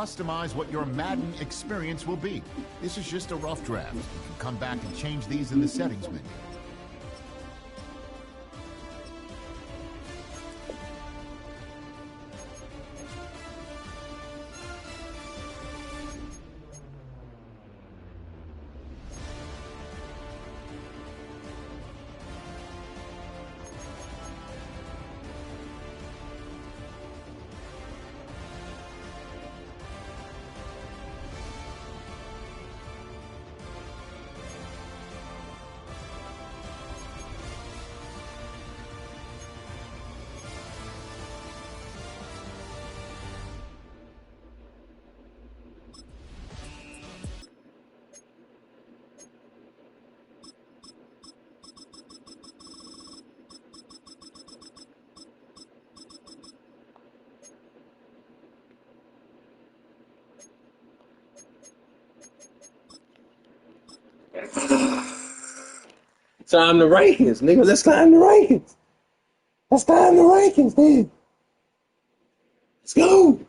customize what your Madden experience will be. This is just a rough draft. You can come back and change these in the settings menu. Time the rankings, nigga. Let's climb the rankings. Let's climb the rankings, man. Let's go.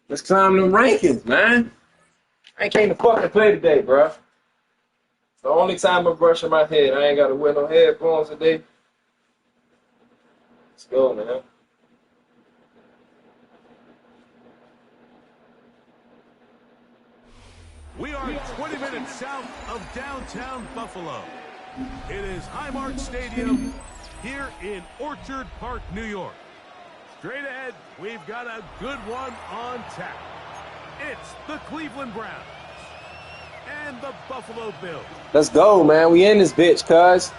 Let's climb them rankings, man. I came to fucking play today, bro. The only time I'm brushing my head, I ain't got to wear no headphones today. Let's go, man. We are 20 minutes south of downtown Buffalo. It is Highmark Stadium here in Orchard Park, New York. Straight ahead, we've got a good one on tap. It's the Cleveland Browns and the Buffalo Bills. Let's go, man. We in this bitch, cuz.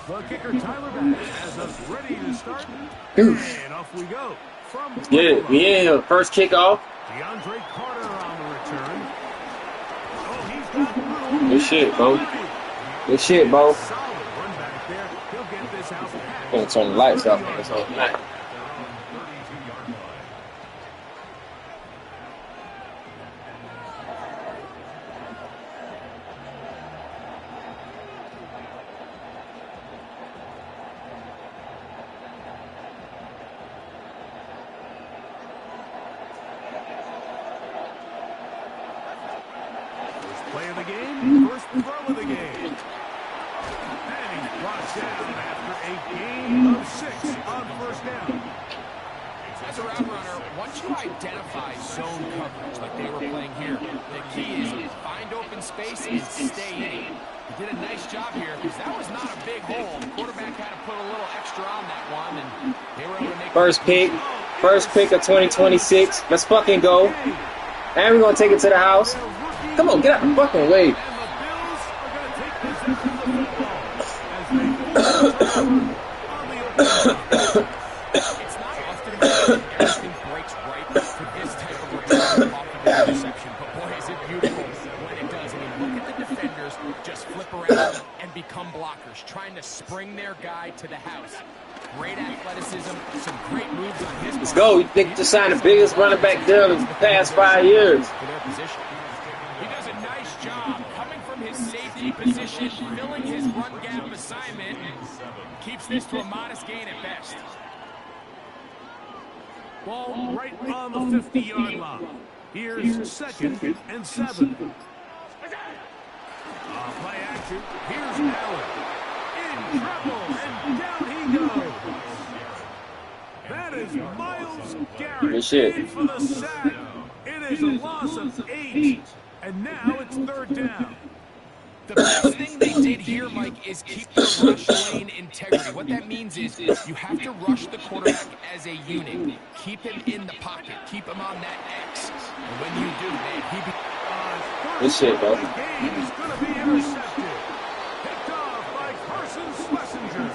The kicker, Tyler Bass, has us ready to start. And off we go. From Yeah, we in here. First kickoff. DeAndre Carter on the return. Oh, he's got room. Good shit, bro. Good shit, bro. Solid run back there. He'll get this house packed. Gonna turn the lights off. It's on night. Play of the game, first throw of the game. And he's brought down after a gain of 6 on first down. As a route runner, once you identify zone coverage like they were playing here, the key is find open space and stay in it. He did a nice job here because that was not a big hole. The quarterback had to put a little extra on that one, and they were able to make First pick of 2026. Let's fucking go. And we're gonna take it to the house. Come on, get out the fucking way. And the Bills are going to take possession of the football as they force the turn on the open. It's not often that everything breaks right for this type of return off of the interception, but boy, is it beautiful when it does. I mean, look at the defenders just flip around and become blockers, trying to spring their guy to the house. Great athleticism, some great moves on his part. Let's go. We think to sign the biggest running back deal in the past 5 years. For their position. He does a nice job coming from his safety position, filling his run gap assignment, keeps this to a modest gain at best. Ball right on the 50-yard line. Here's 2nd and 7. Play action. Here's Allen. In trouble, and down he goes. That is Myles Garrett Good shit. in for the sack. It is a loss of 8, and now it's 3rd down. The best thing they did here, Mike, is keep the rush lane integrity. What that means is you have to rush the quarterback as a unit. Keep him in the pocket. Keep him on that X. And when you do, man, Good shit, bro. He's going to be intercepted. Picked off by Carson Schlesinger.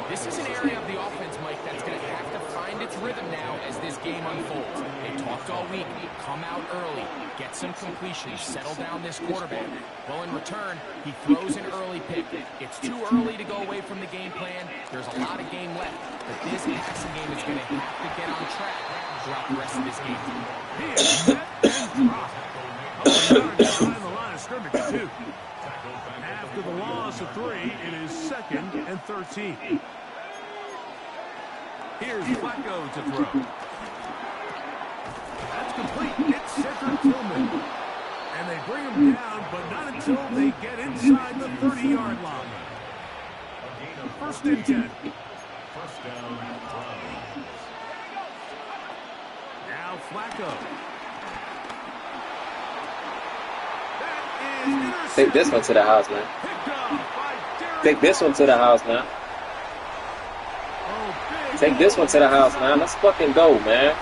This is an area of the offense, Mike, that's going to have to find its rhythm now as this game unfolds. They talked all week. Come out early. Get some completions. Settle down this quarterback. Well, in return, he throws an early pick. It's too early to go away from the game plan. There's a lot of game left. But this passing game is going to have to get on track. throughout the rest of this game. He is set and dropped. Behind the line of scrimmage, too. After the loss of 3, it is 2nd and 13. Here's Flacco to throw. That's complete. It's Cedric Tillman. And they bring him down, but not until they get inside the 30-yard line. 1st and 10. First down. Now Flacco. Take this one to the house, man. Take this one to the house, man. Take this one to the house, man. Let's fucking go, man.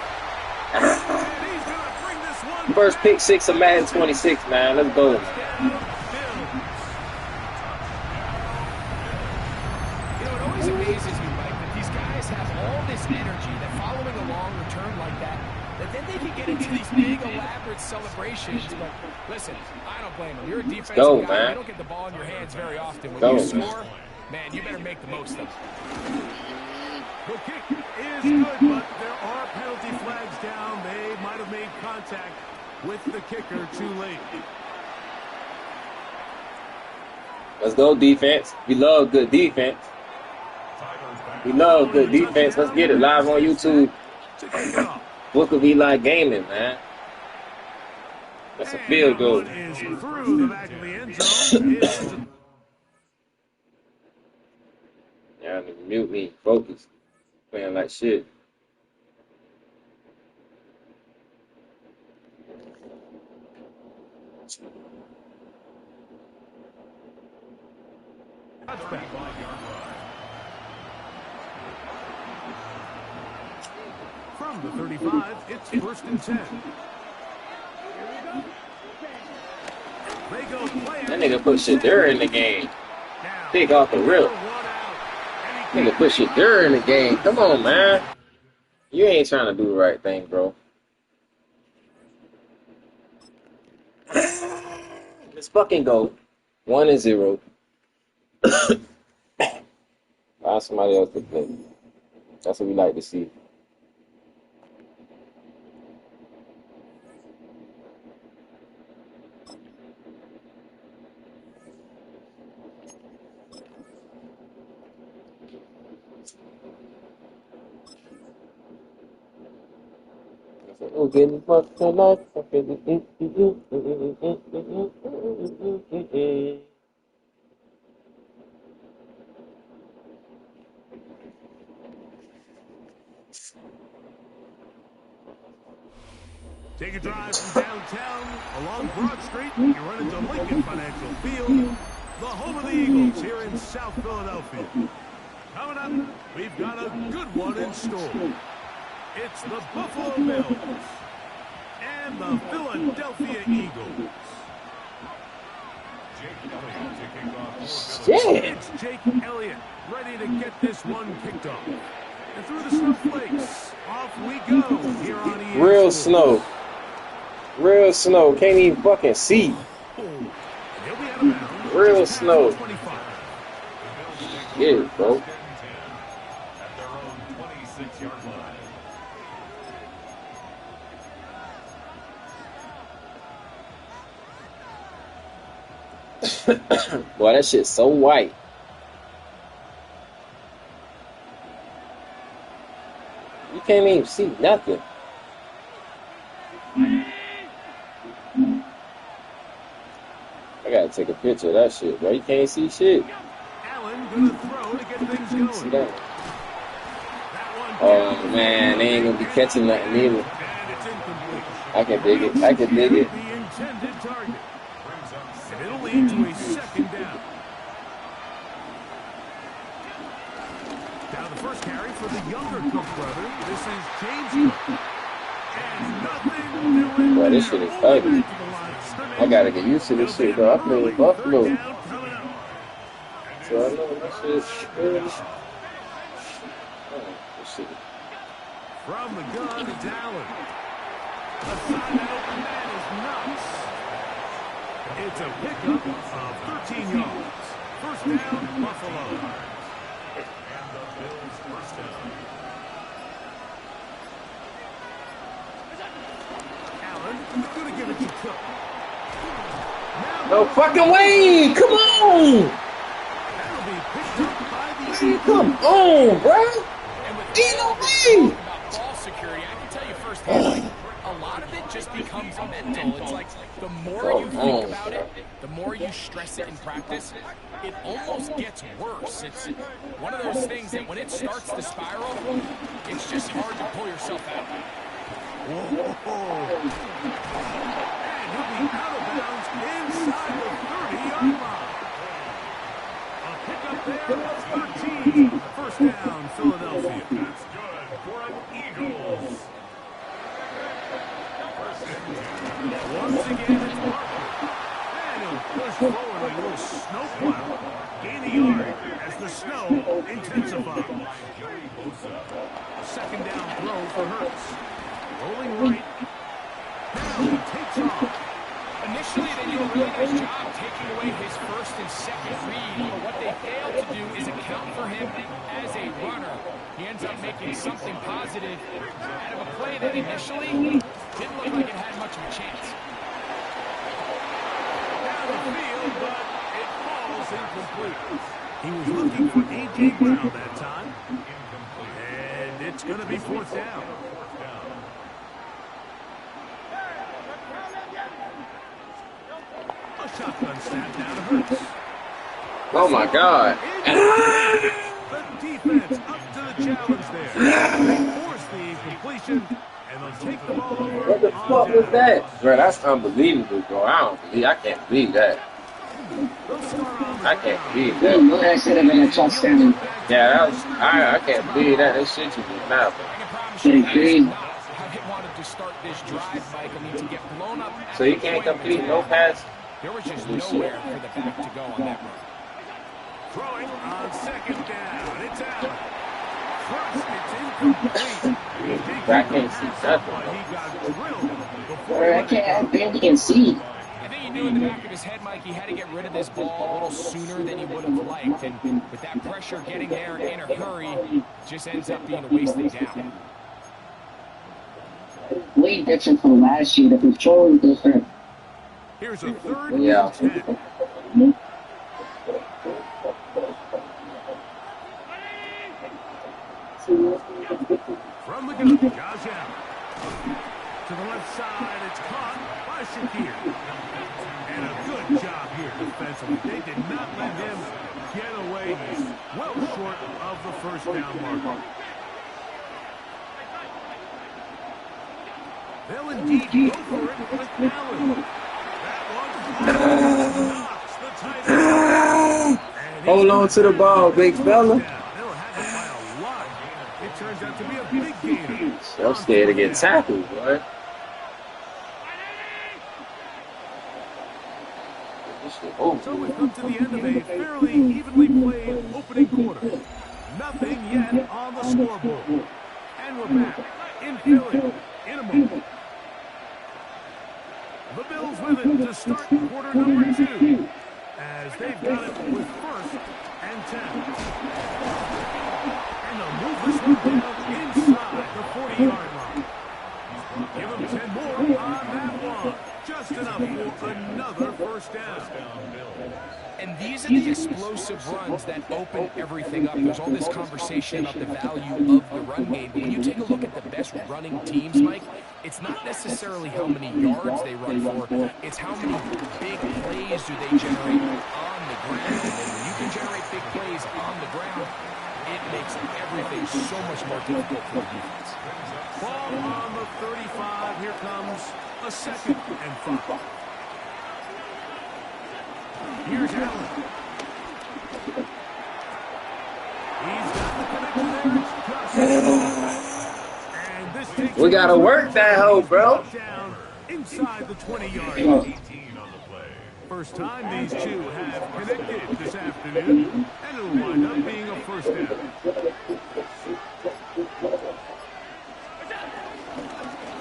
First pick 6 of Madden 26, man. Let's go, man. You know, it always amazes me, Mike, that these guys have all this energy that following a long return like that then they can get into these big, elaborate celebrations. But listen, I don't blame them. You're a defensive guy. Man. You don't get the ball in your hands very often. When go, you score, man, you better make the most of it. The kick is good, but there are penalty flags down. They might have made contact with the kicker too late. Let's go, defense. We love good defense. We love good defense. Let's get it live on YouTube. BookofEliGaming, man. That's a field goal. Is through the back of the end zone. Y'all need to mute me. Focus. Playing like shit. Touchback. From the 35, it's 1st and 10. They go play. That nigga put Shadur in the game. Take off the rip. Nigga put Shadur in the game. Come on, man. You ain't trying to do the right thing, bro. Let's fucking go. 1-0. Find somebody else to play. That's what we like to see. Oh, getting fucked tonight. Take a drive from downtown along Broad Street. You run into Lincoln Financial Field, the home of the Eagles here in South Philadelphia. Coming up, we've got a good one in store. It's the Buffalo Bills and the Philadelphia Eagles. Shit. It's Jake Elliott ready to get this one kicked off. And through the snowflakes, off we go here on EA Real Sports. snow. Real snow. Can't even fucking see. Real snow. Get it, bro. Boy, that shit's so white. You can't even see nothing. I gotta take a picture of that shit, bro. You can't see shit. Allen gonna throw to get things going. See that? Oh man, they ain't gonna be catching nothing either. I can dig it. I can dig it. The intended target. And it'll lead to a 2nd down. Now the first carry for the younger Cook brother. This is James Cook. And nothing doing. Boy, this shit is ugly. I gotta get used to this shit, bro. I play with Buffalo. So I know this shit is this shit. From the gun, it's Allen. A side open man is nuts. It's a pickup of 13 yards. First down, Buffalo. And the Bills' first down. No fucking way! Come on! Come on, bro! Ain't no way! Ball security, I can tell you firsthand, like, a lot of it just becomes mental. It's like the more you think about it, the more you stress it in practice, it almost gets worse. It's one of those things that when it starts to spiral, it's just hard to pull yourself out. Whoa. And he'll be out of bounds inside the 30-yard line. A pickup there of 13. First down, Philadelphia. That's good for an Eagles. Once again, it's Parker. And he'll push forward a little snowplow. Gain a yard as the snow intensifies. Second down throw for Hurts. Rolling right. Now he takes off. Initially, they do a really nice job taking away his first and second read, but what they failed to do is account for him as a runner. He ends up making something positive out of a play that initially didn't look like it had much of a chance. Down the field, but it falls incomplete. He was looking for A.J. Brown that time. And it's going to be fourth down. A shotgun snap down to Hurts. Oh my God. The defense up to the challenge there. Force the incompletion, and they'll take the ball over. What the fuck was that? Bro, that's unbelievable, bro. I can't believe that. I can't believe that. That should have been a touchdown. Yeah, that was, I can't believe that. This shit just went out. So you can't complete no pass? There was just nowhere for the back to go on that run. Throwing on second down. It's out. First, it's incomplete. I can't see nothing. He got drilled before I barely can see. I think he knew in the back of his head, Mike, he had to get rid of this ball a little sooner than he would have liked. And with that pressure getting there in a hurry, it just ends up being a wasted down. Way different from last year. The control is different. Here's a third Yeah. and 10. From the gun, Josh Allen. To the left side, it's caught by Shakir. And a good job here defensively. They did not let him get away. He's well short of the first down marker. They'll indeed go for it with Allen. That one knocks the tight end. Hold on to the ball, big fella. They'll have it by a lot. It turns out to be a big gainer. I'm scared to get tackled, boy. So we've come to the end of a fairly evenly played opening quarter. Nothing yet on the scoreboard. And we're back in Philly in a moment. The Bills with it to start quarter number 2, as they've got it with first and 10. And they'll move this one down inside the 40-yard line. Give them 10 more on that one. Just enough for another first down. And these are the explosive runs that open everything up. There's all this conversation about the value of the run game. When you take a look at the best running teams, Mike, it's not necessarily how many yards they run for. It's how many big plays do they generate on the ground. And when you can generate big plays on the ground, it makes everything so much more difficult for the defense. Ball on the 35. Here comes a second and 5. Here's Allen. He's got the connection there. And this takes We gotta work that hoe, bro. down inside the 20-yard line. First time these two have connected this afternoon, and it'll wind up being a first down.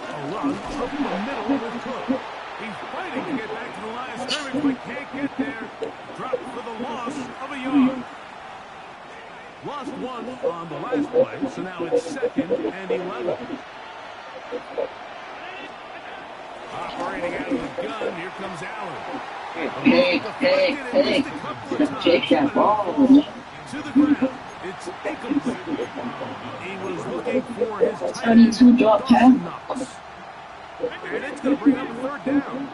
A run up the middle with Cook. He's fighting to get back to the line of scrimmage, but can't get there. Dropped for the loss of a yard. Lost one on the last play, so now it's second and 11. Operating out of the gun, here comes Allen. Hey. Take that ball, man. To the ground. It's incomplete. He was looking for his That's tight end, 32 drop Dawson pass. Knox. And it's going to bring up a third down.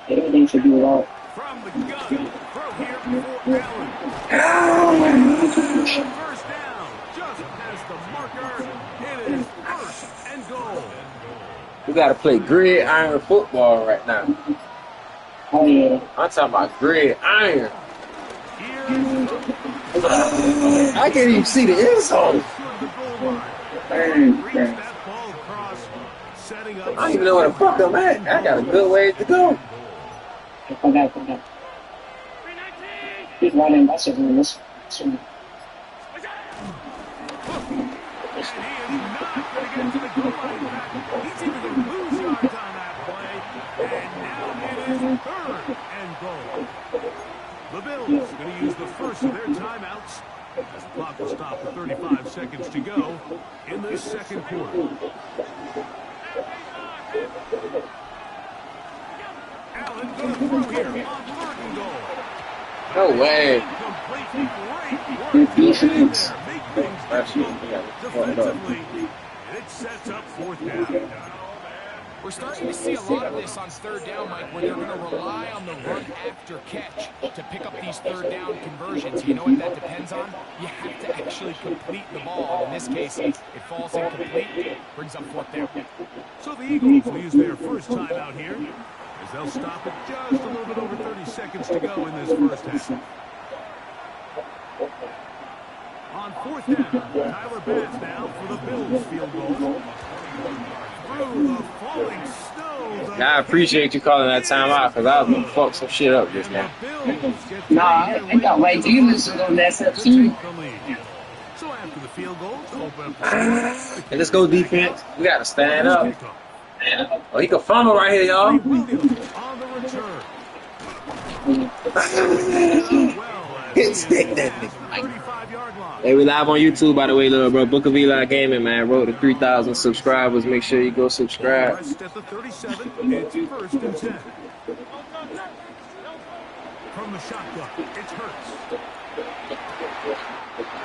Everything should be right. From the gun, throw here for Allen. First down, just past the marker. It is first and goal. We gotta play gridiron football right now. Oh, yeah. I'm talking about gridiron. Here's I can't even see the end zone. the goal line. Dang. Reach that ball across, setting up. I don't even know where the fuck I'm at. I got a good way to go. I forgot. He's running. That's a run. That's a run. And he is not going to get to the goal line. In fact, he's even going to lose yards on that play. And now it is third and goal. The Bills going to use the first of their timeouts as the clock will stop with 35 seconds to go in this second quarter. Allen going to throw here on third and goal. No way. Completely great Good work. defense. Make things defensively. It sets up fourth down. We're starting to see a lot of this on third down, Mike, where they're going to rely on the run after catch to pick up these third down conversions. You know what that depends on? You have to actually complete the ball. And in this case, it falls incomplete, brings up fourth down. So the Eagles will use their first timeout here as they'll stop at just a little bit over 30 seconds to go in this first half. On fourth down, Tyler Bass now for the Bills field goal. Through the falling snow. I appreciate you calling that timeout because I was gonna fuck some shit up just now. Nah, I got white demons on that set too. So after the field goal, open up the And let's go defense. We gotta stand up. Oh, he can fumble right here, y'all. Williams on the return. Hit that nigga. 35-yard line. Hey, we live on YouTube, by the way, little bro. Book of EliGaming, man. Road to 3,000 subscribers. Make sure you go subscribe. Rest at the 37. It's first and 10. From the shotgun, it's Hurts.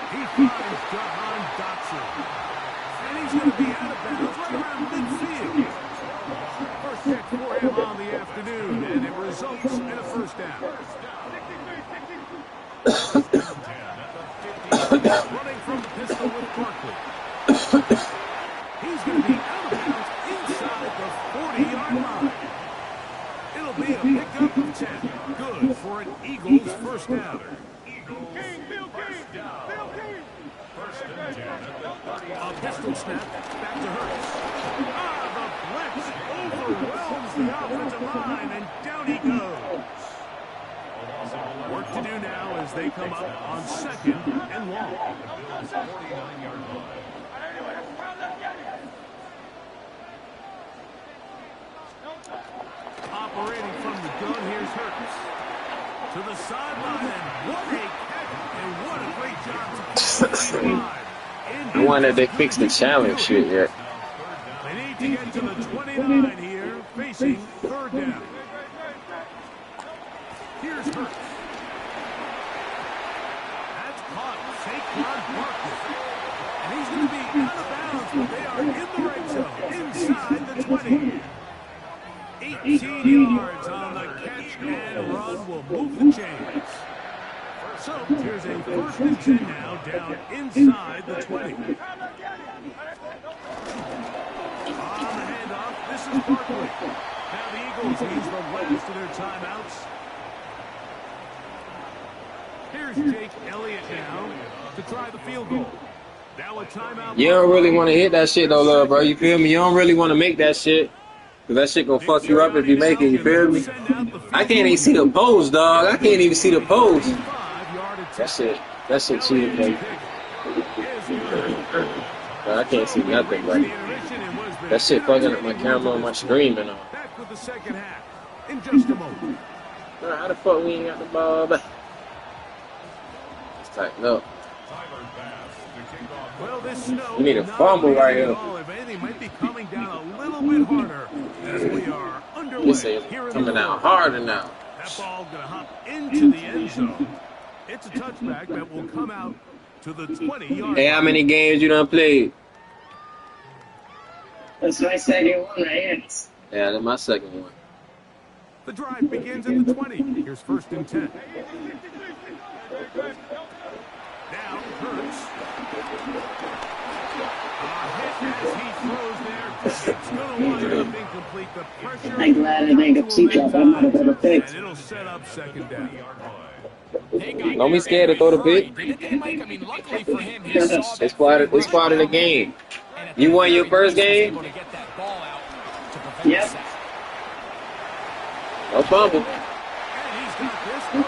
He finds Jahan Dotson. And he's going to be out of bounds right around midfield. First catch for him on the afternoon, and it results in a first down. Running from the pistol with Barkley. He's going to be out of bounds inside the 40-yard line. It'll be a pickup of 10. Good for an Eagles first down. A pistol snap back to Hurts. The blitz overwhelms the offensive line, and down he goes. Work to do now as they come up on second and long. Operating from the gun, here's Hurts. To the sideline, and what a catch, and what a great job to keep him alive. I wonder if they fixed the challenge shit yet. They need to get to the 29 here, facing third down. Here's Hurts. That's caught. Saquon Barkley. And he's going to be out of bounds, but they are in the red zone, inside the 20. 18 yards on the catch and run will move the chains. So here's a first and 10 now, down inside the 20. On the handoff, this is Barkley. Now the Eagles use the last of their timeouts. Here's Jake Elliott now to try the field goal. Now a timeout. You don't really want to hit that shit though, love, bro. You feel me? You don't really want to make that shit. Cause that shit gonna fuck you up if you make it, you feel me? I can't even see the pose, dog. I can't even see the pose. That shit cheated, baby. I can't see nothing, buddy. That shit fucking up my camera and my screen and all. Back with the second half in just a moment. How the fuck we ain't got the ball back? Let's tighten up. Well, this snow We need a not fumble right abating here. at all. If anything, might be coming down a little bit harder as we are underway This is here in coming the out fourth. harder now. That ball going to hop into the end zone. It's a touchback that will come out to the 20-yard Hey, how line. many games you done played? That's my second one right here. Yeah, that's my second one. The drive begins at the 20. Here's 1st and 10. Now Hurts. A hit as he throws there. It's going to wind up incomplete. The pressure. I'm glad it ain't a cheap drop. I'm not a better pick. And it'll set up 2nd down. Don't be scared to throw the pick. Didn't they, Mike? I mean, luckily for him, he saw that It's part of the game. You won your first game? able to get that ball out to prevent Yep. the sack. No fumble. And he's got this one.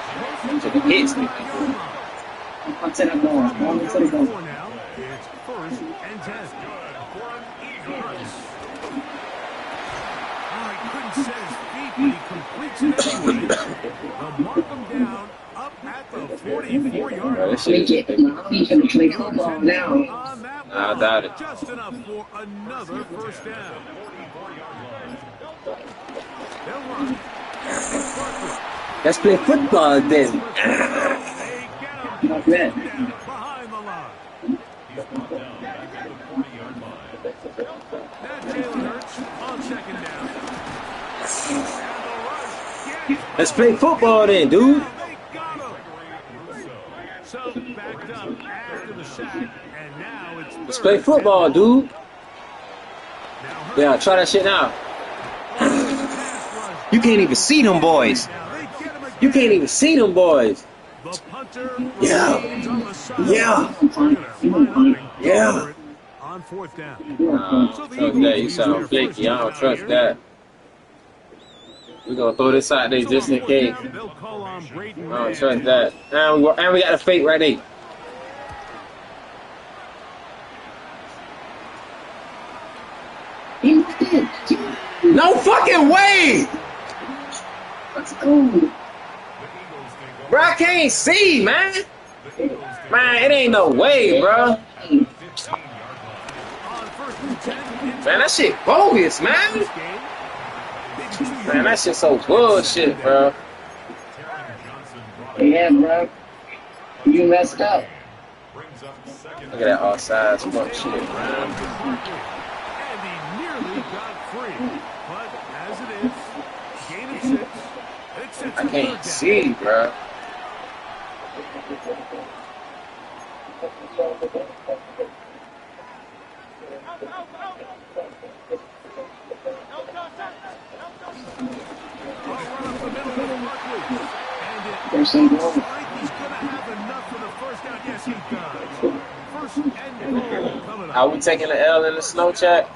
Took a hit. I'll take that ball. I'll take that ball. For now, it's 1st and 10. He couldn't set his feet, but he completes it anyway. They'll mark him down up at the 44-yard line. That shit is He's gonna play football now. On that I one, doubt it. just enough for another 1st down. They'll run. Let's play football then. They get him Not bad. down behind the line. Now Jalen Hurts on 2nd down. And the rush gets Let's play football then, dude. They got him. So backed up after the sack, and now it's Let's play football, dude. Yeah, try that shit now. You can't even see them boys. You can't even see them boys. The punter Yeah. remains on the side. Yeah. Yeah. On 4th down. Trust that. You sound flaky. I don't trust that. We're going to throw this out there just in case. They'll call on Braden I don't Mann. trust that. And we got a fake right there. He did. No fucking way! Let's go. Bro, I can't see, man. Man, it ain't no way, bro. On 1st and 10. Man, that shit bogus, man. Man, that shit so bullshit, bro. Yeah, bro. You messed up. Look at that offside fuck shit, man. And he nearly got free. But as it is, gain of 6. It sets I the 3rd can't down. see, bro. There's some goal. He's going to have enough for the 1st down. Yes, he does. 1st and goal coming up. Are we taking the L in the snow chat?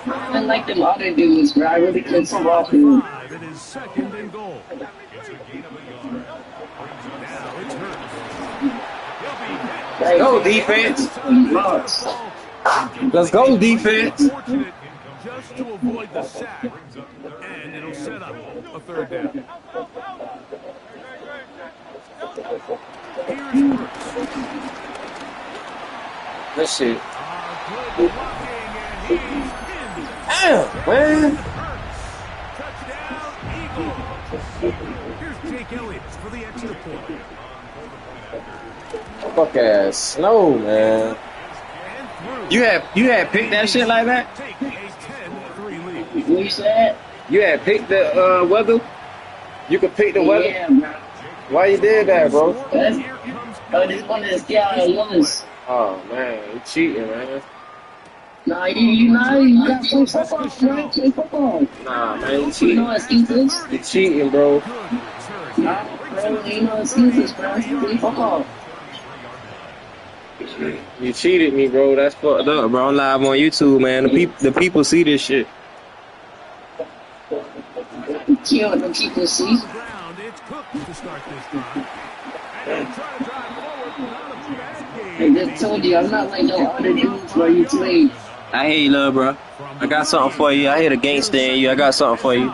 I like them other dudes, bro. I really couldn't see off him. It is 2nd and goal. Now it's Hurts. Go, defense. Let's go, defense. Fortunate just to avoid the sack. And it'll set up a 3rd down. Here's Hurts. This shit. Good blocking, and he's in. Damn, man. Touchdown, Eagles. Here's Jake Elliott for the extra point. Fuck ass snow, man. And through. You had picked that shit like that? Take a 10-3 lead. What you said? You had picked the weather? You could pick the weather? Yeah, bro. Why you did that, bro? That's, I just wanted to see how it was. Oh man, you cheating, man. Nah, you know, you got to play football, bro. Play football. Nah, man, you You cheating. know excuses? You cheating, bro. Nah, bro, ain't no excuses, bro. Play football. You cheated me, bro. That's fucked up, bro. I'm live on YouTube, man. The people see this shit. Kill what the people see. Ground, it's Cook to start this drive. And he'll try to drive forward. Not a bad I game. just told you, I'm not like no other dudes where you play I hear you, love, bro. I got something for you. I hear the gangster in you. I got something for you.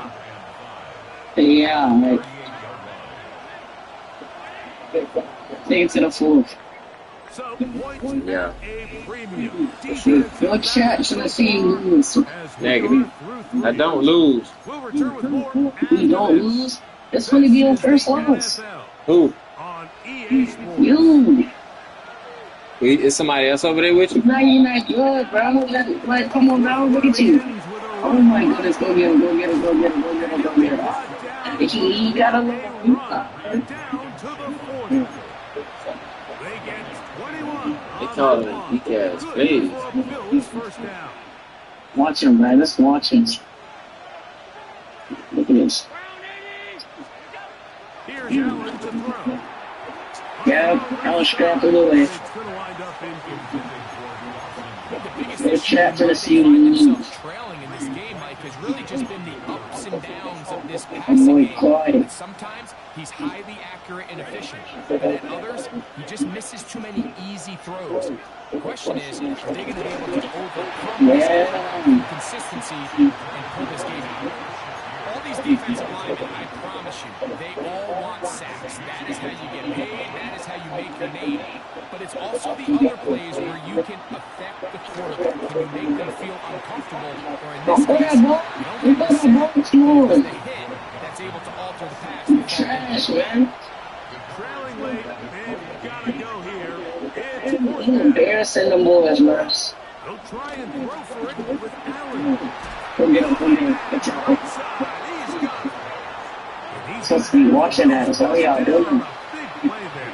Yeah, like, take it to the fourth. So, points Yeah. at a premium. Defense Your chat should have seen you lose. Negative. I don't lose. We'll return with more We don't lose. It's going to be your first loss. Who? on EA Sports. You. Is somebody else over there with you? Now you're not good, bro. Like, come on, bro. Look at you. Oh my goodness, go get him, go get him, go get him, go get him, go get him. He got a little. Down to the 40. They get 21. They call him weak ass face. Bills first down. Watch him, man. Let's watch him. Look at this. Here's Allen to throw. Yeah, Allen strapped it away. It's going to wind up incomplete. Go chat to the find ceiling. themselves trailing in this game, Mike, has really just been the ups and downs of this I'm passing really game. quiet. Sometimes he's highly accurate and efficient, and at others, he just misses too many easy throws. The question is, are they going to be able to overcome this consistency and pull this game out? All these defensive linemen, I promise you, they all want sacks. That is how you get paid. That is how you make your name. But it's also the other plays where you can affect the quarterback. Can you make them feel uncomfortable? Or in this case, you don't get the sack. It's the hit that's able to alter the pass. Trash, man. Trailing late, they've got to go here. It's He's embarrassing the boys, man. They'll try and throw for it with Allen. Go get him, go get him. Good job. He's got it. And he's Supposed to be watching that. That's all y'all doing. a big play there.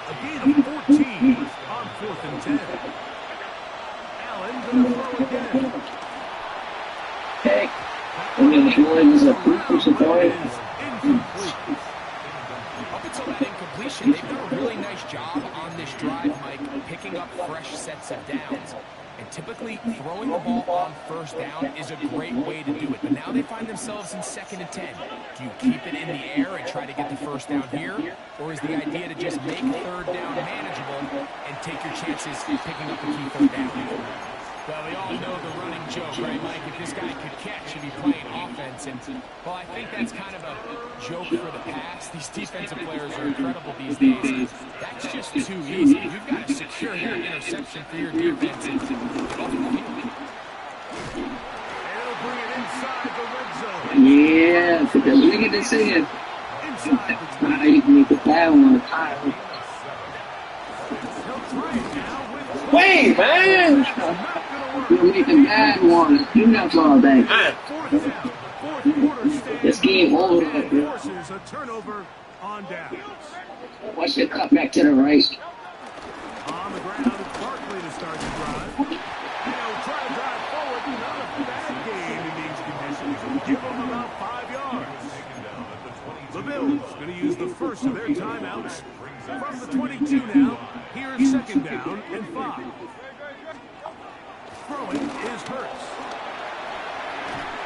A gain of 14 on 4th and 10. Allen going to throw again. Okay. We're going to go into the proof of the Is incomplete. Up until that incompletion, they've done a really nice job on this drive, Mike, picking up fresh sets of downs. And typically, throwing the ball on first down is a great way to do it. But now they find themselves in 2nd and 10. Do you keep it in the air and try to get the first down here? Or is the idea to just make 3rd down manageable and take your chances picking up the key 3rd down? Well, we all know the running joke, right, Mike? If this guy could catch, he'd be playing offense. And, well, I think that's kind of a joke for the past. These defensive players are incredible these days. That's just too easy. You've got to secure that interception for your defense. And They'll bring it inside the red zone. Yeah, because look at this here. Inside the Now you can make a bad one. He'll try it now with Wait, man! You make a bad one. You not far back. 4th down. 4th quarter stands. This game over. And forces a turnover on downs. Watch the cut back to the right. On the ground, it's Barkley to start the drive. He'll try to drive forward. Not a bad game in these conditions. Give him about 5 yards. The Bills going to use the first of their timeouts. From the 22 now, here's 2nd down and 5. Throwing is Hurts.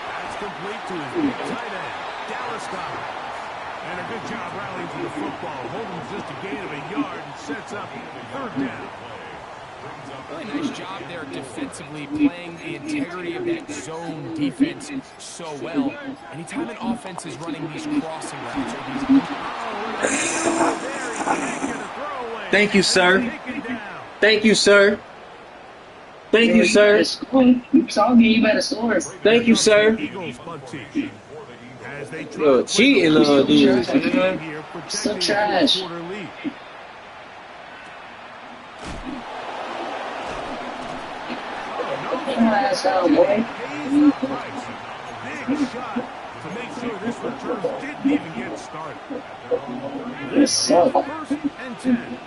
That's complete to his big tight end, Dallas Goedert. And a good job rallying to the football. Holding just a gain of a yard and sets up 3rd down. really nice job there defensively, playing the integrity of that zone defense so well. Anytime an offense is running these crossing routes or these... Thank you, sir. Thank you, sir. Thank you, sir. You saw me, you better score. Thank you, sir. Yo, cheating, little dudes, man. So trash. Ass out, boy. Big shot to make sure this return didn't even get started. This sucks. 1st and 10.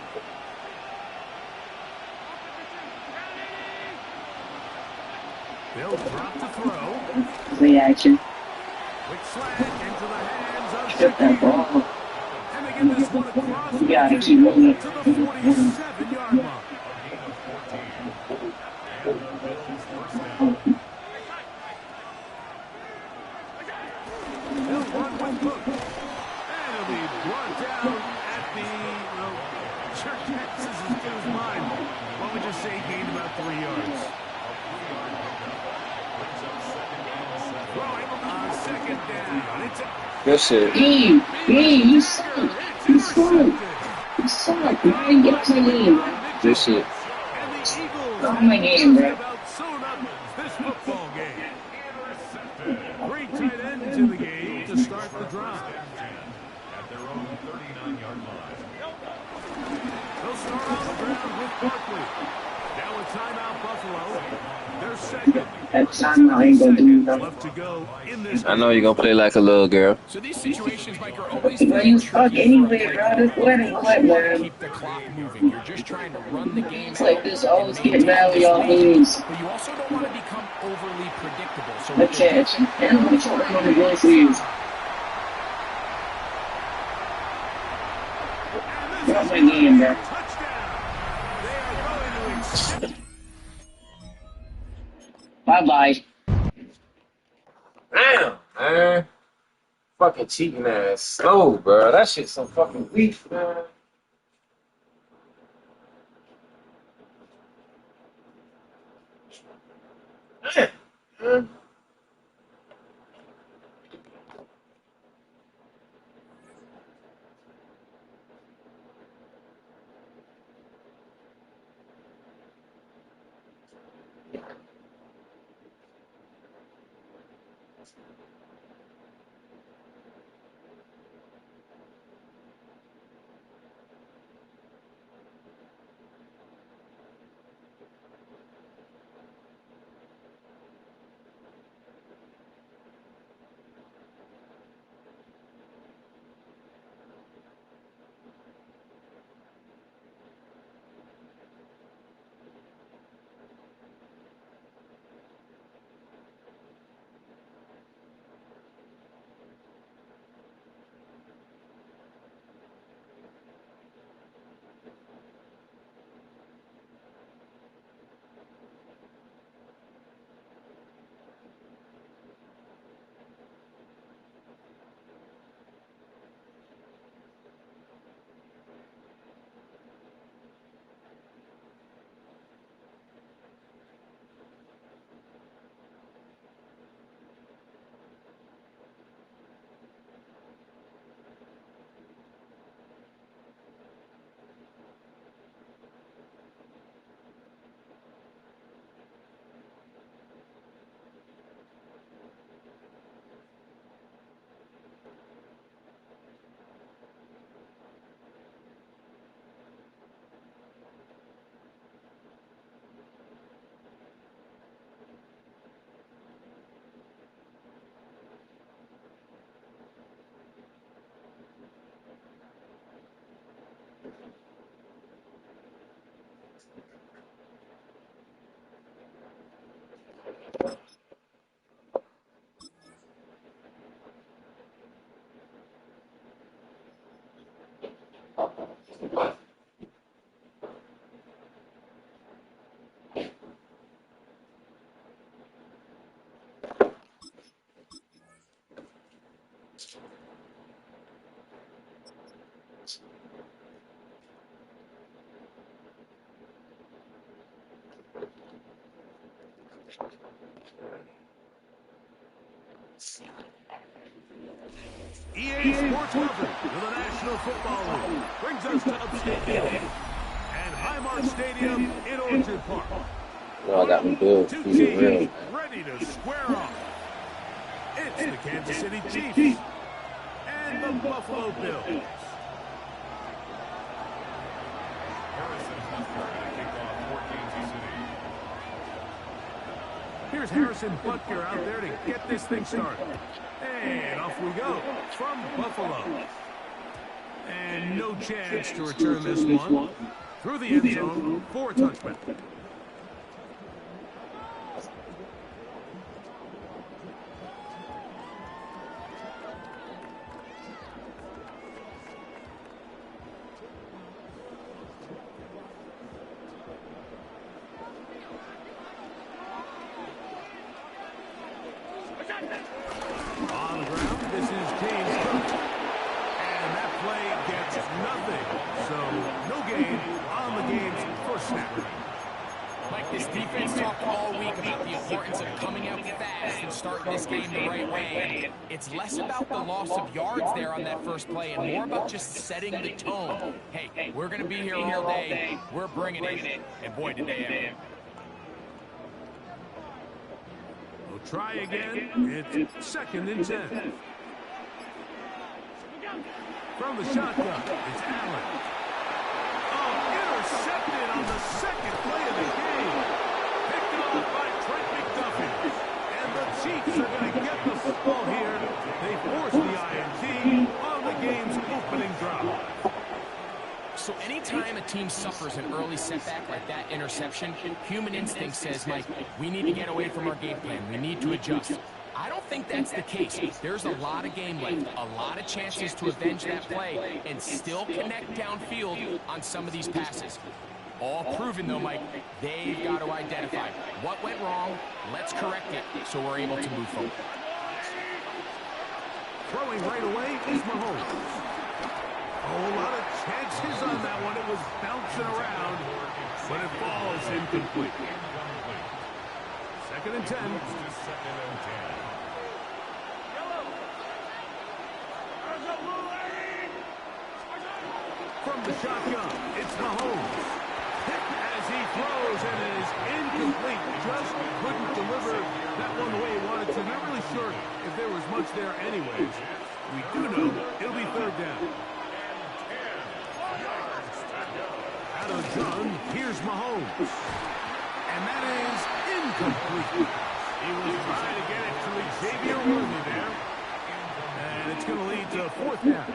They'll drop to throw. Play action. Quick slant into the hands of Strip that ball. And they get this one across You gotta keep moving. to the 47-yard line. They'll run with Cook. And it'll be brought down at the, sure, Texas is to his mind. Why don't we just say he gained about 3 yards? second down. It's Good shit. Hey, you suck. You suck. You suck, man. Get off my game, man. Good shit. and the Eagles Oh my game, bro. about sewn up this football game. Three tight ends in the game to start the drive. At their own 39-yard line. They'll start on the ground with Barkley. Now a timeout, Buffalo. They're second. That time I ain't gonna do nothing. Left to go in this I know you're gonna play like a little girl. So these situations, Mike, are always Bro, very you suck tricky anyway, for a bro. player. Just let him quit, man. Keep the clock moving. You're just trying to run the game It's like out this and always get maintain mad when this y'all lead. lose. But you also don't want to become overly predictable. So The catch. And what y'all on the groceries. Get off my game, bro. Bye-bye. Damn, man. Fucking cheating ass slow, bro. That shit's so fucking weak, man. Damn, man. EA Sports coverage of the National Football League brings us to upstate New York and Highmark Stadium in Orchard Park. Well, I got me good. Two Keep it real. teams ready to square off. It's the Kansas City Chiefs and the Buffalo Bills. Harrison Butker to kick off for Kansas City. Here's Harrison Butker out there to get this thing started. And off we go from Buffalo. And no chance to return this one through the end zone for a touchback. On the ground, this is James Cook. And that play gets nothing. So, no gain on the game's first snap. Like this defense talked all week about the importance of coming out fast and starting this game the right way. It's less about the loss of yards there on that first play and more about just setting the tone. Hey, we're going to be here all day. We're bringing it. And boy, did they ever. We'll try again. It's 2nd and 10. From the shotgun, it's Allen. Oh, intercepted on the 2nd play of the game. Picked off by Trent McDuffie. And the Chiefs are going to get the football here. They force the INT on the game's opening drive. So anytime a team suffers an early setback like that interception, human instinct says, Mike, we need to get away from our game plan. We need to adjust. I don't think that's the case. There's a lot of game left, a lot of chances to avenge that play and still connect downfield on some of these passes. All proven, though, Mike, they've got to identify what went wrong, let's correct it so we're able to move forward. Throwing right away is Mahomes. A whole lot of chances on that one. It was bouncing around, but it falls incomplete. 2nd and 10. From the shotgun, it's Mahomes. Picked as he throws, and it is incomplete. Just couldn't deliver that one the way he wanted to. Not really sure if there was much there anyways. We do know it'll be 3rd down. Out of the gun, here's Mahomes. And that is incomplete. He was trying to get it to Xavier Worthy there. And it's going to lead to 4th down.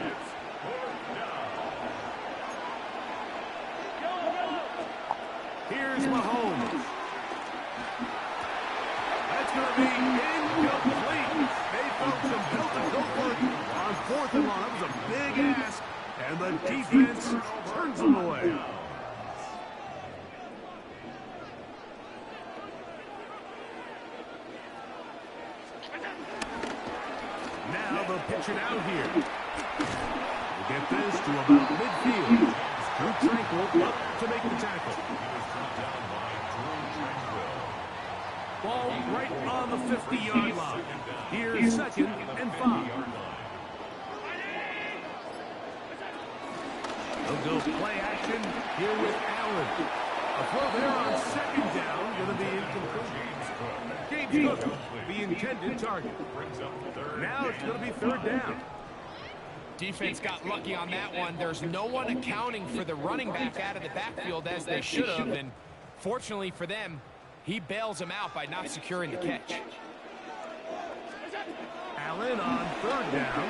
Here's Mahomes. That's going to be incomplete. They felt compelled to go for it on 4th and long. That was a big ask, and the defense turns them away. Now they'll pitch it out here. We'll get this to about midfield. Drew Tranquil up to make the tackle. Ball right on the 50-yard line. Here's 2nd and 5. They'll go play action here with Allen. A throw there on 2nd down, going to be incomplete. James Cook, the intended target. Now it's going to be 3rd down. Defense got lucky on that one. There's no one accounting for the running back out of the backfield as they should have, and fortunately for them, he bails him out by not securing the catch. Allen on 3rd down.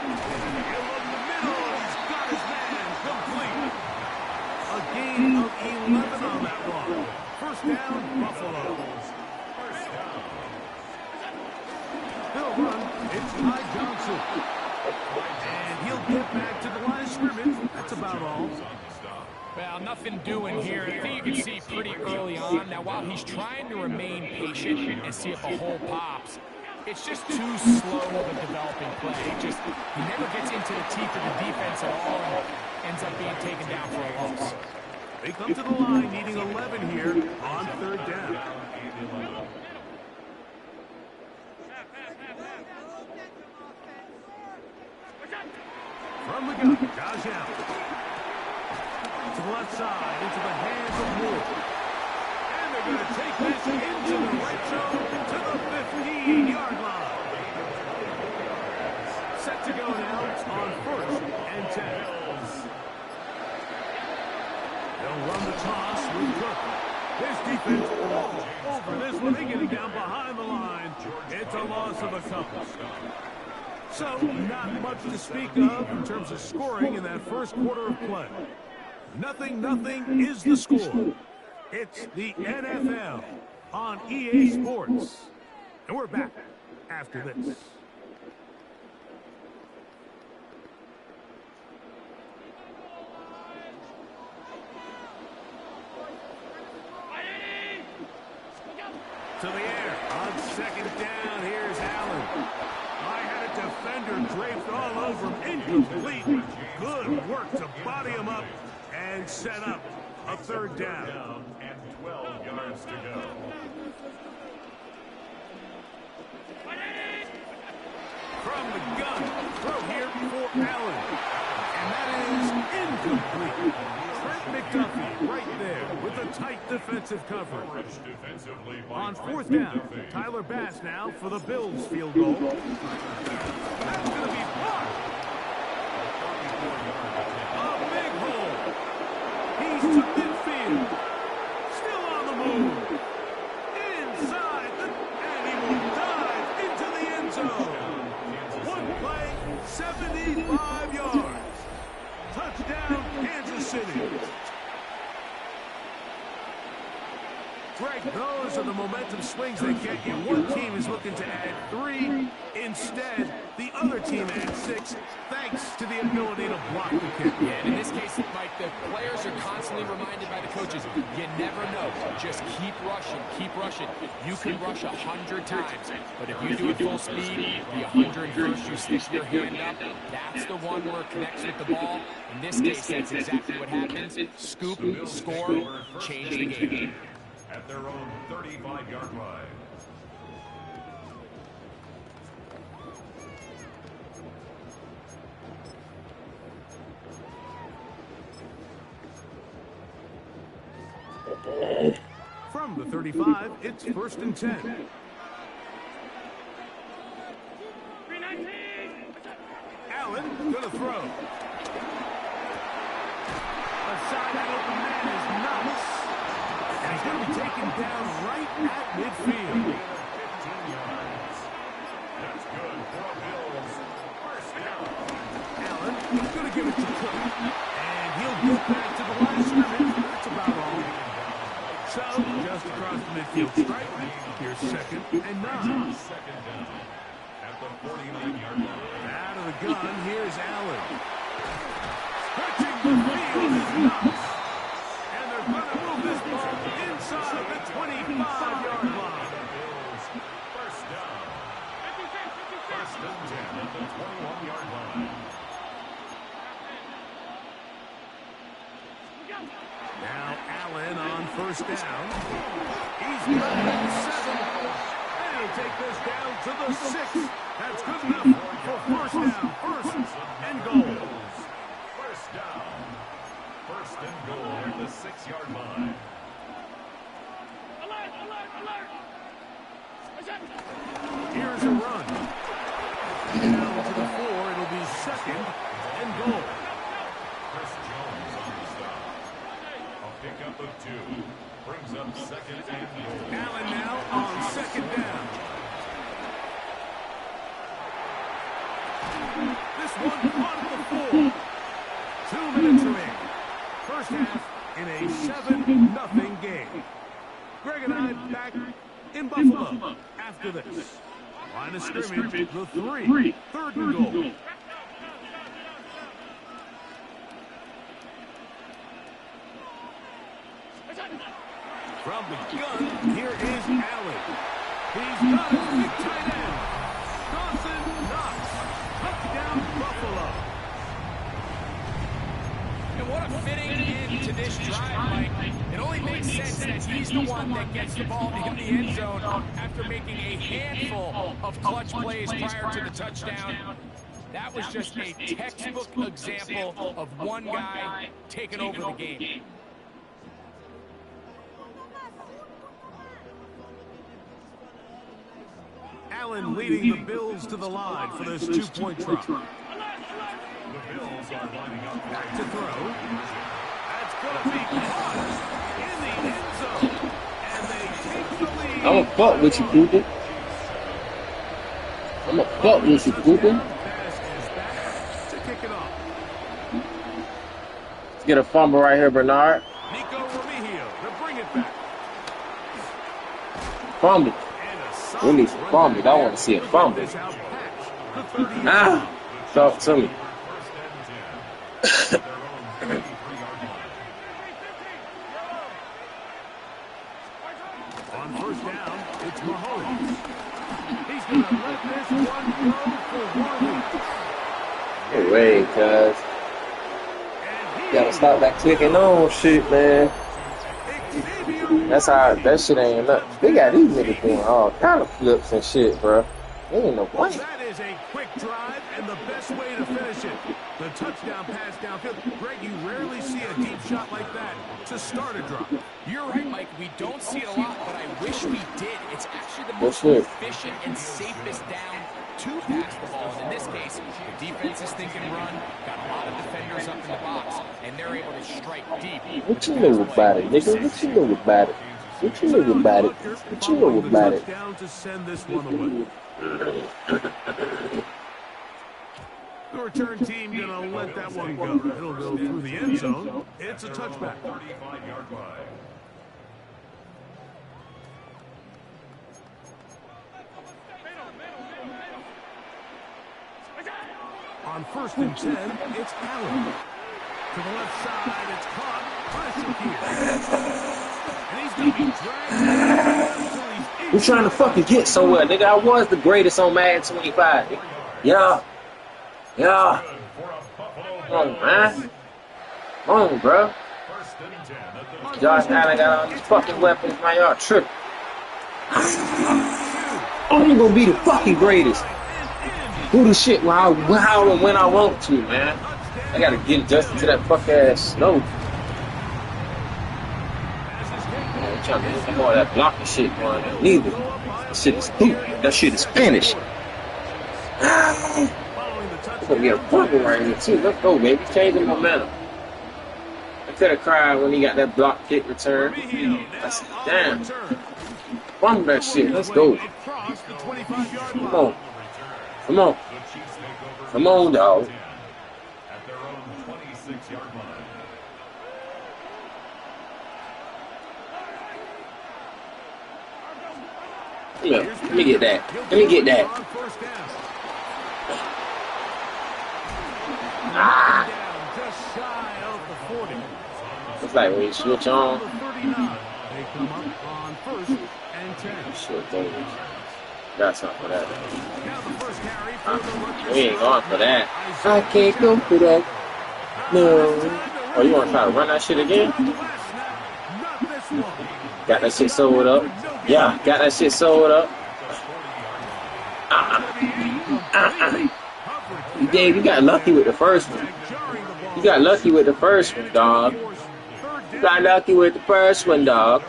In the middle, he's got his man complete. A gain of 11 on that one. 1st down, Buffalo. They'll run. It's Ty Johnson. And he'll get back to the line of scrimmage. That's about all. Well, nothing doing here. I think you can see pretty early on. Now, while he's trying to remain patient and see if a hole pops, it's just too slow of a developing play. He never gets into the teeth of the defense at all and ends up being taken down for a loss. They come to the line needing 11 here on 3rd down. From the gun, Josh Allen. To the left side, into the hands of Moore. And they're going to take this into the red zone to the 15-yard line. Set to go now on 1st and 10. They'll run the toss with Cook. This defense all over this one. They get it down behind the line. It's a loss of a couple. So, not much to speak of in terms of scoring in that first quarter of play. 0-0 is the score. It's the NFL on EA Sports. And we're back after this. To the air on 2nd down. Here's Allen. I had a defender draped all over him. Incomplete. Good work to body him up and set up a 3rd down. And 12 yards to go. From the gun, throw here for Allen. And that is incomplete. Trent McDuffie right there with a tight defensive coverage. On fourth down, Tyler Bass now for the Bills field goal. That's going to be blocked. A big hole. He's to midfield. Still on the move. Inside, and he will dive into the end zone. One play, 75 yards. Touchdown, Kansas City. Greg, those are the momentum swings that get you. One team is looking to add 3. Instead, the other team adds 6, thanks to the ability to block the kick. Yeah, and in this case, Mike, the players are constantly reminded by the coaches, you never know. Just keep rushing, keep rushing. You can rush 100 times, but if you do it full speed, the 101st, you stick your hand up, that's the one where it connects with the ball. In this case, that's exactly what happens. Scoop, score, change the game. At their own 35-yard line. From the 35, it's 1st and 10. Allen gonna throw. A side open man is Knox. And he's going to be taken down right at midfield. 15 yards. That's good for the Bills. First down. Allen is going to give it to Cook. And he'll get back to the line of scrimmage. That's about all. So, just across the midfield stripe, here's 2nd and 9. Second down. At the 49-yard line. Out of the gun, here's Allen. Stretching the field is Knox. And they're going to move this ball inside the 25-yard line. Bills. First down. First and 10 at the 21-yard line. Now Allen on 1st down. He's got it at 7. And he'll take this down to the 6. That's good enough for 1st down. 1st and goal. First down. First and goal at the 6-yard line. Here's a run. Down to the 4. It'll be 2nd and goal. Chris Jones on the stop. A pickup of 2. Brings up 2nd and goal. Allen now on 2nd down. This one caught at the 4. 2 minutes remaining. First half in a 7-0 game. Greg and I back in Buffalo after this. Line of scrimmage, the 3. 3rd and goal. From the gun, here is Allen. He's got his big tight end. Dawson Knox. Touchdown, Buffalo. And what a fitting end to this drive, Mike. It only makes sense that he's the one that gets the ball in the end zone after making a handful of clutch plays prior to the touchdown. That was just a textbook example of one guy taking over the game. Allen leading the Bills to the line for this 2-point try. The Bills are lining up Back to throw. That's going to be caught in the end zone. And they take the lead. I'm a fuck with you, Cooper. I'm a fuck with you, Cooper. Pass is back to kick it off. Let's get a fumble right here, Bernard. Nico Remigio to bring it back. Fumble. And a We solid need some run fumble. back. I want to see a fumble. This out patch. The 30. Ah, talk to me. first and 10. At their own 33-yard line. On 1st down, it's Mahomes. He's going to let this one go for Worthy. Hey, wait, cuz. And he Gotta stop that clicking on shit, man. That's how that shit ain't enough. They got these niggas doing all kind of flips and shit, bro. They ain't no point. That is a quick drive and the best way to finish it. The touchdown pass downfield. Greg, you rarely see a deep shot like that to start a drive. You're right, Mike. We don't see it a lot, but I wish we did. It's actually the most efficient and safest down to pass the ball. And in this case, the defense is thinking run, got a lot of defenders up in the box, and they're able to strike deep. What you know about it, nigga? What you know about it? What you know about it? What you know about it? Down to send this one away. The return team gonna let that one go. It'll go through the end zone. It's a touchback. 35-yard line. On 1st and 10, it's Allen. To the left side, it's caught by Shakir. And he's going to be dragged. You trying to fucking get somewhere, nigga. I was the greatest on Madden 25. Yeah. Yeah. Come on, man. Come on, bro. Josh Allen got all these fucking weapons, man. Y'all tripping. I'm gonna be the fucking greatest. Do the shit how and when I want to, man. I gotta get adjusted to that fuck ass snow. I'm trying to do some more of that blocking shit, man. Neither. That shit is stupid. That shit is Spanish. I'm gonna get a bubble right here, too. Let's go, baby. Change the momentum. I could have cried when he got that block kick return. I said, damn. Fumble that shit. Let's go. Come on. Come on. Come on, dog. At their own 26-yard line. Let me get that. Let me get that. Ah. It's like when you switch on. They come up on 1st and 10. Shit, things. Got something for that. Now the first carry for the We ain't going for that. I can't go for that. No. Oh, you want to try to run that shit again? Got that shit sold up. Yeah, got that shit sold up. Dave, you got lucky with the first one. You got lucky with the first one, dog. You got lucky with the first one, dog.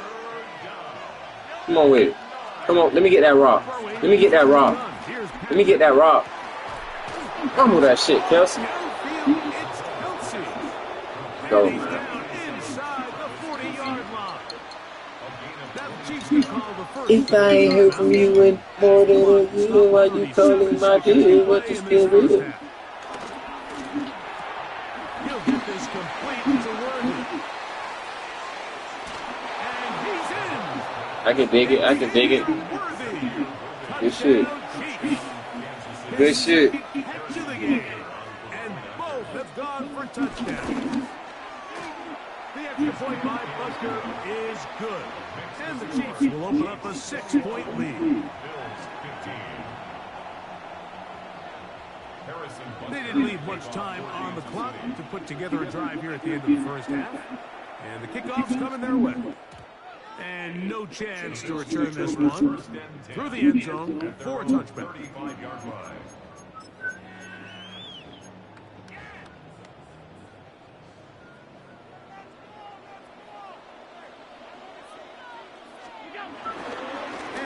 Come on with it. Come on, let me get that rock. Let me get that rock. Let me get that rock. Come with that shit, Kelsey. Go, man. If I ain't heard from you in more than a year, why you calling my dear? What you still reading? I can dig it. I can dig it. Good shit. Good shit. And both have gone for touchdowns. The extra point by Buster is good. And the Chiefs will open up a 6-point lead. They didn't leave much time on the clock to put together a drive here at the end of the first half. And the kickoff's coming their way. And no chance to return this one through the end zone for a touchback.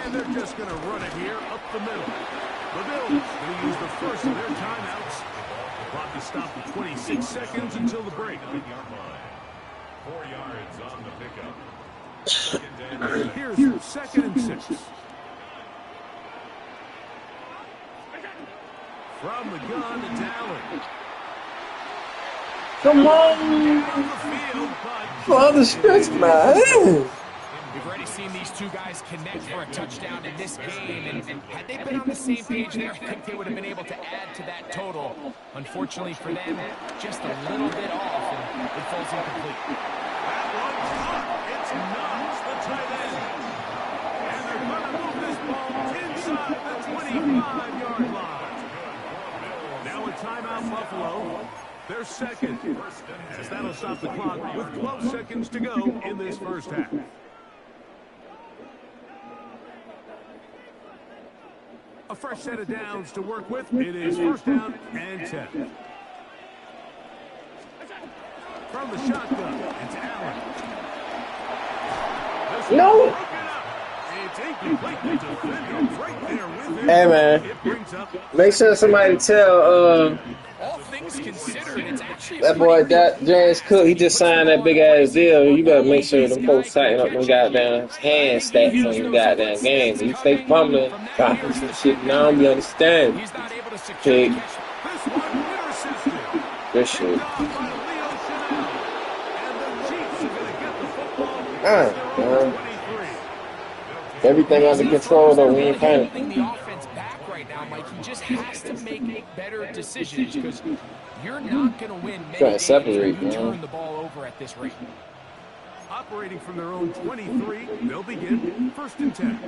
And they're just going to run it here up the middle. The Bills going to use the first of their timeouts. The clock is stopped at 26 seconds until the break. 4 yards on the pickup. Here's 2nd and 6. From the gun, it's Allen. Come on. For the stretch, man. We've already seen these two guys connect for a touchdown in this game, and had they been on the same page there, I think they would have been able to add to that total. Unfortunately for them, just a little bit off, and it falls incomplete. That one's up. It's Knox, the tight end. And they're going to move this ball inside the 25-yard line. Now a timeout, Buffalo. They're second. As that'll stop the clock with 12 seconds to go in this first half. A fresh set of downs to work with. It is first down and 10. From the shotgun, it's Allen. No. It's incomplete. The defender's right there with him. Hey, man. It brings up Make sure somebody tell All things considered, it's actually that boy James Cook, he just signed that big ass deal. You better make sure them folks tighten up them goddamn hand stats on them goddamn games. You stay fumbling, dropping some shit. Now I don't be understanding. he's not able to secure Pig. the catch. this one intercepted. Good shit. By Leo Chanel. And the Chiefs are going to get the football. Man. Everything under control though. We ain't panic. Holding the offense back right now, Mike. He just has to make better decisions because you're not going to win many Trying to games separate, when you man. turn the ball over at this rate. Operating from their own 23, they'll begin first and 10.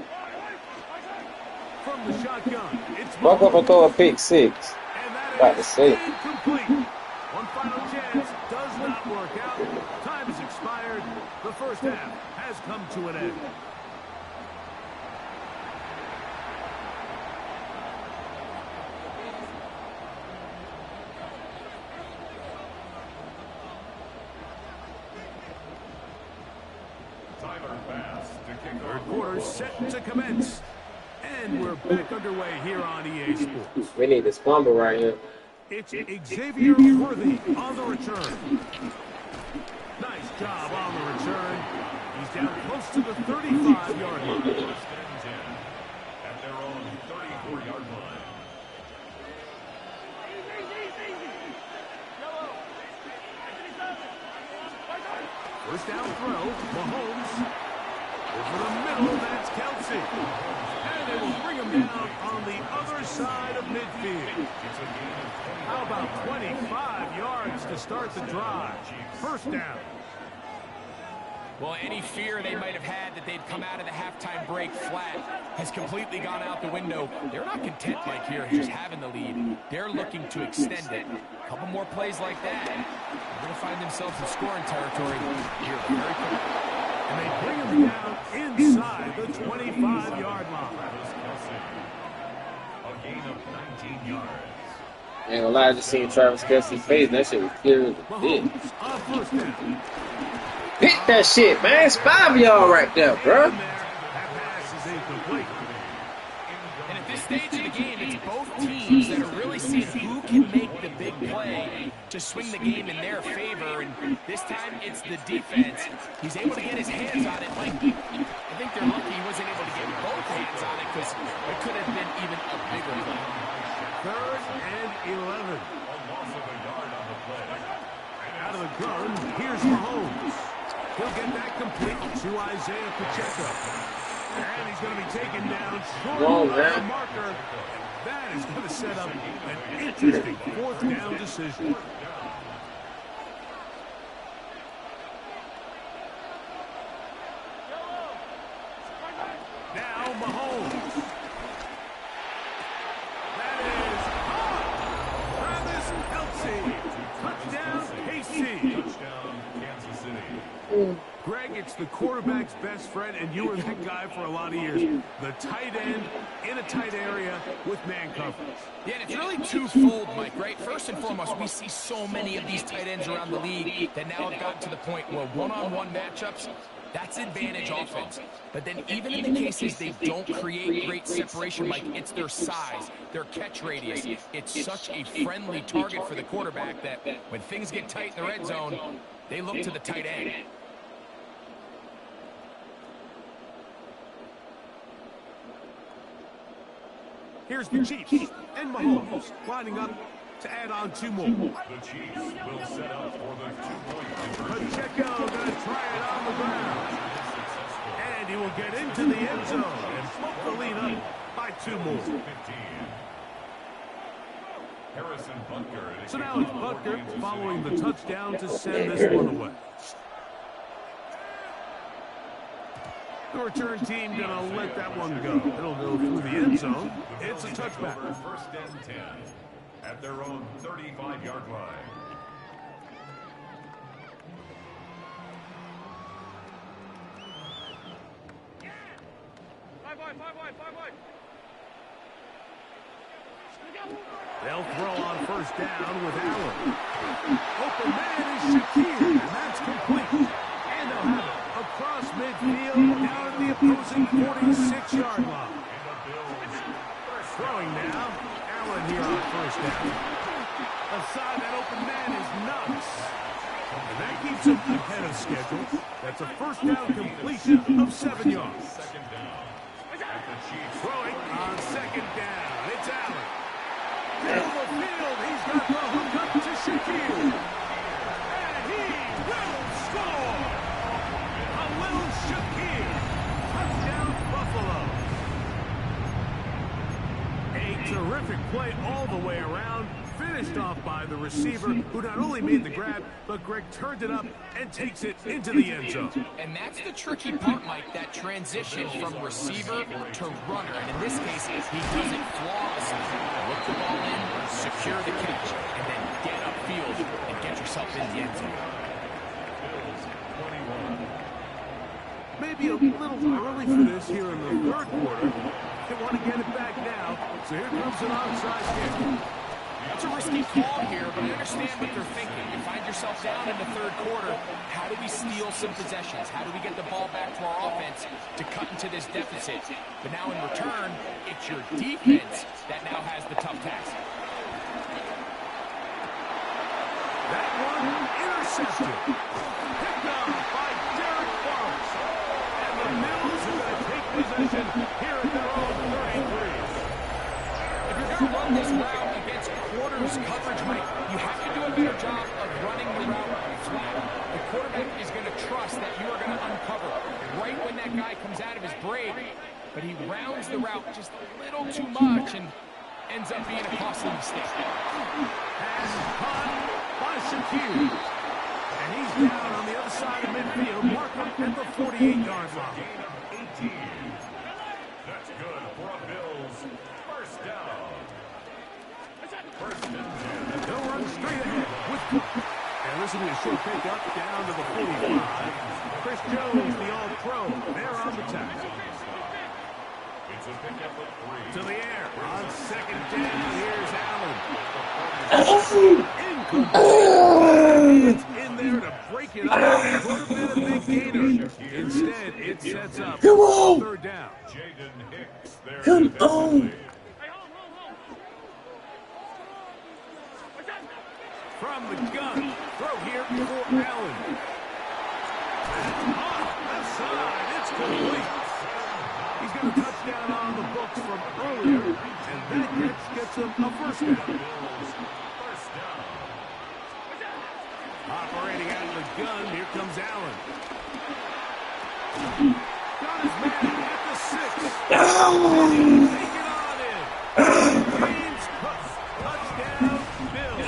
From the shotgun, it's Walk up and throw a pick six. and that About to is say. incomplete. One final chance does not work out. Time has expired. The first half has come to an end. Tyler Bass to kick Third off. quarter set to commence. And we're back underway here on EA Sports. We need this fumble right here. It's Xavier Worthy on the return. Nice job on the return. He's down close to the 35-yard line. First and 10 at their own 34-yard line. First down throw, Mahomes. Over the middle, that's Kelsey. And they will bring him down on the other side of midfield. How about 25 yards to start the drive? First down. Well, any fear they might have had that they'd come out of the halftime break flat has completely gone out the window. They're not content, Mike, here just having the lead. They're looking to extend it. A couple more plays like that, they're going to find themselves in scoring territory here very quickly. And they bring him down inside the 25-yard line. Travis Kelce. A gain of 19 yards. Ain't gonna lie, I just seen Travis Kelce's face. That shit was clear as a dick. Mahomes on first down. Hit that shit, man. It's 5 of y'all right there, bro. That pass is incomplete. And at this stage of the game, it's both teams that are really seeing who can make the big play to swing the game in their favor. And this time, it's the defense. He's able to get his hands on it. Like, I think they're lucky he wasn't able to get both hands on it because it could have been even a bigger play. Third and 11. A loss of a yard on the play. Out of the gun, here's Mahomes. He'll get that complete to Isaiah Pacheco. And he's going to be taken down short Whoa, of the man. marker. That is going to set up an interesting fourth down decision. Now Mahomes. That is Travis Kelce. Touchdown, KC. Touchdown, Kansas City. Greg, it's the quarterback's best friend, and you were that guy for a lot of years. The tight end in a tight area with man coverage. Yeah, and it's really twofold, Mike, right? First and foremost, we see so many of these tight ends around the league that now have gotten to the point where one-on-one matchups, that's advantage offense. But then even in the cases they don't create great separation, Mike, it's their size, their catch radius. It's such a friendly target for the quarterback that when things get tight in the red zone, they look to the tight end. Here's the Chiefs and Mahomes lining up to add on two more. The Chiefs will set up for the two-point conversion. Pacheco going to try it on the ground. And he will get into the end zone and smoke the lead up by two more. 15. Harrison Butker. So now it's Butker following the touchdown to send this one away. The return team going to let that one go. It'll go through the end zone. It's a touchback. First and 10 at their own 35-yard line. They'll throw on first down with Allen. Open man is Shakir, and that's complete. And they'll have it across midfield down at the opposing 46-yard line. Throwing now, Allen here on first down. Aside that open man is Knox. And that keeps him ahead of schedule. That's a first down completion of 7 yards. Throwing on second down. It's Allen. Down the field, he's got the hook up to Shakir. And he will score. Khalil Shakir. Touchdown, Buffalo. A terrific play all the way around. Finished off by the receiver, who not only made the grab, but Greg turned it up and takes it into the end zone. And that's the tricky part, Mike, that transition from receiver to runner. And in this case, he does it flawlessly. Look the ball in, secure the catch, and then get upfield and get yourself in the end zone. Maybe a little early for this here in the third quarter. They want to get it back now, so here comes an onside kick. It's a risky call here, but I understand what they're thinking. You find yourself down in the third quarter. How do we steal some possessions? How do we get the ball back to our offense to cut into this deficit? But now in return, it's your defense that now has the tough task. That one intercepted. Picked off by Derek Forrest. And the Mills are going to take possession here at their own 33. If you're going to run this route against quarters coverage, Mike, you have to do a better job of running the route flat. The quarterback is going to trust that you are going to uncover right when that guy comes out of his break, but he rounds the route just a little too much and ends up being a costly mistake. Pass caught by Shakir. And he's down on the other side of midfield, marking at the 48-yard line. 18. That's good for a Bills first down. First and 10. They'll run straight ahead with Cook. And this will be a short pickup down to the 45. Chris Jones, the all-pro, there on the tackle. It's a pickup of 3. To the air on second down. Here's Allen. Incomplete. It's in there to break it up. Could have been a big gainer. Instead, it sets up third down. Jaden Hicks there defensively. From the gun, throw here for Allen. Off the side, it's complete. He's got a touchdown on the books from earlier, and that catch gets him a first down. Operating out of the gun, here comes Allen. Got his man at the 6. Take it on in. James Cook, touchdown, Bills.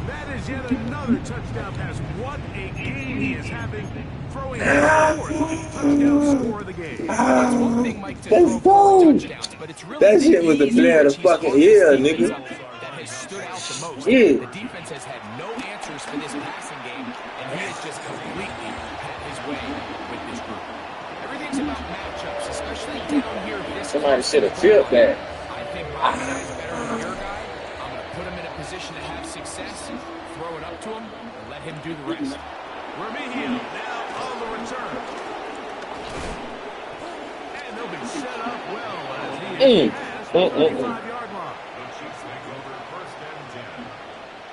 That is yet another touchdown pass. What a game he is having, throwing his 4th touchdown score of the game. It's one thing, Mike, to throw 4 touchdowns, but it's really That shit was the play of the fucking year, nigga. that has stood out the most. Yeah. The defense has had no answers for this passing game, and he has just completely had his way with this group. Everything's about matchups, especially down here this Somebody should have flipped that. I think my guy's better than your guy. I'm going to put him in a position to have success, throw it up to him, and let him do the rest. Remedial now on the return. And they'll be set up well as he is past the 35-yard line. The Chiefs take over first and 10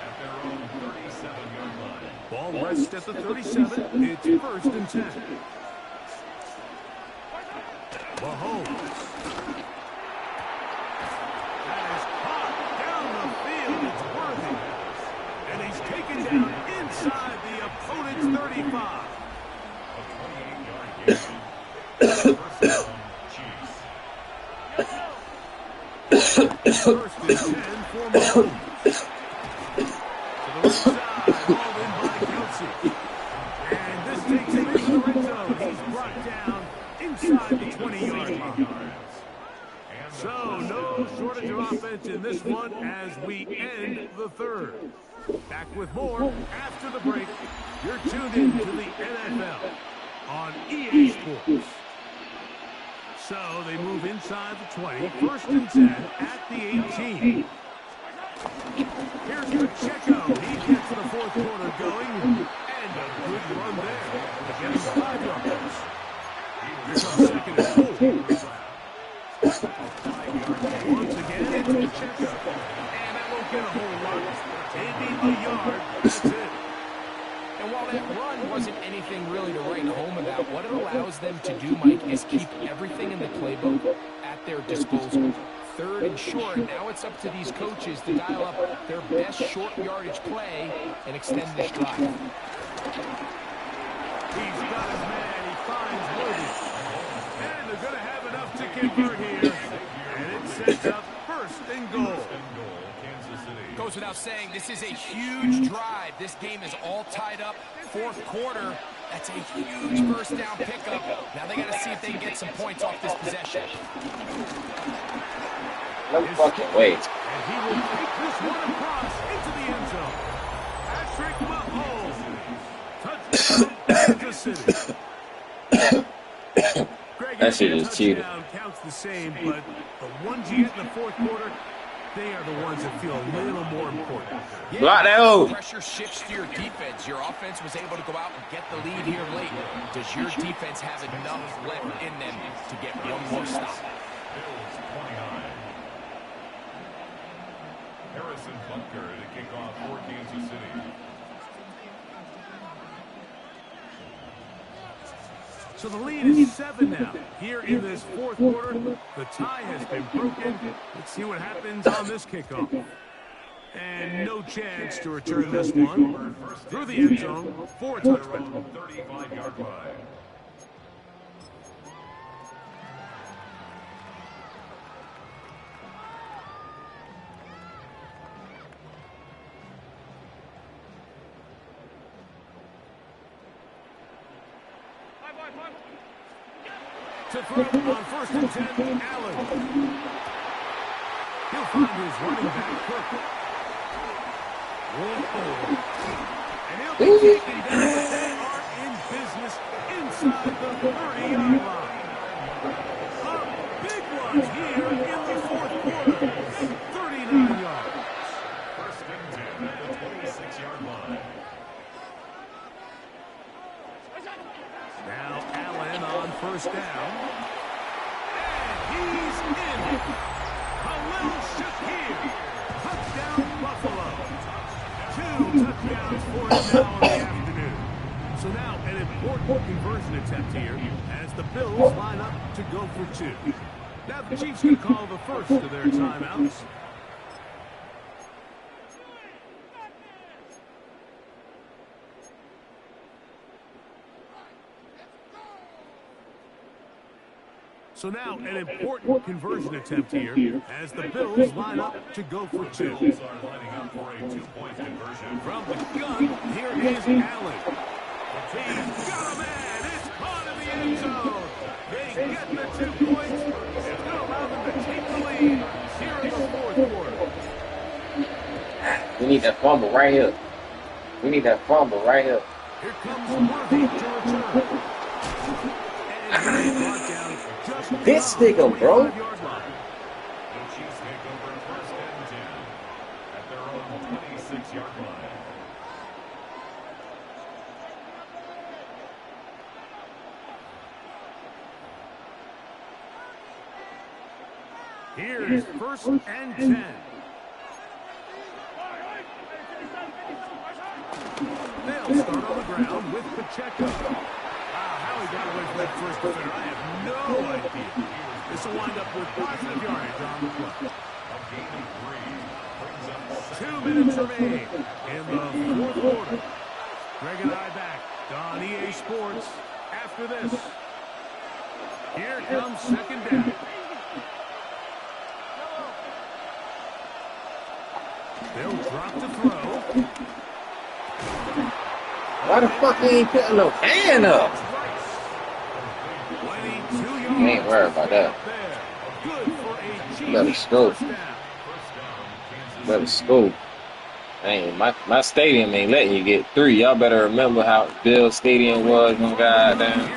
at their own 37-yard line. Ball rests at the 37. It's first and 10. Mahomes. That is caught down the field. It's Worthy. And he's taken down inside the opponent's 35. A 28-yard gain. First down, Chiefs. First and 10 for Mahomes. To the right side, hauled in by Kelsey. And this takes him into the red zone. He's brought down inside the 20-yard line. So no shortage of offense in this one as we end the third. Back with more after the break. You're tuned in to the NFL on EA Sports. So they move inside the 20. First and 10 at the 18. Here's Pacheco. He gets the fourth quarter going. And a good run there. Getting 5 yards. Here comes second and 4. Once again, it's Pacheco. And that won't get a whole lot. Maybe a yard. That's it. And while that run wasn't anything really to write home about, what it allows them to do, Mike, is keep everything in the playbook at their disposal. Third and short, now it's up to these coaches to dial up their best short yardage play and extend this drive. He's got his man. He finds Logan. And they're going to have enough to convert here. And it sets up first and goal. Goes without saying, this is a huge drive. This game is all tied up. Fourth quarter, that's a huge first down pickup. Now they got to see if they can get some points off this possession. No fucking way. And he will take this one across into the end zone. Patrick Mahomes. Touchdown, Kansas City. Greg, That shit is cheating. Counts the same, but the ones you get in the fourth quarter, they are the ones that feel a little more important. Yeah, Block that hole. Pressure shifts to your defense. Your offense was able to go out and get the lead here late. Does your defense have enough left in them to get one more stop? Bills 29. Harrison Butker to kick off for Kansas City. So the lead is 7 now. Here in this fourth quarter, the tie has been broken. Let's see what happens on this kickoff. And no chance to return this one through the end zone for a touchdown. 35-yard line. To throw on first and 10, Allen. He'll find his running back, Cook. And he'll be taken down, but they are in business inside the 30-yard line. A big one here in the fourth quarter. 39 yards. First and 10 at the 26-yard line. Now Allen on first down. And he's in. Khalil Shakir. Touchdown Buffalo. 2 touchdowns for him now in the afternoon. So now an important conversion attempt here as the Bills line up to go for 2. Now the Chiefs can call the first of their timeouts. So now an important conversion attempt here as the Bills line up to go for 2. Bills are lining up for a 2-point conversion. From the gun, here is Allen. He's got a man. It's caught in the end zone. They get the 2 points. It's going to allow them to take the lead here in the fourth quarter. We need that fumble right here. We need that fumble right here. Here comes Worthy to return. And he's brought down just This nigga, bro. The Chiefs take over first and 10 at their own 26-yard line. Here's first and 10. They'll start on the ground with Pacheco. How he got away from that first defender, I have no idea. This will wind up with positive yardage on the play. A gain of 3 brings up 2 minutes remain in the fourth quarter. Greg and I back on EA Sports after this. Here comes second down. They'll drop to throw. Why the fuck he ain't putting no hand up? You ain't worried about that. Better scope. Better scope. Dang, my stadium ain't letting you get 3. Y'all better remember how Bill Stadium was when goddamn.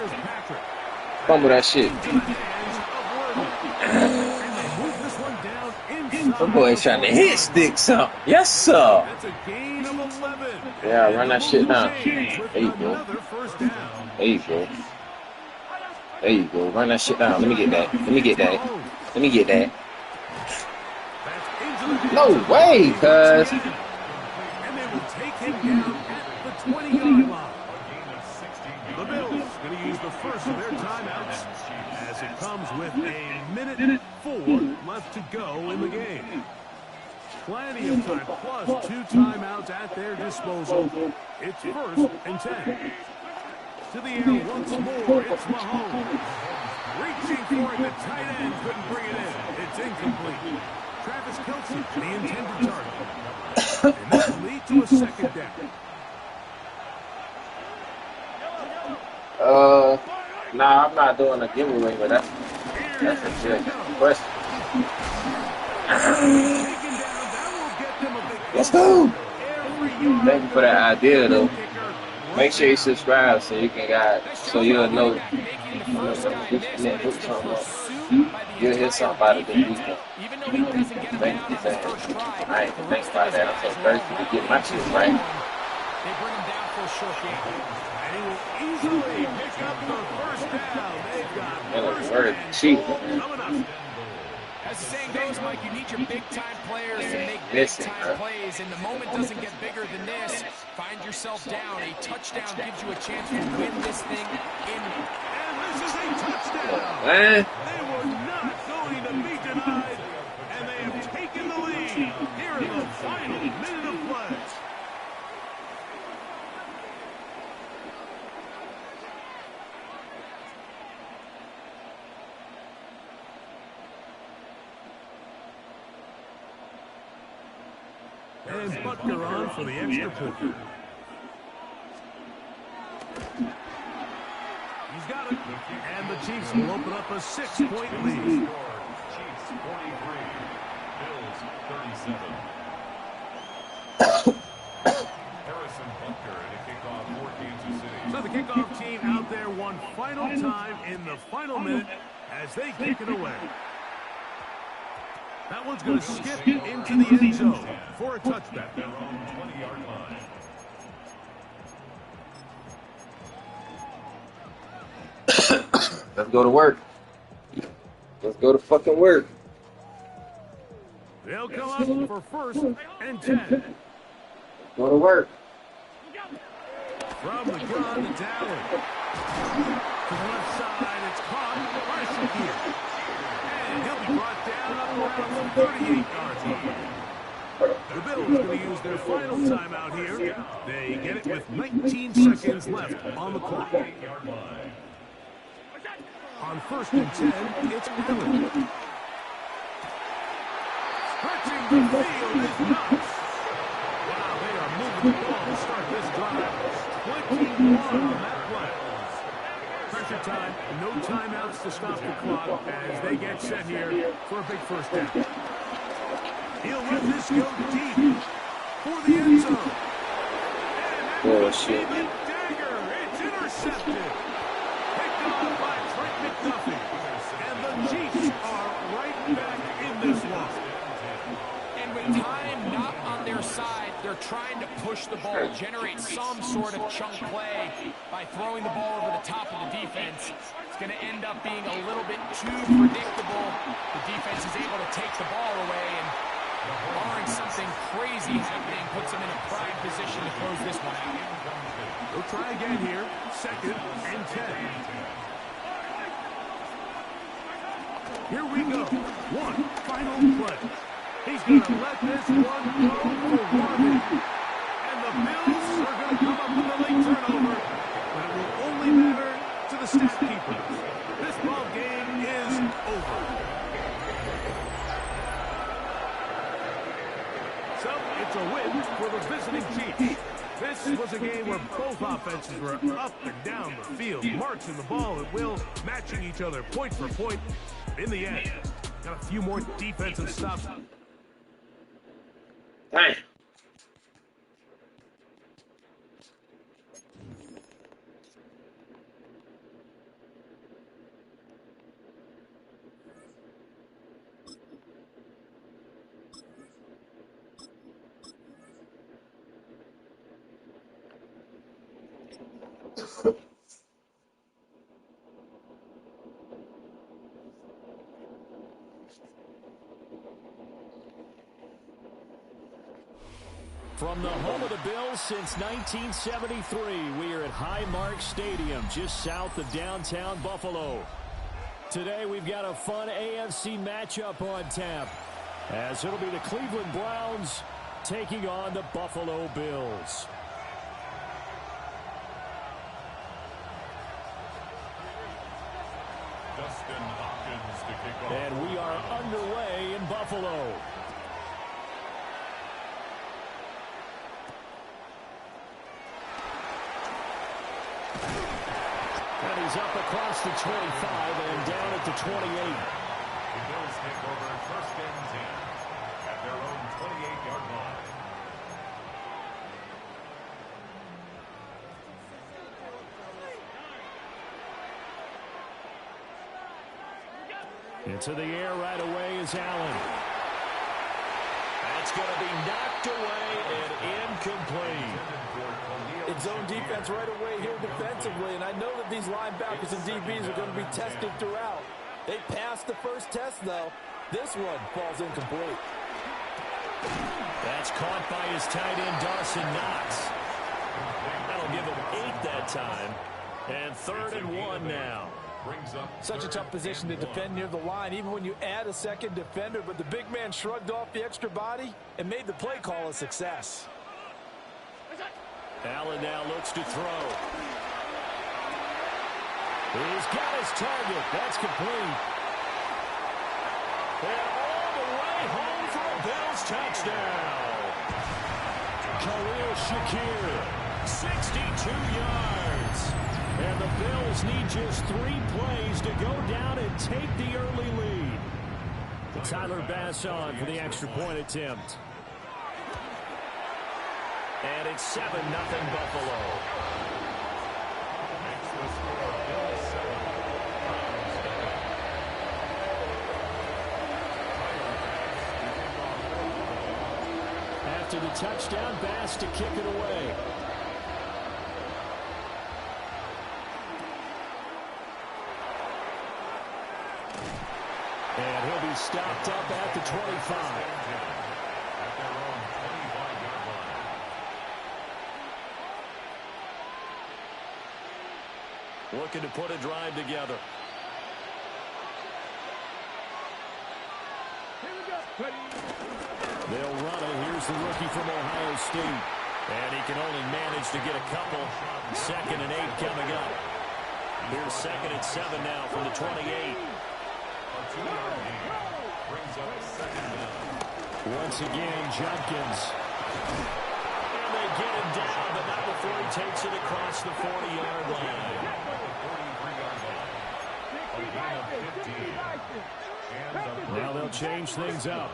Fumble that shit. The boy's trying to hit stick something. Yes, sir. That's a gain of 11. Yeah, run that shit down. With There you go. another first down. There you go. There you go. Run that shit down. Let me get that. Let me get that. Let me get that. No way, cuz. And they will take him down at the 20-yard line. The Bills going to use the first of their timeouts as it comes with a minute 4 left to go in the game. Plenty of time, plus 2 timeouts at their disposal. It's 1st and 10. To the air once more, it's Mahomes. Reaching for it, the tight end couldn't bring it in. It's incomplete. Travis Kelce, the intended target. And that will lead to a second down. Nah, I'm not doing a giveaway, but that's a good question. Let's go. Thank you for that idea, though. Make sure you subscribe so you can you'll know you'll hear something about it this weekend. Thank you for that. I ain't even think about that. I'm so thirsty to get my shit right. They bring him down for a short game. And he will easily pick up the first down. They've got first Word cheap. coming up. As the saying goes, Mike, you need your big-time players to make big-time plays, and the moment doesn't get bigger than this. Find yourself down. A touchdown gives you a chance to win this thing in. And this is a touchdown. Man. They were not going to be denied, and they have taken the lead here in the final minute of play. And Butker on for the extra point. He's got it. And the Chiefs will open up a 6-point lead. Chiefs 43, Bills 37. Harrison Butker in a kickoff for Kansas City. So the kickoff team out there one final time in the final minute as they kick it away. That one's going to skip into the end zone for a touchback. Their own 20-yard line. Let's go to work. Let's go to fucking work. They'll come up for 1st and 10. Go to work. From the gun to Dallas. To the left side, it's caught by Shakir. And he'll be brought down up around the 38-yard line. The Bills going to use their final timeout here. They get it with 19 seconds left on the clock. On 1st and 10, it's Allen. Stretching the field is Knox. Wow, they are moving the ball to start this drive. 21 on that play. Pressure time, no timeouts to stop the clock as they get set here for a big first down. He'll let this go deep for the end zone. And that could be the dagger. It's intercepted. Picked off by Trent McDuffie. And the Chiefs are right back in this one. And with time not on their side, they're trying to push the ball, generate some sort of chunk play by throwing the ball over the top of the defense. It's going to end up being a little bit too predictable. The defense is able to take the ball away, and barring something crazy happening, puts them in a prime position to close this one out. We'll try again here. 2nd and 10. Here we go. One final play. He's going to let this one go for Warren. And the Bills are going to come up with a late turnover. But it will only matter to the stat keepers. This ball game is over. So it's a win for the visiting Chiefs. This was a game where both offenses were up and down the field, marching the ball at will, matching each other point for point. In the end, got a few more defensive stops. Damn. From the home of the Bills since 1973, we are at Highmark Stadium, just south of downtown Buffalo. Today, we've got a fun AFC matchup on tap, as it'll be the Cleveland Browns taking on the Buffalo Bills. Dustin Hopkins to kick off. And we are underway in Buffalo. And he's up across the 25 and down at the 28. The Bills take over first and 10 at their own 28-yard line. Into the air right away is Allen. That's going to be knocked away and incomplete. It's zone defense right away here defensively, and I know that these linebackers and DBs are going to be tested throughout. They passed the first test, though. This one falls incomplete. That's caught by his tight end, Dawson Knox. That'll give him 8 that time. And 3rd and 1 now. Such a tough position to defend near the line, even when you add a second defender, but the big man shrugged off the extra body and made the play call a success. Allen now looks to throw. He's got his target. That's complete. And all the way home for a Bills touchdown. Khalil Shakir, 62 yards. And the Bills need just 3 plays to go down and take the early lead. Tyler Bass on for the extra point attempt. And it's 7-0 Buffalo. Makes the score Bills 7. After the touchdown, Bass to kick it away. And he'll be stopped up at the 25. At their own 25-yard line. Looking to put a drive together. They'll run it. Here's the rookie from Ohio State. And he can only manage to get a couple. 2nd and 8 coming up. Here's 2nd and 7 now from the 28. A 2-yard gain brings up 2nd down. Once again, Jumpkins. And they get him down, but not before he takes it across the 40-yard line. A gain of 15. And Now they'll change things up.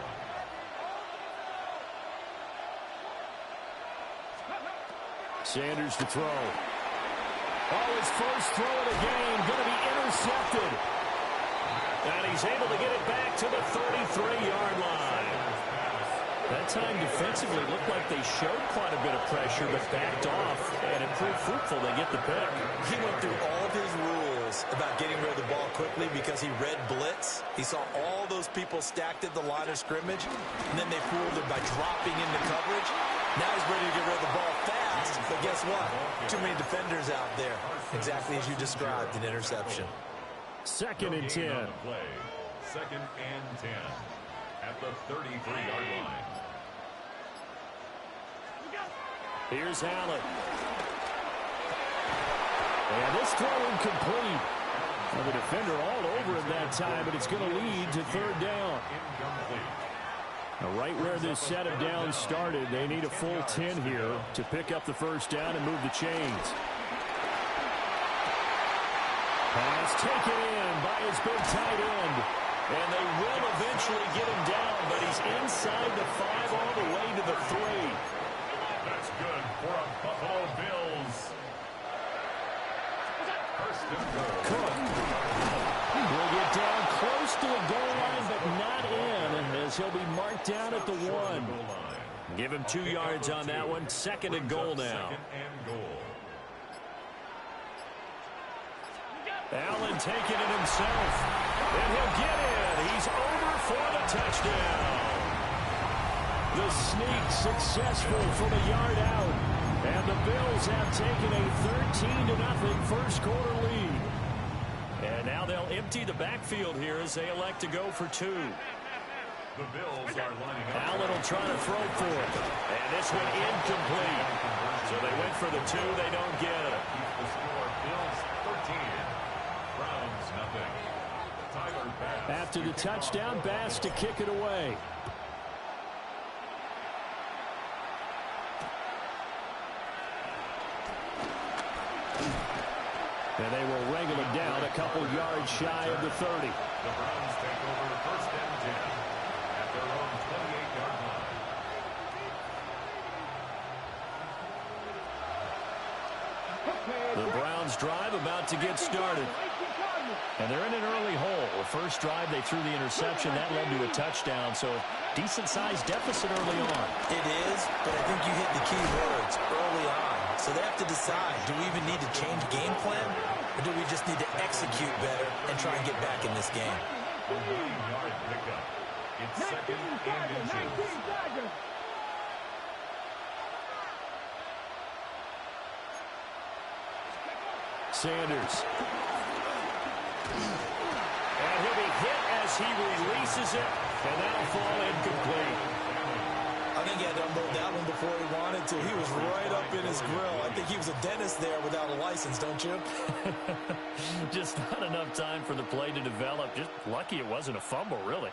Sanders to throw. Oh, his first throw of the game going to be intercepted. And he's able to get it back to the 33-yard line. That time defensively looked like they showed quite a bit of pressure, but backed off, and it proved fruitful. They get the pick. He went through all of his rules about getting rid of the ball quickly because he read blitz. He saw all those people stacked at the line of scrimmage, and then they fooled him by dropping into coverage. Now he's ready to get rid of the ball fast, but guess what? Too many defenders out there. Exactly as you described, an interception. 2nd and 10. 2nd and 10 at the 33-yard line. Here's Allen. And this throw incomplete. Well, the defender all over him that time, but it's going to lead to 3rd down. Now, right where this set of downs started, they need a full 10 here to pick up the first down and move the chains. Pass taken in by his big tight end. And they will eventually get him down, but he's inside the 5 all the way to the 3. That's good for a Buffalo Bills. First and goal. Cook will get down close to the goal line, but not in, as he'll be marked down at the 1. Give him 2 yards on that one. 2nd and goal now. 2nd and goal. and taking it himself. And he'll get in. He's over for the touchdown. The sneak successful from a yard out. And the Bills have taken a 13-0 first quarter lead. And now they'll empty the backfield here as they elect to go for two. The Bills are lining up. Allen will try to throw for it. And this one incomplete. So they went for the two. They don't get it. The score, Bills 13. Browns nothing. Tyler Bass. After the touchdown, Bass to kick it away. And they will wrangle him down a couple yards shy of the 30. The Browns take over first and 10 at their own 28-yard line. The Browns drive about to get started. And they're in an early hole. The first drive, they threw the interception. That led to a touchdown. So decent-sized deficit early on. It is, but I think you hit the key words early on. So they have to decide, do we even need to change game plan? Or do we just need to execute better and try and get back in this game? A 9-yard pickup. It's second and inches. Sanders. And he'll be hit as he releases it. And that'll fall incomplete. I think he had to unload that one before he wanted to. He was right up in his grill. I think he was a dentist there without a license, don't you? Just not enough time for the play to develop. Just lucky it wasn't a fumble, really.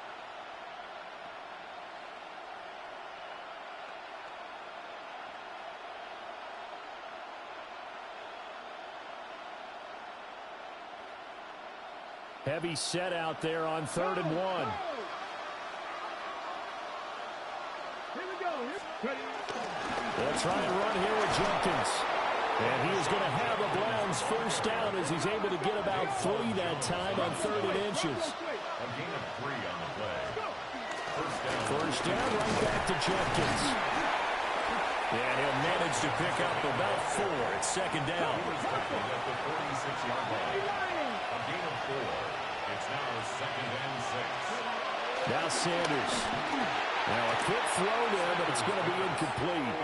Heavy set out there on 3rd and 1. They'll try and run here with Jenkins. And he is going to have a Browns first down as he's able to get about 3 that time on 3rd and inches. A gain of 3 on the play. First down, right back to Jenkins. And he'll manage to pick up about 4 at 2nd down. At the 46-yard line. A gain of 4. It's now 2nd and 6. Now Sanders. Now a quick throw there, but it's going to be incomplete.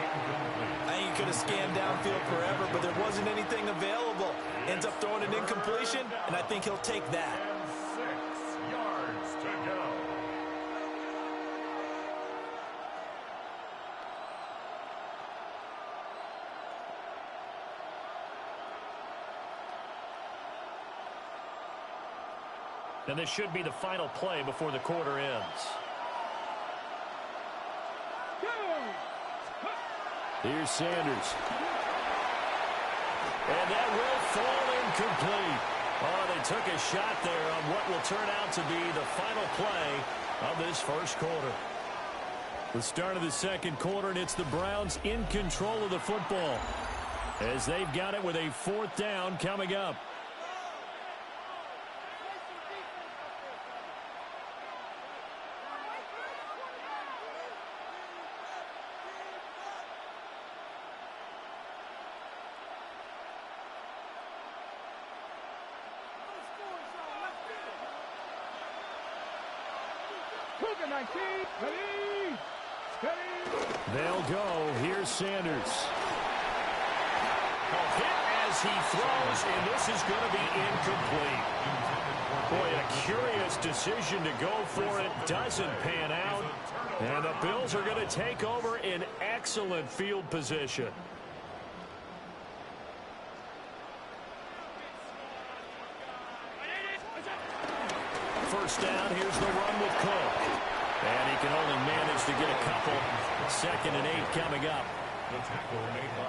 I think he could have scanned downfield forever, but there wasn't anything available. Ends up throwing an incompletion, and I think he'll take that. And 6 yards to go. And this should be the final play before the quarter ends. Here's Sanders. And that will fall incomplete. Oh, they took a shot there on what will turn out to be the final play of this first quarter. The start of the second quarter, and it's the Browns in control of the football as they've got it with a 4th down coming up. They'll go. Here's Sanders. A hit as he throws, and this is going to be incomplete. Boy, a curious decision to go for it. Doesn't pan out. And the Bills are going to take over in excellent field position. First down, here's the run with Cook. And he can only manage to get a couple. 2nd and 8 coming up.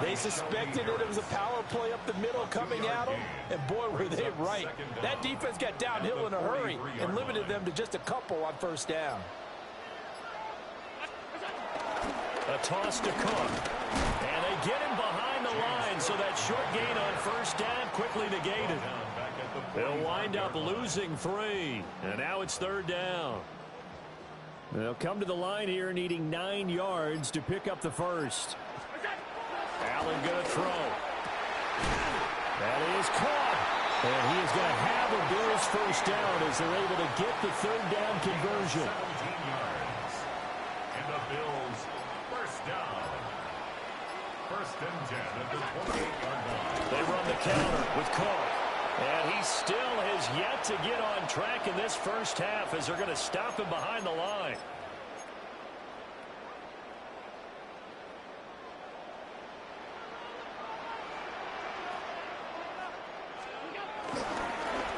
They suspected that it was a power play up the middle coming at them, and boy, were they right. That defense got downhill in a hurry and limited them to just a couple on first down. A toss to Cook. And they get him behind the line, so that short gain on first down quickly negated. They'll wind up losing 3. And now it's 3rd down. They'll come to the line here needing 9 yards to pick up the first. Allen going to throw. That is caught. And he is going to have a Bills first down as they're able to get the third down conversion. 17 yards. And the Bills first down. First and 10 at the 28-yard line. They run the counter with Cook. And he still has yet to get on track in this first half as they're going to stop him behind the line.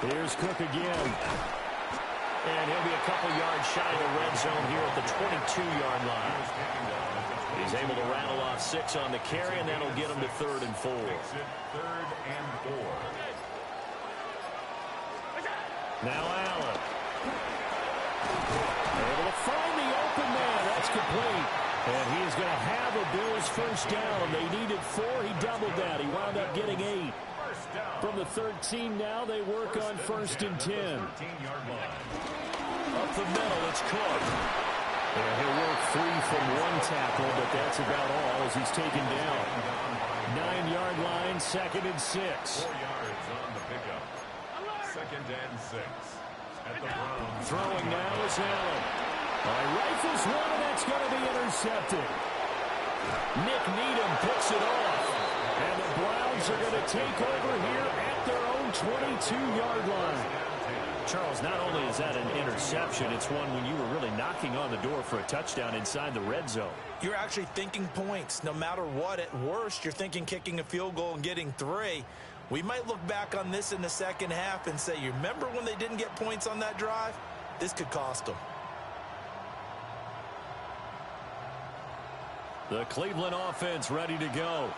Here's Cook again. And he'll be a couple yards shy of the red zone here at the 22-yard line. He's able to rattle off 6 on the carry, and that'll get him to 3rd and 4. Third and 4. Now Allen. Able to find the open man. That's complete. And he is going to have a Bills first down. They needed 4. He doubled that. He wound up getting 8. From the 13 now, they work on 1st and 10. Up the middle, it's Cook. And he'll work 3 from 1 tackle, but that's about all as he's taken down. 9-yard line, 2nd and 6. 4 yards on the pickup. 2nd and 6. At the Browns. Throwing now is Allen. Rifles one, and that's going to be intercepted. Nick Needham picks it off. And the Browns are going to take over here at their own 22-yard line. Charles, not only is that an interception, it's one when you were really knocking on the door for a touchdown inside the red zone. You're actually thinking points. No matter what, at worst, you're thinking kicking a field goal and getting 3. We might look back on this in the second half and say, you remember when they didn't get points on that drive? This could cost them. The Cleveland offense ready to go.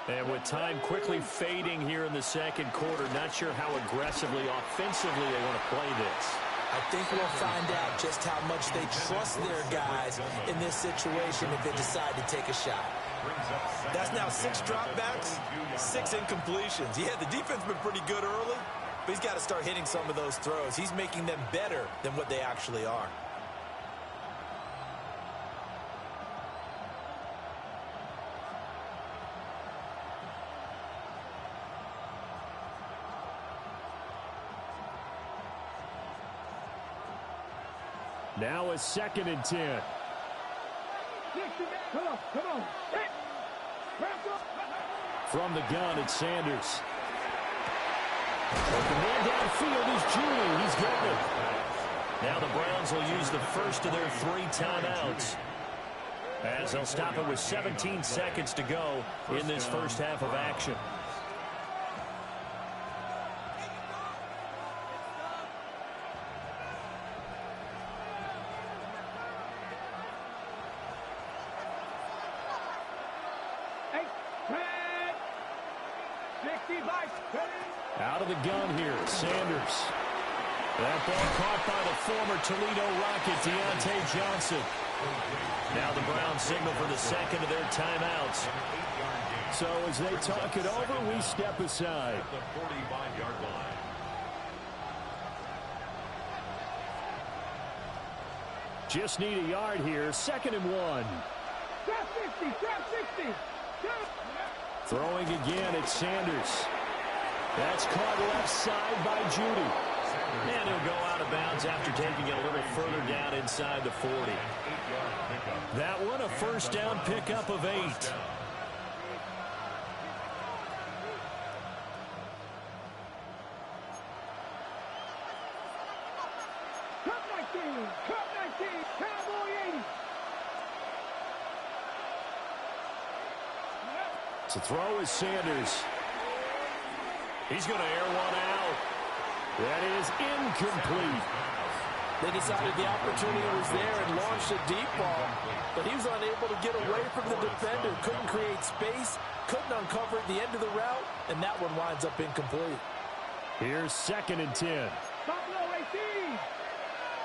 And with time quickly fading here in the second quarter, not sure how aggressively, offensively they want to play this. I think we'll find out just how much they trust their guys in this situation if they decide to take a shot. That's now 6 dropbacks, 6 incompletions. Yeah, the defense has been pretty good early, but he's got to start hitting some of those throws. He's making them better than what they actually are. Now a 2nd and 10. Come on. From the gun, it's Sanders. The man downfield is Judy. He's got it. Now the Browns will use the first of their 3 timeouts, as they'll stop it with 17 seconds to go in this first half of action. Out of the gun here, Sanders. That ball caught by the former Toledo Rocket, Deontay Johnson. Now the Browns signal for the second of their timeouts. So as they talk it over, we step aside. The 45-yard line. Just need a yard here, 2nd and 1. Trap 60. Throwing again, it's Sanders. That's caught left side by Judy. And he'll go out of bounds after taking it a little further down inside the 40. That one, a first down pickup of 8. Cup 19, Cowboy 80. To throw is Sanders. He's going to air one out. That is incomplete. They decided the opportunity was there and launched a deep ball, but he was unable to get away from the defender. Couldn't create space, couldn't uncover at the end of the route, and that one winds up incomplete. Here's 2nd and 10. Buffalo 18.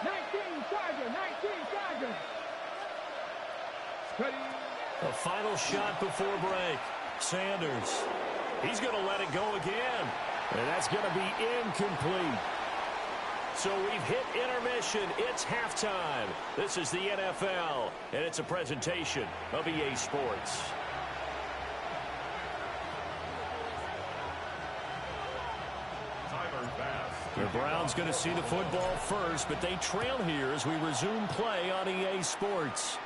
19 Charger. A final shot before break. Sanders. He's going to let it go again. And that's going to be incomplete. So we've hit intermission. It's halftime. This is the NFL, and it's a presentation of EA Sports. The Browns going to see the football first, but they trail here as we resume play on EA Sports.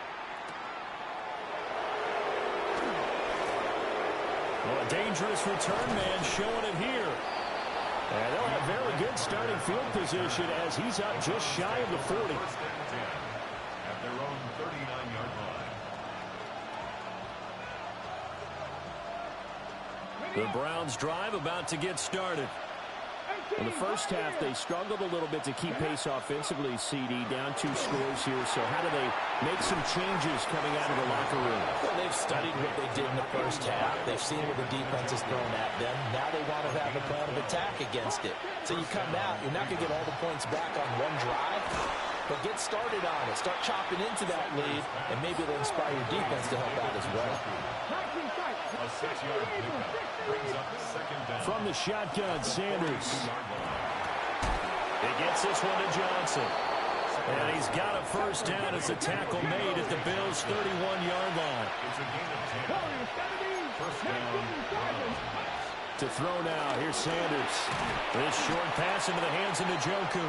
Well, a dangerous return man showing it here. And they'll have very good starting field position as he's up just shy of the 40. First and 10 at their own 39-yard line. The Browns drive about to get started. In the first half, they struggled a little bit to keep pace offensively, CD, down 2 scores here. So how do they make some changes coming out of the locker room? Well, they've studied what they did in the first half. They've seen what the defense has thrown at them. Now they want to have a plan of attack against it. So you come out, you're not going to get all the points back on one drive, but get started on it. Start chopping into that lead, and maybe it'll inspire your defense to help out as well. A 6-yard pickup brings up second down. From the shotgun, Sanders. He gets this one to Johnson. And he's got a first down as a tackle made at the Bills' 31-yard line. It's a gain of 10. First down. To throw now, here's Sanders. This short pass into the hands of Njoku.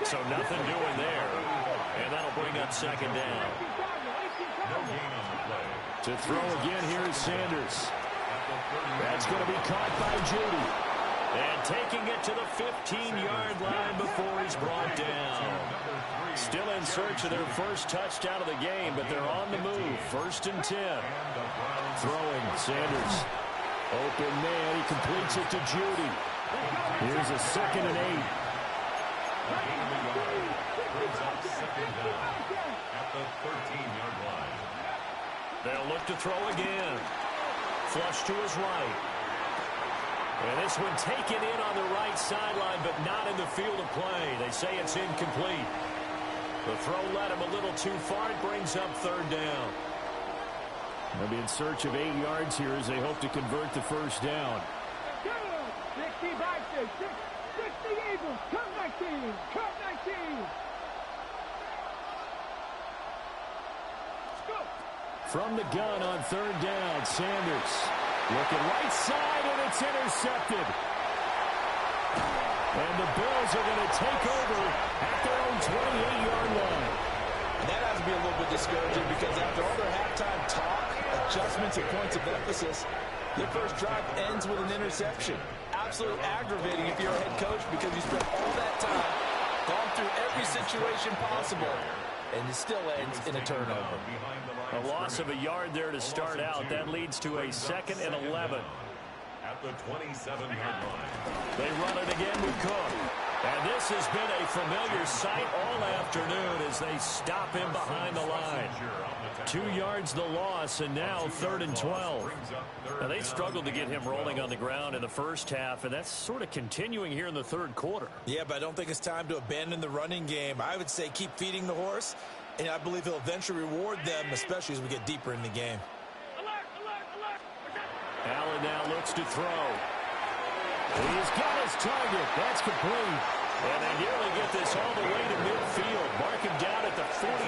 So nothing doing there. And that'll bring up second down. No gain on the play. To throw again, here is Sanders. That's going to be caught by Judy. And taking it to the 15-yard line before he's brought down. Still in search of their first touchdown of the game, but they're on the move. First and 10. Throwing, Sanders. Open man, he completes it to Judy. Here's a 2nd and 8. Brings up second down at the 13-yard line. They'll look to throw again. Flush to his right. And this one taken in on the right sideline, but not in the field of play. They say it's incomplete. The throw led him a little too far. It brings up 3rd down. They'll be in search of 8 yards here as they hope to convert the first down. 60 Eagles, come 19, come 19. From the gun on 3rd down, Sanders. Looking right side, and it's intercepted. And the Bills are going to take over at their own 28-yard line. And that has to be a little bit discouraging because after all their halftime talk, adjustments and points of emphasis, their first drive ends with an interception. Absolutely aggravating if you're a head coach because you spent all that time, gone through every situation possible, and it still ends in a turnover. A loss of a yard there to start out. That leads to a 2nd and 11. At the 27-yard line. They run it again with Cook. And this has been a familiar sight all afternoon as they stop him behind the line. 2 yards the loss, and now 3rd and 12. Now, they struggled to get him rolling on the ground in the first half, and that's sort of continuing here in the 3rd quarter. Yeah, but I don't think it's time to abandon the running game. I would say keep feeding the horse, and I believe he'll eventually reward them, especially as we get deeper in the game. Allen now looks to throw. He's got his target. That's complete. And they nearly get this all the way to midfield. Mark him down at the 49.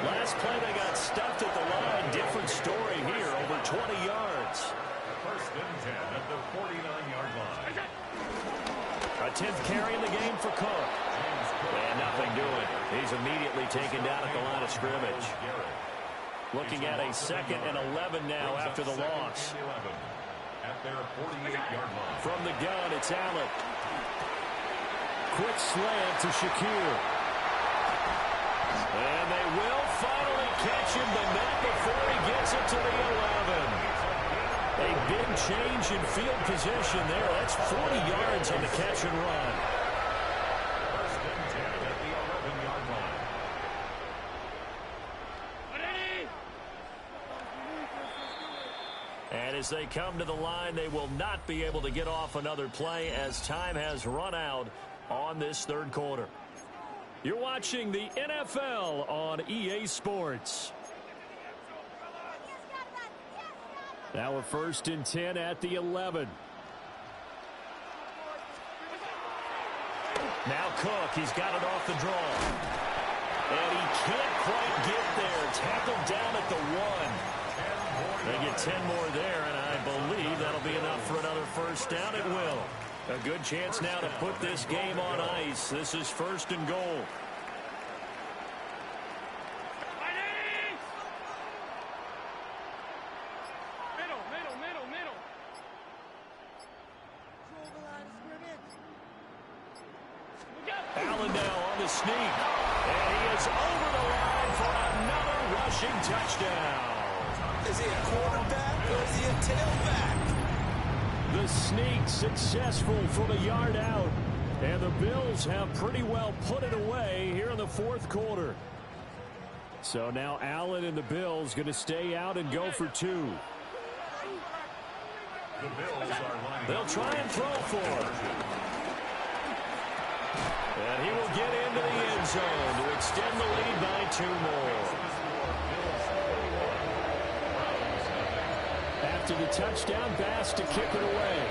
Last play they got stuffed at the line. Different story here, over 20 yards. First and 10 at the 49-yard line. A 10th carry in the game for Cook. And nothing doing. He's immediately taken down at the line of scrimmage. Looking at a 2nd and 11 now after the loss. At their 48-yard line. From the gun, it's Allen. Quick slant to Shakir. And they will finally catch him, but not before he gets it to the 11. A big change in field position there. That's 40 yards on the catch and run. First and 10 at the 11-yard line. And as they come to the line, they will not be able to get off another play as time has run out on this 3rd quarter. You're watching the NFL on EA Sports. Now a 1st and 10 at the 11. Now Cook, he's got it off the draw. And he can't quite get there. Tackled down at the 1. They get 10 more there, and I believe that'll be enough for another first down. It will. A good chance now to put this game on ice. This is 1st and goal. Allen now on the sneak. And he is over the line for another rushing touchdown. Is he a quarterback or is he a tailback? The sneak successful from a yard out. And the Bills have pretty well put it away here in the 4th quarter. So now Allen and the Bills going to stay out and go for 2. The Bills are lining They'll up. try and throw for him. And he will get into the end zone to extend the lead by 2 more. After the touchdown, Bass to kick it away.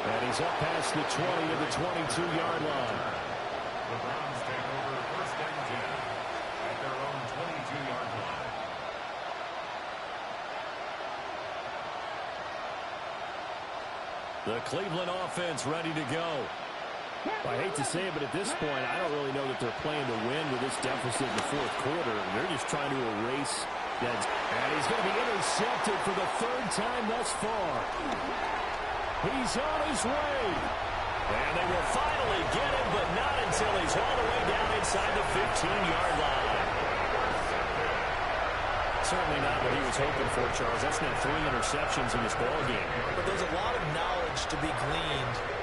And he's up past the 20 to the 22-yard line. The Browns take over 1st and 10 at their own 22-yard line. The Cleveland offense ready to go. I hate to say it, but at this point, I don't really know that they're playing to win with this deficit in the 4th quarter. They're just trying to erase that. And he's going to be intercepted for the 3rd time thus far. He's on his way. And they will finally get him, but not until he's all the way down inside the 15-yard line. Certainly not what he was hoping for, Charles. That's now 3 interceptions in this ballgame. But there's a lot of knowledge to be gleaned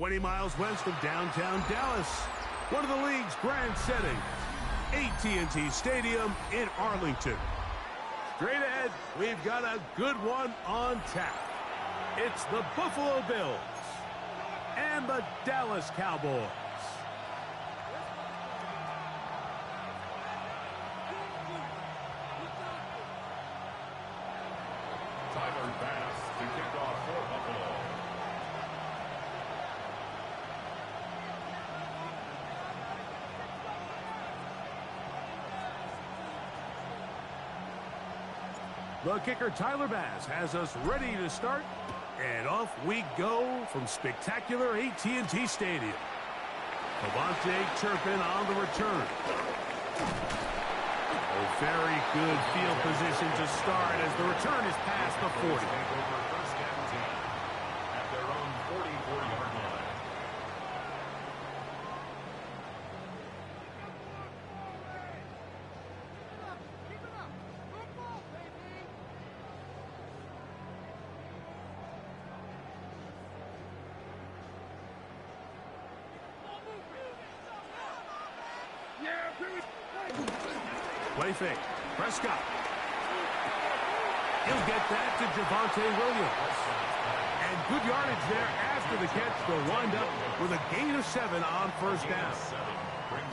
20 miles west of downtown Dallas, one of the league's grand settings, AT&T Stadium in Arlington. Straight ahead, we've got a good one on tap. It's the Buffalo Bills and the Dallas Cowboys. Tyler Bass to kick off for Buffalo. The kicker, Tyler Bass, has us ready to start. And off we go from spectacular AT&T Stadium. Devontae Turpin on the return. A very good field position to start as the return is past the 40. Take over first and 10 at their own 44-yard line. Play fake. Prescott. He'll get that to Javonte Williams. And good yardage there after the catch. They'll wind up with a gain of 7 on first down.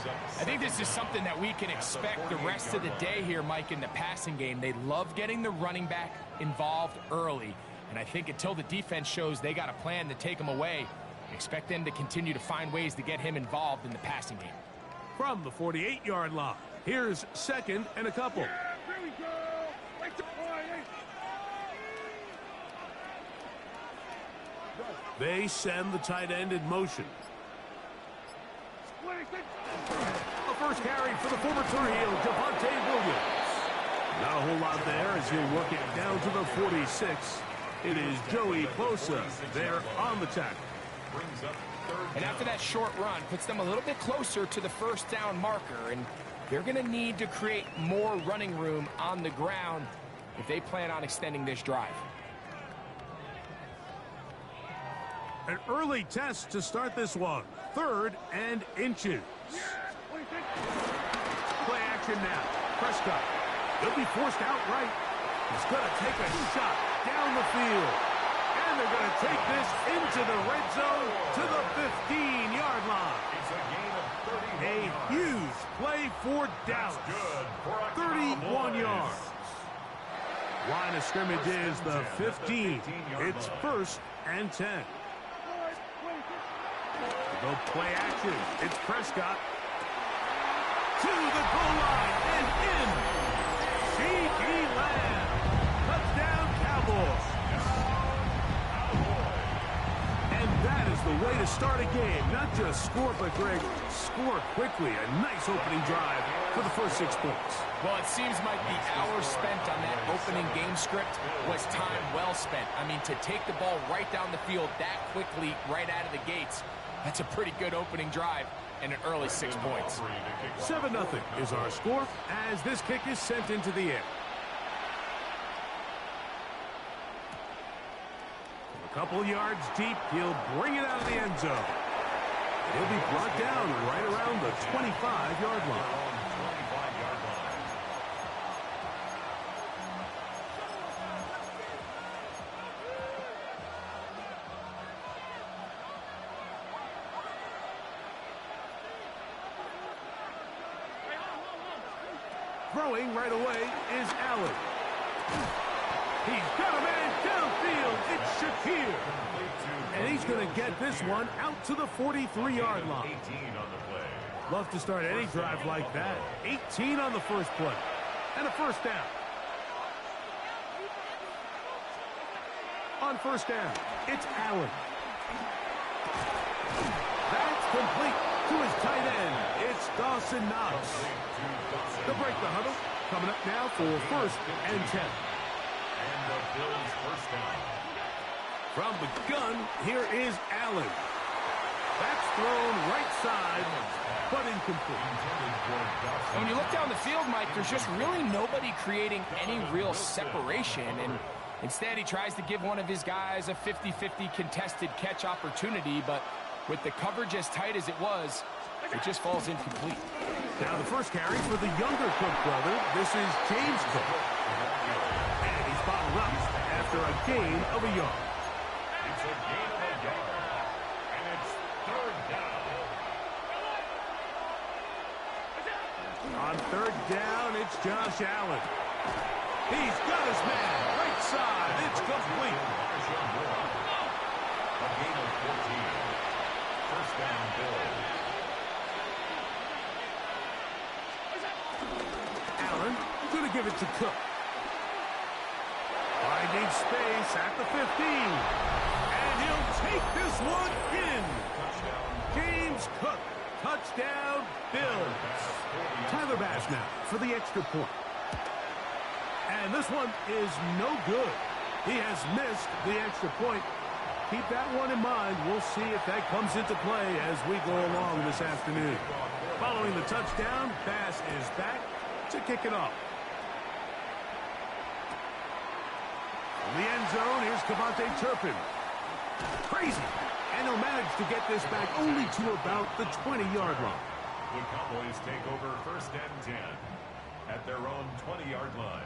I think this is something that we can expect the rest of the day here, Mike, in the passing game. They love getting the running back involved early. And I think until the defense shows they got a plan to take him away, expect them to continue to find ways to get him involved in the passing game. From the 48-yard line, here's second and a couple. They send the tight end in motion. A first carry for the former Tar Heel, Javonte Williams. Not a whole lot there as he'll work it down to the 46. It is Joey Bosa there on the tackle. And after that short run, puts them a little bit closer to the first down marker, and they're going to need to create more running room on the ground if they plan on extending this drive. An early test to start this one. 3rd and inches. Play action now. Prescott. He'll be forced outright. He's going to take a shot down the field. And they're going to take this into the red zone to the 15-yard line. It's a gain of 31 A yards. huge play for Dallas. Good for a 31 Cowboys. yards. Line of scrimmage is the 15. It's 1st and 10. Go play action. It's Prescott. To the goal line and in. C.D. Lamb. Touchdown Cowboys. And that is the way to start a game. Not just score, but Greg, score quickly. A nice opening drive for the first 6 points. Well, it seems like the hours spent on that opening game script was time well spent. I mean, to take the ball right down the field that quickly right out of the gates, that's a pretty good opening drive and an early 6 points. 7-0 is our score as this kick is sent into the air. A couple yards deep, he'll bring it out of the end zone. He'll be brought down right around the 25-yard line. Throwing right away is Allen. He's got a man downfield. It's Shakir. And he's going to get this one out to the 43-yard line. 18 on the play. Love to start any drive like that. 18 on the first play. And a first down. On first down, it's Allen. That's complete to his tight end. It's Dawson Knox. They'll break the huddle. Coming up now for 1st and 10. And the Bills first down. From the gun, here is Allen. That's thrown right side, but incomplete. When you look down the field, Mike, there's just really nobody creating any real separation, and instead he tries to give one of his guys a 50-50 contested catch opportunity, but With the coverage as tight as it was, it just falls incomplete. Now the first carry for the younger Cook brother. This is James Cook. And he's bottled up after a gain of a yard. It's a gain of a yard. And it's third down. On third down, it's Josh Allen. He's got his man. Right side. It's complete. A gain of 14. First down, Bills. Allen going to give it to Cook. Finding space at the 15. And he'll take this one in. James Cook. Touchdown, Bills. Tyler Bass now for the extra point. And this one is no good. He has missed the extra point. Keep that one in mind. We'll see if that comes into play as we go along this afternoon. Following the touchdown, Bass is back to kick it off. In the end zone, here's Cavante Turpin. Crazy. And he'll manage to get this back only to about the 20-yard line. The Cowboys take over first and 10 at their own 20-yard line.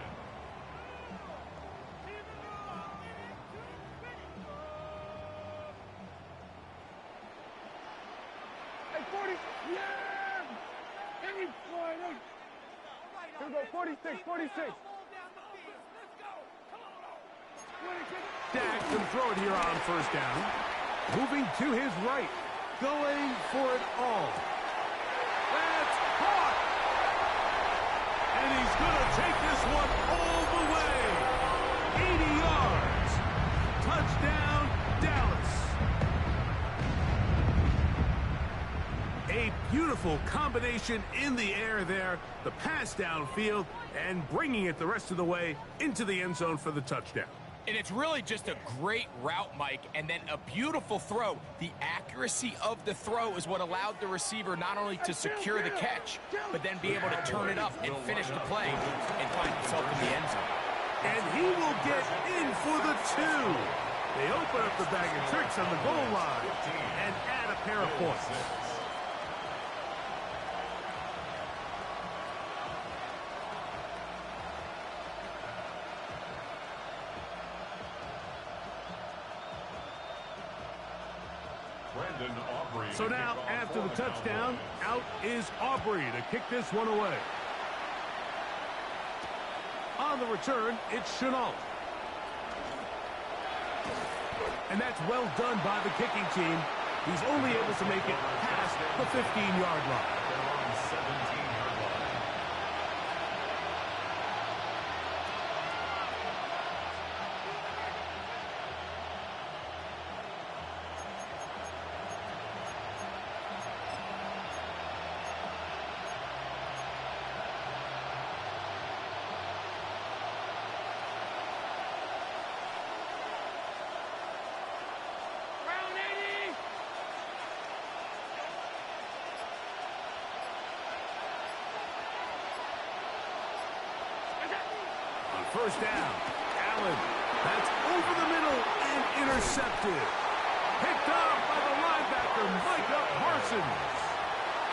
Hey, 40. Yeah! Any point. Here we go. 46, 46. Dak can throw it here on first down. Moving to his right. Going for it all. That's caught. And he's going to take this one all the way. 80 yards. Touchdown, Dallas. A beautiful combination in the air there. The pass downfield and bringing it the rest of the way into the end zone for the touchdown. And it's really just a great route, Mike, and then a beautiful throw. The accuracy of the throw is what allowed the receiver not only to secure the catch, but then be able to turn it up and finish the play and find himself in the end zone. And he will get in for the 2. They open up the bag of tricks on the goal line and add a pair of points. So now, after the touchdown, out is Aubrey to kick this one away. On the return, it's Chenault. And that's well done by the kicking team. He's only able to make it past the 15-yard line. First down. Allen. That's over the middle and intercepted. Picked up by the linebacker, Micah Parsons.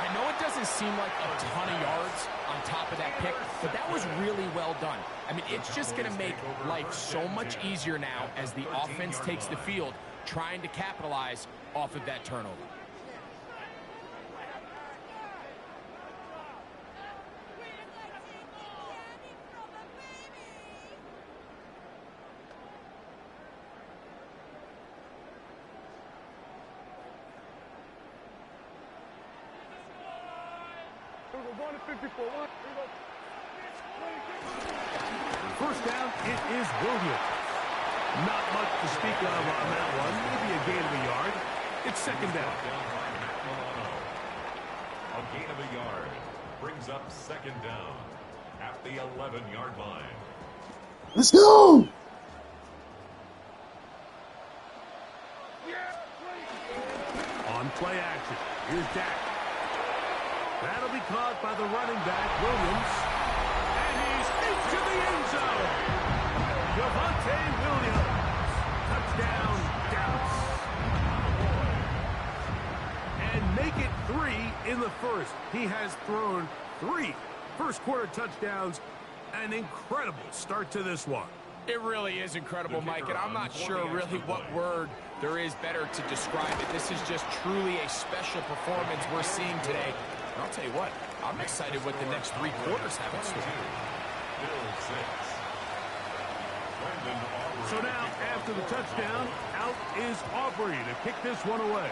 I know it doesn't seem like a ton of yards on top of that pick, but that was really well done. I mean, it's just going to make life so much easier now as the offense takes the field, trying to capitalize off of that turnover. First down, it is Williams. Not much to speak of on that one. Maybe a gain of a yard. It's second down. A gain of a yard brings up second down at the 11-yard line. Let's go! On play action, here's Dak. That'll be caught by the running back, Williams. And he's into the end zone. Javonte Williams. Touchdown, Dallas. first. He has thrown 3 first-quarter touchdowns. An incredible start to this one. It really is incredible, Mike, and I'm not sure really what word there is better to describe it. This is just truly a special performance we're seeing today. And I'll tell you what, I'm excited what the next 3 quarters have in store. So now, after the touchdown, out is Aubrey to kick this one away.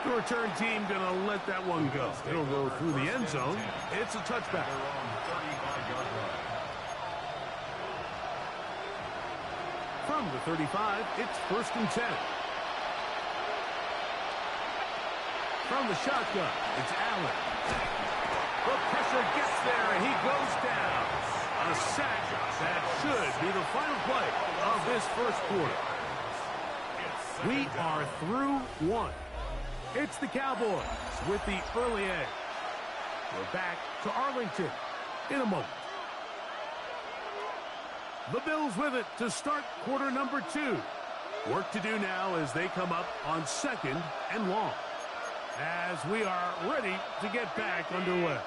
The return team going to let that one go. It'll go through the end zone. It's a touchback. From the 35, it's 1st and 10. From the shotgun, it's Allen. The pressure gets there, and he goes down. A sack that should be the final play of this first quarter. We are through 1. It's the Cowboys with the early edge. We're back to Arlington in a moment. The Bills with it to start quarter number 2. Work to do now as they come up on 2nd and long. As we are ready to get back underway.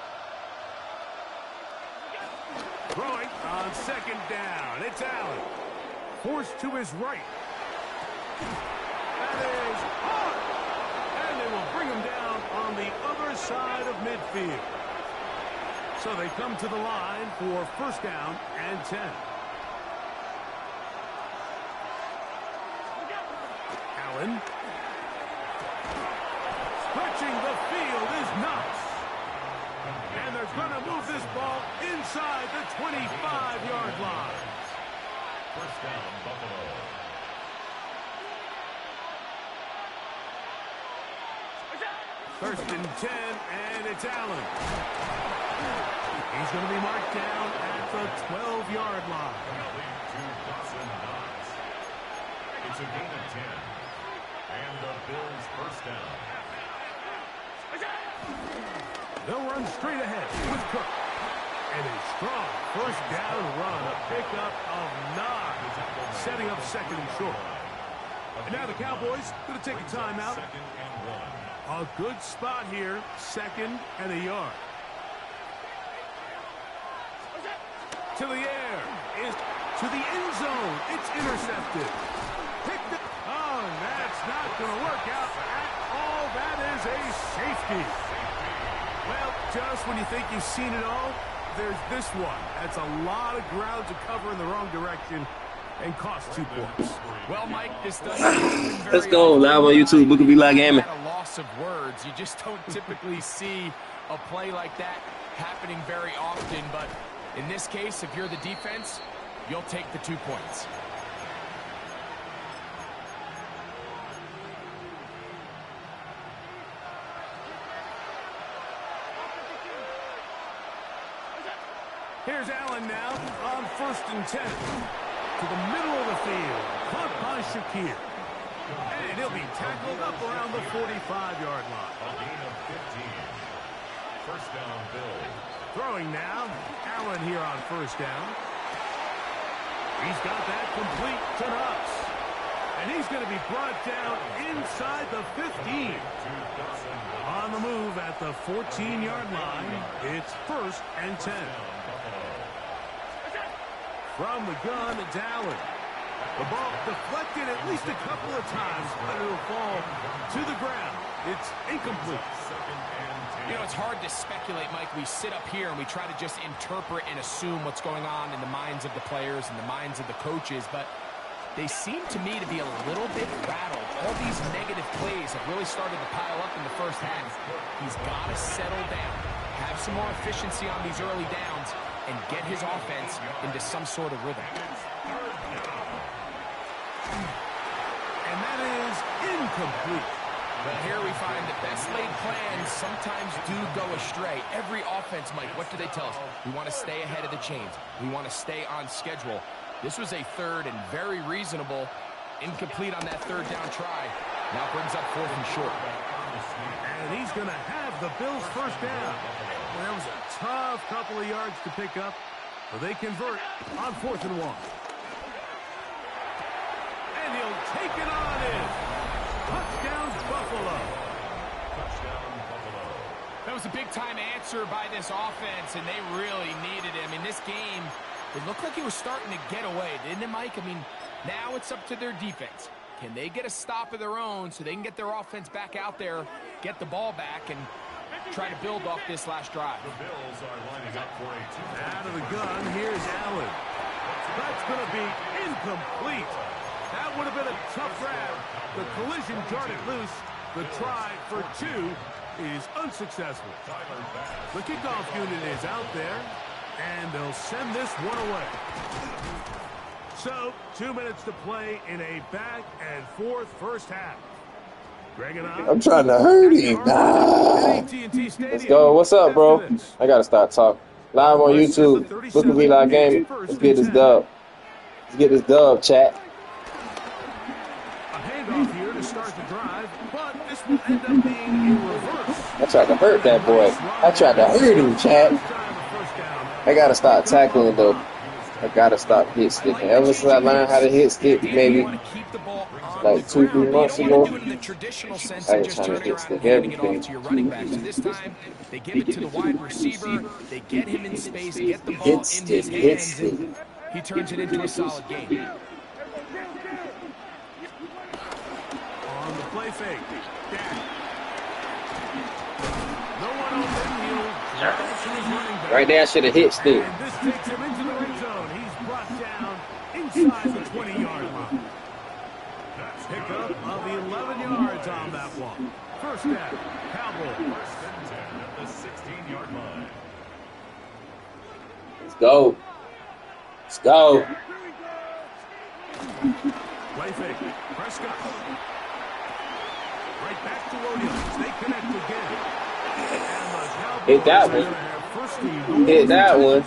Throwing on 2nd down. It's Allen. Forced to his right. That is hard. And they will bring him down on the other side of midfield. So they come to the line for 1st down and 10. Allen. Stretching the field is Knox. And they're going to move this ball inside the 25-yard line. 1st down, Buffalo. First and 10, and it's Allen. He's going to be marked down at the 12-yard line. It's a gain of 10. And the Bills' 1st down. They'll run straight ahead with Cook. And a strong 1st down run, a pickup of 9, setting up 2nd and short. And now the Cowboys going to take a timeout. 2nd and 1. A good spot here, 2nd and a yard. To the air, is to the end zone. It's intercepted. Picked up. Oh, and that's not going to work out at all. That is a safety. Well, just when you think you've seen it all, there's this one. That's a lot of ground to cover in the wrong direction and cost 2 points. Well, Mike, this doesn't happen very Let's go. often. Live on YouTube. BookofEliGaming. A loss of words. You just don't typically see a play like that happening very often. But in this case, if you're the defense, you'll take the 2 points. Here's Allen now on 1st and 10. To the middle of the field. Caught by Shakir. And he'll be tackled up around the 45-yard line. A gain of 15. 1st down, Bills. Throwing now. Allen here on 1st down. He's got that complete to Knox. And he's going to be brought down inside the 15. On the move at the 14-yard line. It's 1st and 10. From the gun, it's Allen. The ball deflected at least a couple of times, but it'll fall to the ground. It's incomplete. You know, it's hard to speculate, Mike. We sit up here and we try to just interpret and assume what's going on in the minds of the players and the minds of the coaches, but they seem to me to be a little bit rattled. All these negative plays have really started to pile up in the first half. He's got to settle down, have some more efficiency on these early downs, and get his offense into some sort of rhythm. And that is incomplete. But here we find the best laid plans sometimes do go astray. Every offense, Mike, what do they tell us? We want to stay ahead of the chains. We want to stay on schedule. This was a 3rd and very reasonable. Incomplete on that 3rd down try. Now brings up 4th and short. And he's going to have the Bills' 1st down. Well, that was a tough couple of yards to pick up, but they convert on 4th and 1. And he'll take it on in. Touchdown, Buffalo. That was a big-time answer by this offense, and they really needed it. I mean, this game, it looked like it was starting to get away, didn't it, Mike? I mean, now it's up to their defense. Can they get a stop of their own so they can get their offense back out there, get the ball back, and try to build off this last drive? The Bills are lining up for a two-point. Out of the gun, here's Allen. That's going to be incomplete. That would have been a tough grab. The collision jarred it loose. The try for two is unsuccessful. The kickoff unit is out there, and they'll send this one away. So, 2 minutes to play in a back-and-forth first half. Greg and I'm trying to hurt him. Let's go. What's up, bro? I gotta start talking. Live on YouTube. BookofEliGaming. Let's get this dub. Let's get this dub, chat. A handoff here to start the drive, but this will end up being in reverse. I tried to hurt that boy. I tried to hurt him, chat. I gotta start tackling, though. I gotta stop hit sticking. Ever since I learned how to hit stick, maybe like 2-3 months ago, I was trying to hit stick everything. To your running back. So this time, they give it to the wide receiver. They get him in space, get the ball in his hands, and he turns it into a solid game. On the play fake. No one open. Right there, I should have hit stick. And this takes him into the red zone. He's brought down inside the 20-yard line. Pickup of 11 yards on that one. First down, Cowboys. First and 10 at the 16-yard line. Let's go. Let's go. Play fake. Prescott. Right back to Williams. They connect again. Hit that one. Hit that one.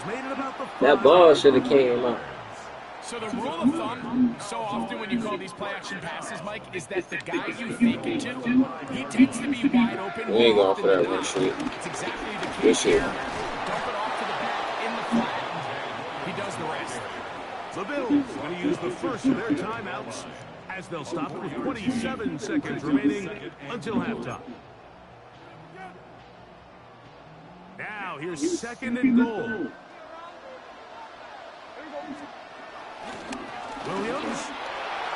That ball should have came out. So the rule of thumb, so often when you call these play-action passes, Mike, is that the guy you fake it to, he tends to be wide open. We ain't going for that one shit. It's exactly the case here. Dump it off to the back in the flat. He does the rest. The Bills going to use the first of their timeouts as they'll stop it with 27 seconds remaining until halftime. Now, here's second and goal. Williams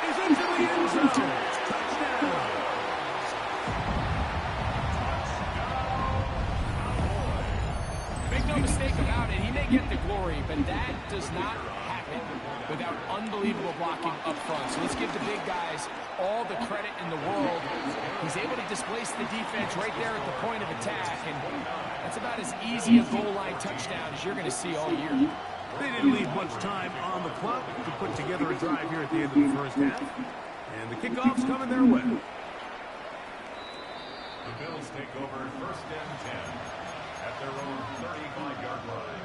is into the end zone. Touchdown. Make no mistake about it, he may get the glory, but that does not happen without unbelievable blocking up front. So let's give the big guys all the credit in the world. He's able to displace the defense right there at the point of attack, and that's about as easy a goal line touchdown as you're going to see all year. They didn't leave much time on the clock to put together a drive here at the end of the first half. And the kickoff's coming their way. The Bills take over first and 10 at their own 35-yard line.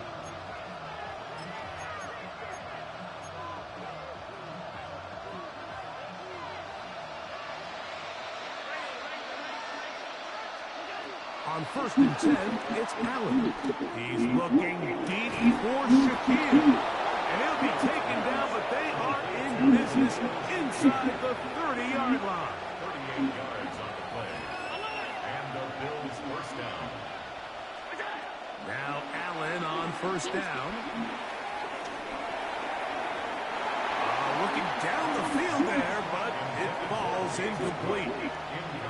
On first and 10, it's Allen. He's looking deep for Shakir. And he'll be taken down, but they are in business inside the 30-yard line. 38 yards on the play. And the Bills first down. Now Allen on first down. Looking down the field there, but it falls incomplete.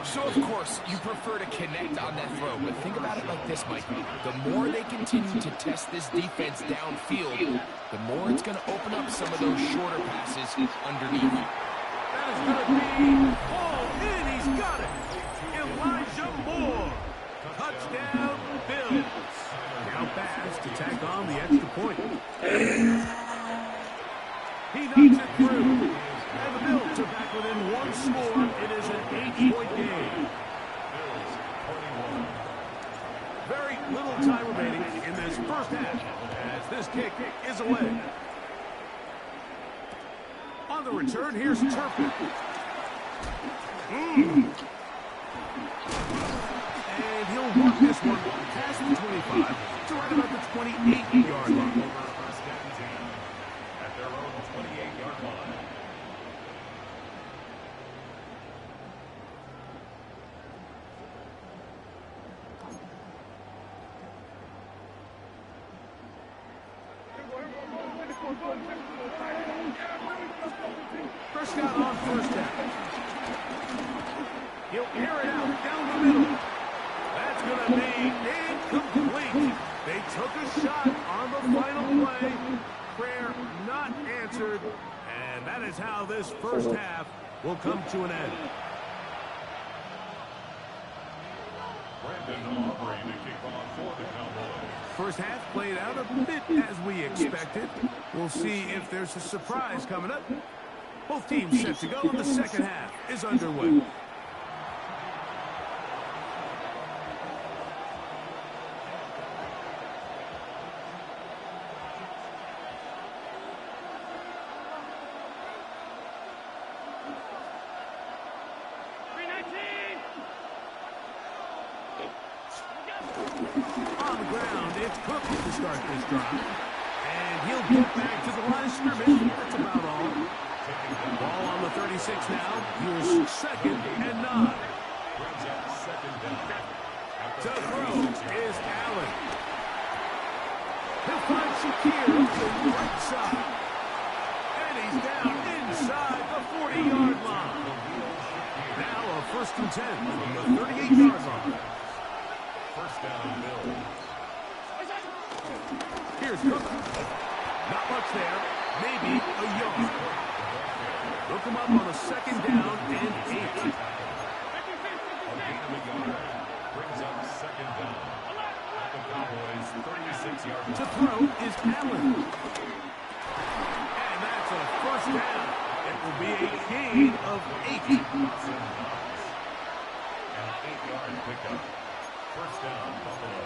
So, of course, you prefer to connect on that throw, but think about it like this, Mike. The more they continue to test this defense downfield, the more it's going to open up some of those shorter passes underneath. That is going to be all in. He's got it. Elijah Moore. Touchdown, Bills. Now pass to tack on the extra point. He knocks it through. And the Bills are back within one score. It is an 8-point game. Bills 21. Very little time remaining in this first half as this kick is away. On the return, here's Turpin. And he'll work this one past the 25 to right about the 28-yard line. First and 10 at their own 28-yard line. First down on first down. He'll air it out down the middle. That's going to be incomplete. They took a shot on the final play. Prayer not answered. And that is how this first half will come to an end. First half played out a bit as we expected. We'll see if there's a surprise coming up. Both teams set to go, and the second half is underway. On the ground, it's Cook to start this drive. And he'll get back to the line of scrimmage. That's about all. Ball on the 36 now. Here's 2nd and 9. To throw is Allen. He'll find Shakir on the right side. And he's down inside the 40-yard line. Now a 1st and 10 from the 38-yard line. First down, Bills. Here's Cook. Not much there. Maybe a yard. Look him up on a 2nd down and 8. Brings up 2nd down. At the Cowboys' 36-yard line. To throw is Allen. And that's a 1st down. It will be a gain of 8. An 8-yard pickup. First down, Buffalo.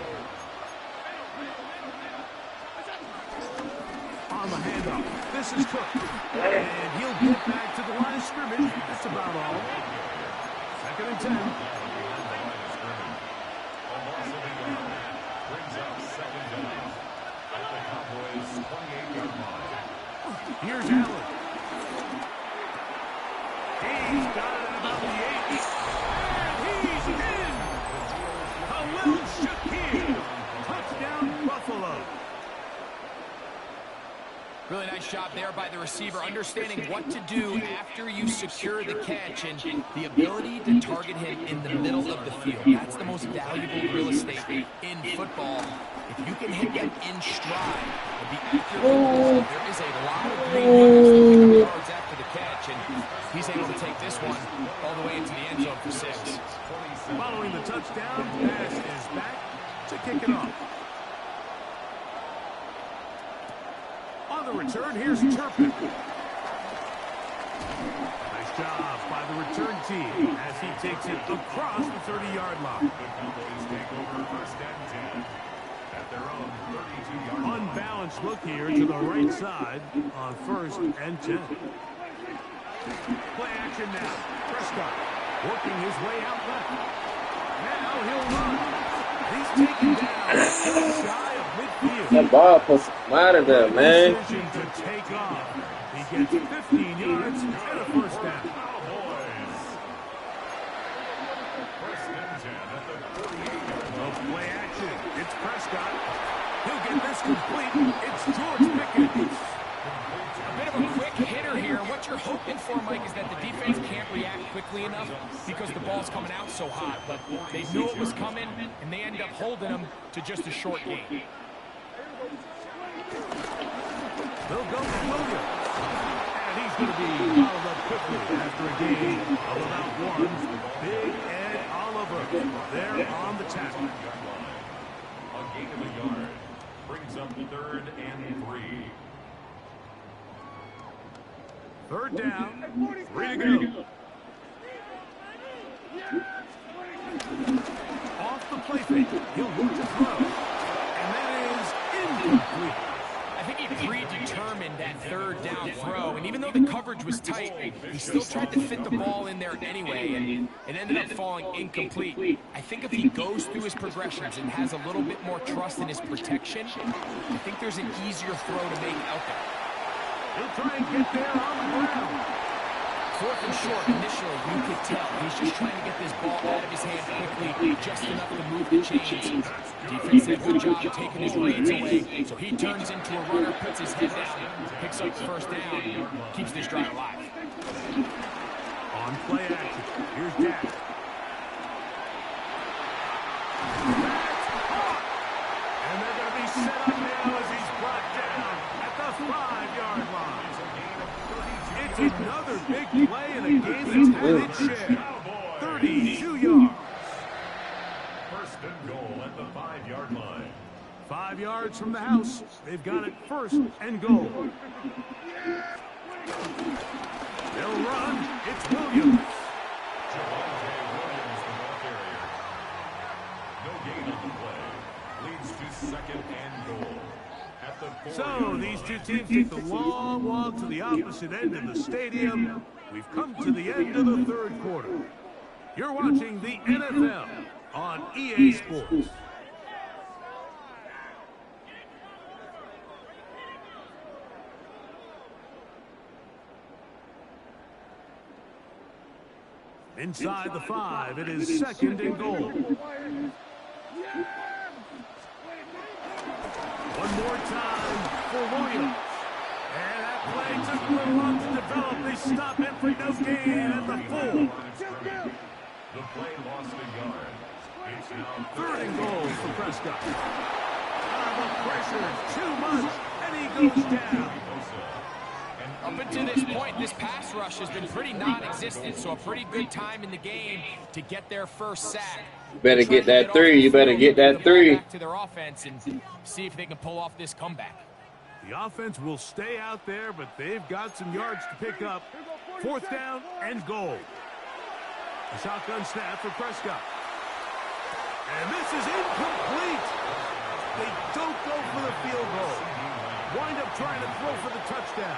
On the handoff, this is Cook. And he'll get back to the line of scrimmage. That's about all. 2nd and 10. A loss of a yard. Brings up 2nd down. At the Cowboys' 28-yard line. Here's Allen. He's got it at about the 8. And he's in. Khalil Shakir. Touchdown, Buffalo. Really nice job there by the receiver, understanding what to do after you secure the catch and the ability to target him in the middle of the field. That's the most valuable real estate in football. If you can hit them in stride and be accurate, there is a lot of green numbers to pick up yards after the catch, and he's able to take this one all the way into the end zone for 6. Following the touchdown, pass is back to kick it off. On the return, here's Turpin. Nice job by the return team as he takes it across the 30-yard line. The Cowboys take over 1st and 10 at their own 32-yard line. Unbalanced look here to the right side on 1st and 10. Play action now. Prescott working his way out left. Now he'll run. He's taken down shy of midfield. That ball puts him out of there, man. Decision to take off. He gets 15 yards and a 1st down. Cowboys. 1st and 10 at the 48-yard line. Of play action. It's Prescott. He'll get this complete. It's George Pickens. A bit of a quick hitter here. What you're hoping for, Mike, is that the defense can't react quickly enough because the ball's coming out so hot. But they knew it was coming, and they end up holding them to just a short gain. They'll go to Williams. And he's going to be followed up quickly after a gain of about 1. Big Ed Oliver there on the tackle. A gain of a yard. Brings up 3rd and 3. 3rd down. 3 to go. Off the play fake. He'll look to throw. And that is incomplete. I think he predetermined that 3rd down throw, and even though the coverage was tight, he still tried to fit the ball in there anyway, and it ended up falling incomplete. I think if he goes through his progressions and has a little bit more trust in his protection, I think there's an easier throw to make out there. He'll try and get there on the ground. 4th and short, initially, you could tell he's just trying to get this ball out of his hand quickly, just enough to move the chains. Defense did a good job taking his reins away, so he turns into a runner, puts his head down, picks up the 1st down, keeps this drive alive. On play action, here's Dak. And they're going to be set up now as he's brought down at the 5-yard line. It's another big play in a game that's had its share. 32 yards. First and goal at the 5-yard line. 5 yards from the house. They've got it first and goal. They'll run. It's Williams. No gain on the play. Leads to second and goal. At the 4-yard So these two teams take the long walk to the opposite end of the stadium. We've come to the end of the third quarter. You're watching the NFL on EA Sports. Inside the 5, it is second and goal. One more time for Williams. And that play took a little long to develop. They stop it for no gain at the 4. The play lost a yard. It's now Third and goal for Prescott. The pressure too much, and he goes down. Up until this point, this pass rush has been pretty non-existent, so a pretty good time in the game to get their first sack. You better get that 3. You better get that 3. Back to their offense and see if they can pull off this comeback. The offense will stay out there, but they've got some yards to pick up. 4th down and goal. A shotgun snap for Prescott. And this is incomplete. They don't go for the field goal. Wind up trying to throw for the touchdown.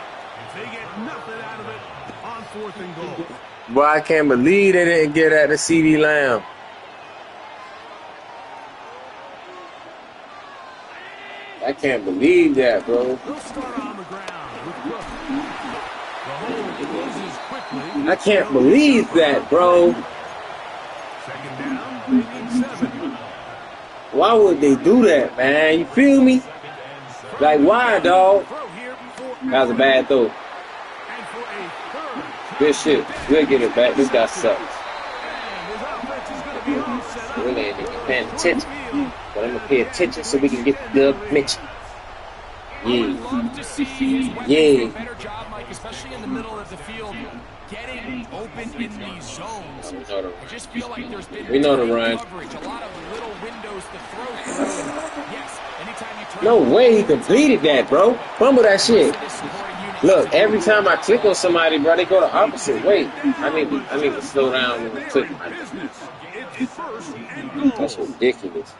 They get nothing out of it on 4th and goal. Boy, I can't believe they didn't get at the CD Lamb. I can't believe that, bro. They'll start on the ground with Cook. The hole closes quickly. I can't believe that, bro. Second down, they need 7. Why would they do that, man? You feel me? Like, why, dog? That was a bad throw. Good shit. We'll get it back. This guy sucks. Really ain't even paying attention. But I'm going to pay attention so we can get the dub mention. Yeah. Yeah. Better job, Mike, especially in the middle of the field, getting open in these zones. I just feel like there's been coverage, a lot of little windows to throw through. Yes, anytime you turn. No way he completed that, bro. Fumble that shit. Look, every time I click on somebody, bro, they go the opposite way. I need to slow down and click. That's ridiculous.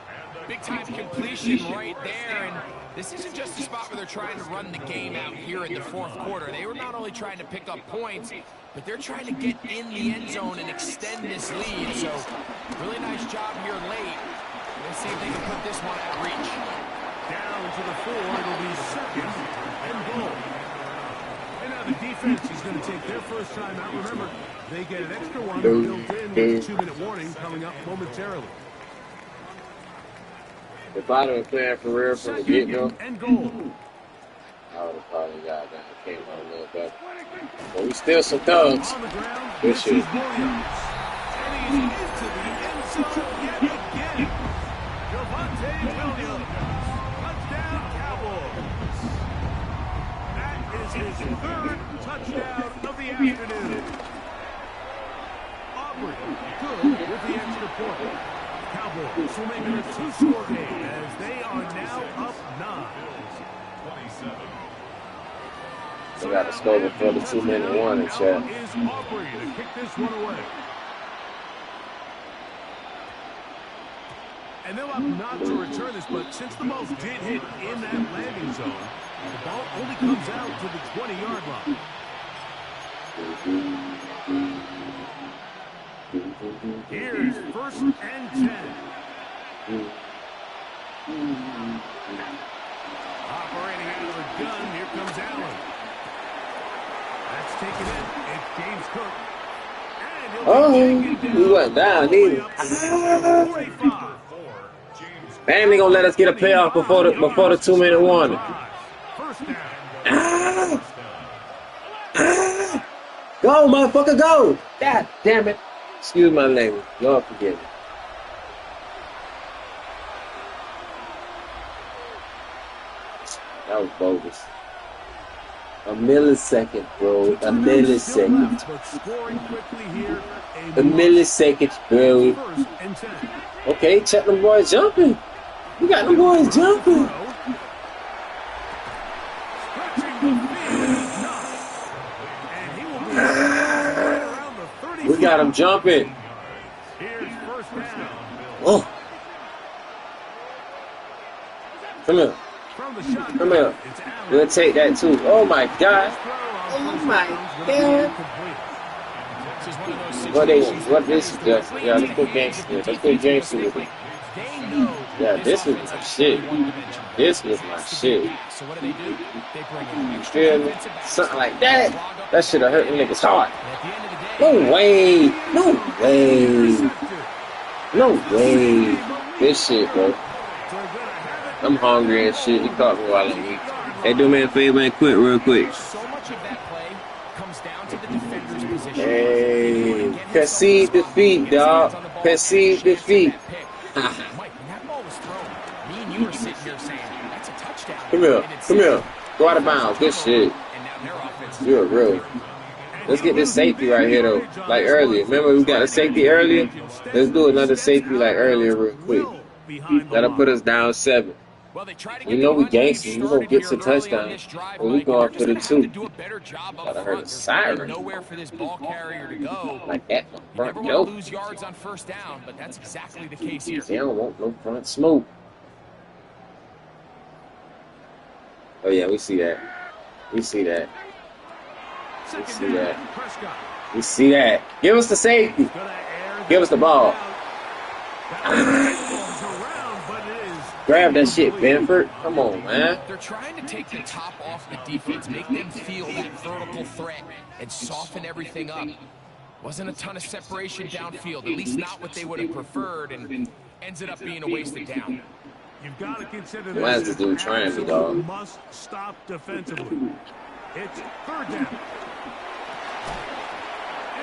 Big time completion right there, and this isn't just a spot where they're trying to run the game out here in the 4th quarter. They were not only trying to pick up points, but they're trying to get in the end zone and extend this lead. So, really nice job here late. Let's see if they can put this one out of reach. Down to the 4, it'll be second and goal. And now the defense is going to take their first time out. Remember, they get an extra one built in with a 2-minute warning coming up momentarily. If I'd have been playing for real from the get-go, and goal. I would have probably got that. Came on a little better. But we still some thugs. Good shit. His 3rd touchdown of the afternoon. Aubrey good with the extra point. Cowboys will make it a 2-score game as they are now up 9. 27. We got to score before the 2-minute warning, chat. Is Aubrey to kick this one away. And they'll opt not to return this, but since the ball did hit in that landing zone, the ball only comes out to the 20-yard line. Here's 1st and 10. Operating out of the gun, here comes Allen. That's taken in. It's James Cook. Oh, he went down either. Man, they gonna let us get a playoff before the 2-minute warning. Go, motherfucker, go! God damn it. Excuse my language. Lord forgive me. That was bogus. A millisecond, bro. A millisecond. A millisecond, bro. Okay, check them boys jumping. We got them boys jumping. We got them jumping. Oh. Come here. Come here. We'll take that too. Oh my God. Oh my God. What this is just? Yeah, let's go gangster. Let's go gangster with it. Yeah, this is my shit. This is my shit. So what do? They bring in You feel me? Something like that. That should have hurt the niggas hard. No way. No way. No way. This shit, bro. I'm hungry and shit. You caught me while I'm weak. Hey, do me a favor and quit real quick. So much of that play comes down to the defender's position. Hey, concede defeat, dog. Concede defeat. Mike, when that ball was thrown, me and you were sitting here saying, that's a touchdown. Come here. Come here. Go out of bounds. Good shit. You're real. Let's get this safety right here, though. Like earlier. Remember we got a safety earlier? Let's do another safety like earlier real quick. That'll put us down 7. You know we gangsters. We're going to get some touchdowns. Well, we going for the 2. Thought I heard a siren. Nowhere for this ball carrier to go. Like that You front never want dope. to lose yards on first down, but that's exactly the case here. They don't want no front smoke. Oh, yeah, we see that. We see that. We see that. We see that. Give us the safety. Give us the ball. Grab that shit, Benford. Come on, man. They're trying to take the top off the defense, make them feel that vertical threat, and soften everything up. Wasn't a ton of separation downfield, at least not what they would have preferred, and ends up being a wasted down. You've got to consider Why is this dude trying me, dog? Must stop defensively. It's 3rd down.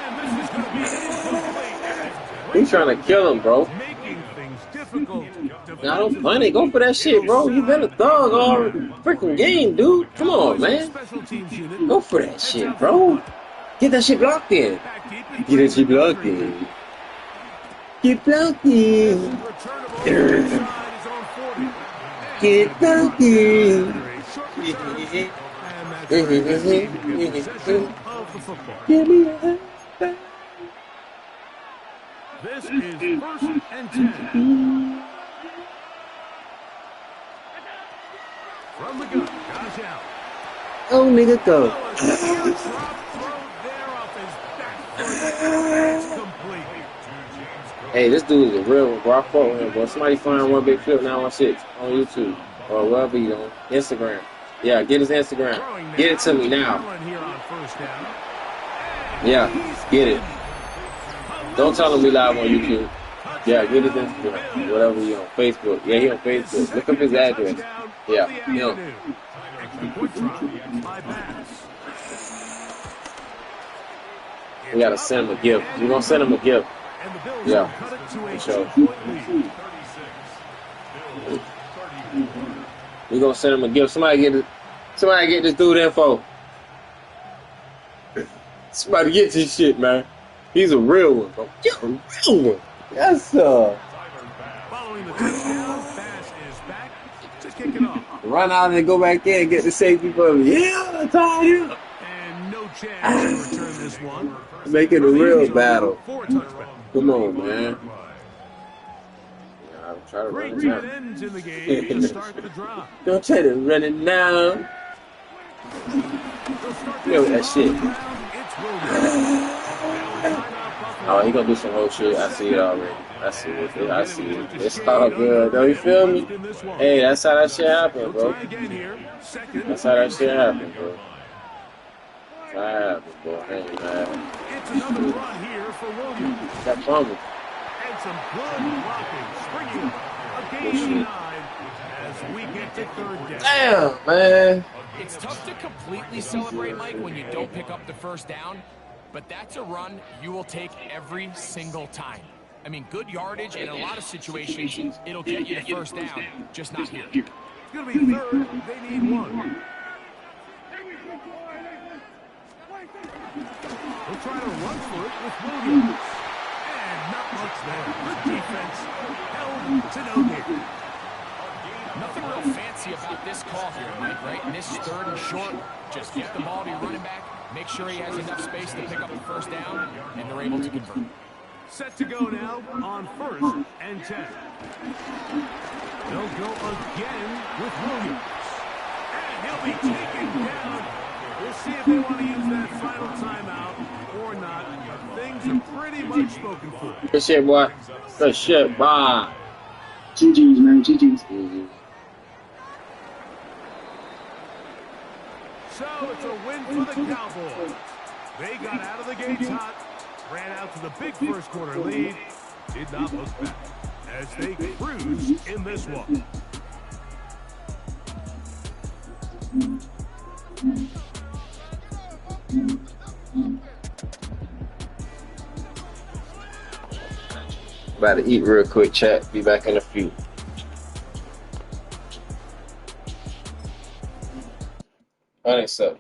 And this is going to be incomplete. He's trying to kill him, bro. Making things difficult. Nah, don't punt it. Go for that shit, bro. You been a thug all freaking game, dude. Come on, man. Go for that shit, bro. Get that shit blocked in. Get that shit blocked in. Get blocked in. Get blocked in. Give me a This is 1st and 10. From the gun, Josh Allen. oh, nigga, go. Hey, this dude is a real one, bro. I fought with him, bro. Somebody find One Big Flip 916 on YouTube or wherever you on Instagram. Yeah, get his Instagram. Get it to me now. Yeah, get it. Don't tell him we live on YouTube. Yeah, get his Instagram. Whatever you on Facebook. Yeah, he on Facebook. Look up his address. Yeah, him. We gotta send him a gift. We're gonna send him a gift. Yeah, for sure. We're gonna send him a gift. Somebody get this dude info. Somebody get this shit, man. He's a real one, bro. You're a real one. Yes, sir. Following the touchdown, pass is back to kick it off. Run out and go back in and get the safety for me. Yeah, I'm tired. And no chance to return this one. Make it a real battle. Come on, man. Yeah, I'll try to run it Great now. tight ends in the game to start the drive. Don't try to run it now. You know that shit. Oh, he gonna do some whole shit. I see it already. I see it. I see it. It's all good, though. You feel me? Hey, that's how that shit happen, bro. That's how that shit happen, bro. That's how it happen, bro. Hey, man. It's another run here for Williams. That fumble. And some good blocking. Springing a gain of 9 as we get to 3rd down. Damn, man. It's tough to completely celebrate, Mike, when you don't pick up the first down. but that's a run you will take every single time. I mean, good yardage, and in a lot of situations, it'll get you the first down, just not here. It's going to be third. They need one. We'll try to run for it with Williams. And not much there. Good defense. Held to no gain. Nothing real fancy about this call here, Mike, right? And this is third and short. Just get the ball to your running back, make sure he has enough space to pick up the first down, and they're able to convert. Set to go now on 1st and 10. They'll go again with Williams. And he'll be taken down. We'll see if they want to use that final timeout or not. Things are pretty much spoken for. Good shit, boy. Good shit, boy. GG's, man. GG's. So it's a win for the Cowboys. They got out of the gates hot, ran out to the big first quarter lead, did not look back as they cruise in this one. About to eat real quick, chat. Be back in a few. Thanks up.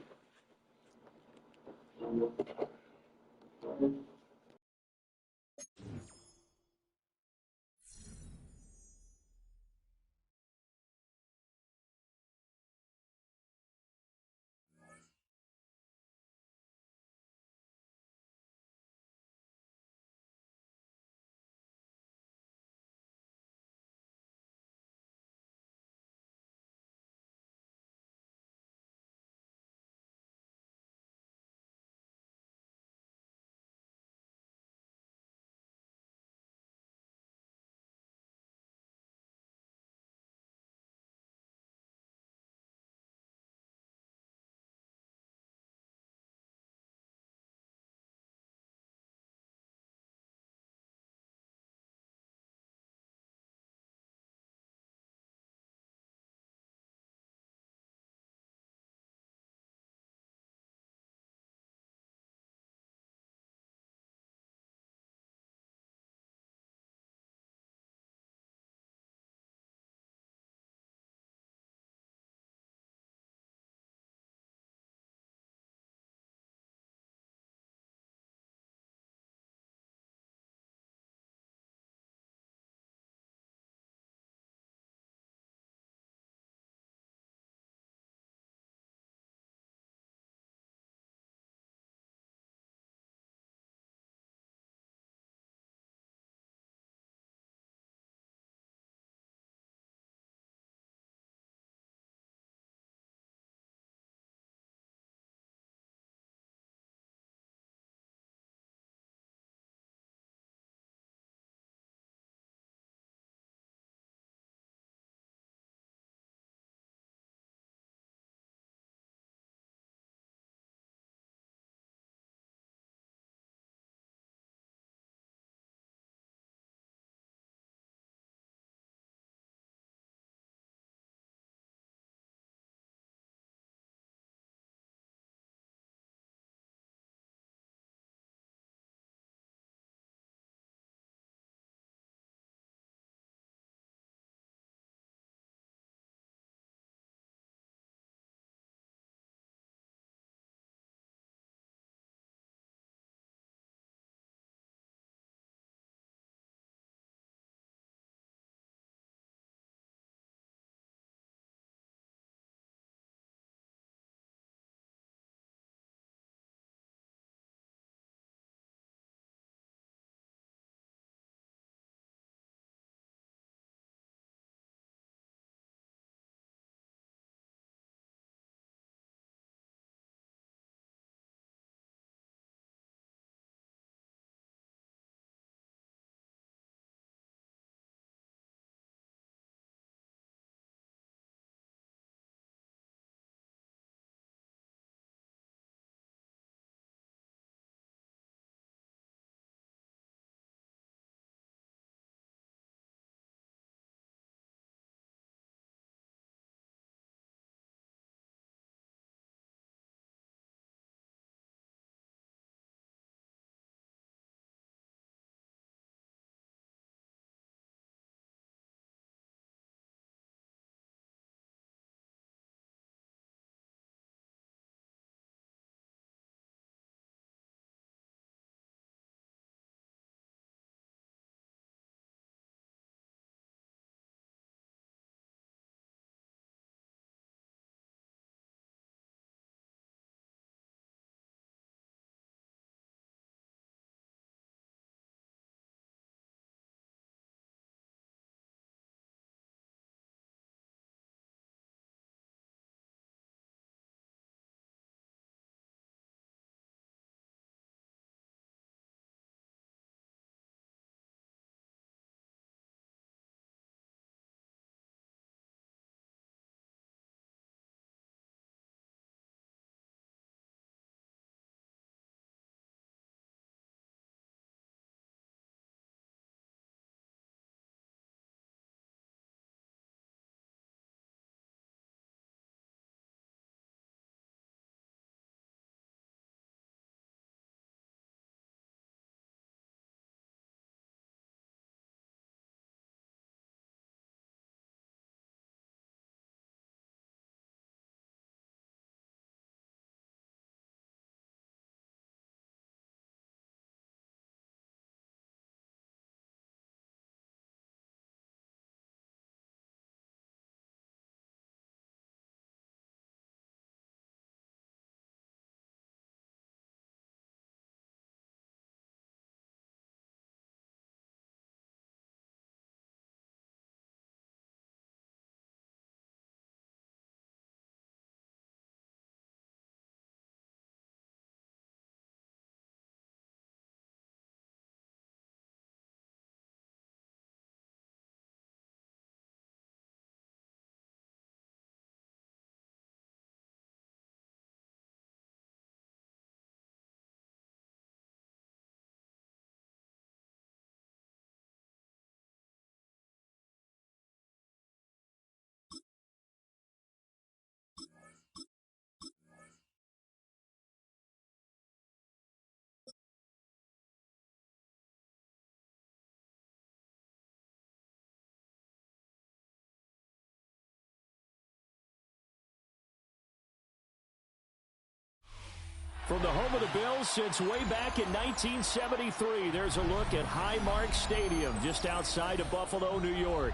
From the home of the Bills since way back in 1973, there's a look at Highmark Stadium just outside of Buffalo, New York.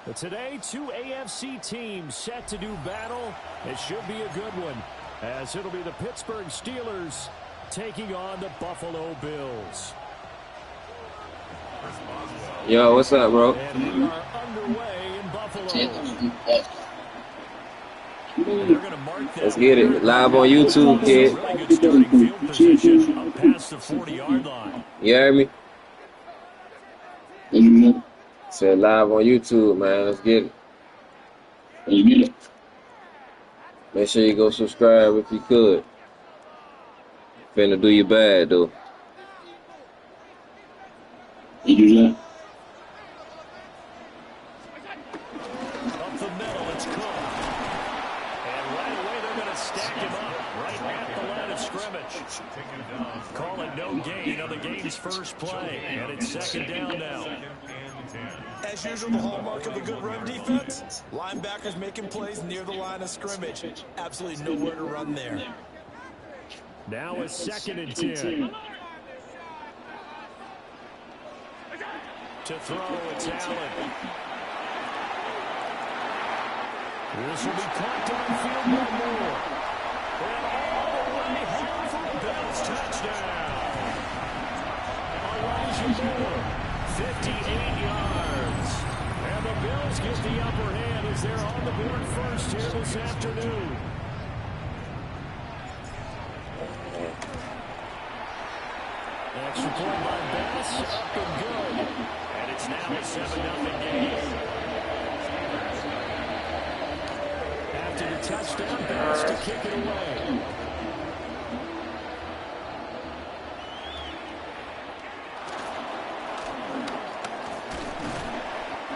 But today, two AFC teams set to do battle. It should be a good one, as it'll be the Pittsburgh Steelers taking on the Buffalo Bills. Yo, what's up, bro? And we are underway in Buffalo. Let's get it. Live on YouTube, kid. Really good starting field position up past the 40-yard line. You hear me? Said live on YouTube, man. Let's get it. Make sure you go subscribe if you could. Finna do you bad, though. Up the middle, it's Cook. And right away, they're going to stack him up right at the line of scrimmage. Call it no gain on the game's first play. And it's second down now. As usual, the hallmark of a good run defense, linebackers making plays near the line of scrimmage. Absolutely nowhere to run there. Now a 2nd and 10. To throw, it's Allen. This will be caught downfield by Moore. And all the way home for a Bills touchdown. Elijah Moore, 58 yards. And the Bills get the upper hand as they're on the board first here this afternoon. Extra point by Bass, up and good. And it's now a 7-0 game. After the touchdown, Bass to kick it away.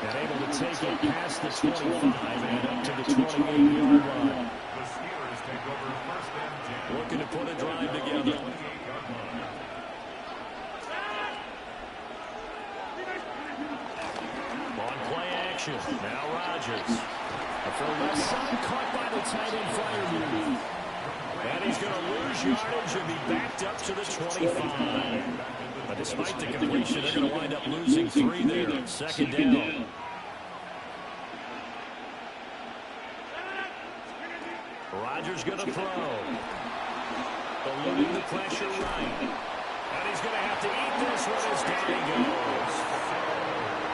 And able to take it past the 25 and up to the 28-yard line. The Steelers take over 1st and 10. Looking to put a drive together. Now Rodgers. A throw left side, caught by the tight end Freiermuth. And he's going to lose yardage and be backed up to the 25. But despite the completion, they're going to wind up losing 3 there. 2nd down. Rodgers going to throw. Eluding the pressure right. And he's going to have to eat this one as down he goes.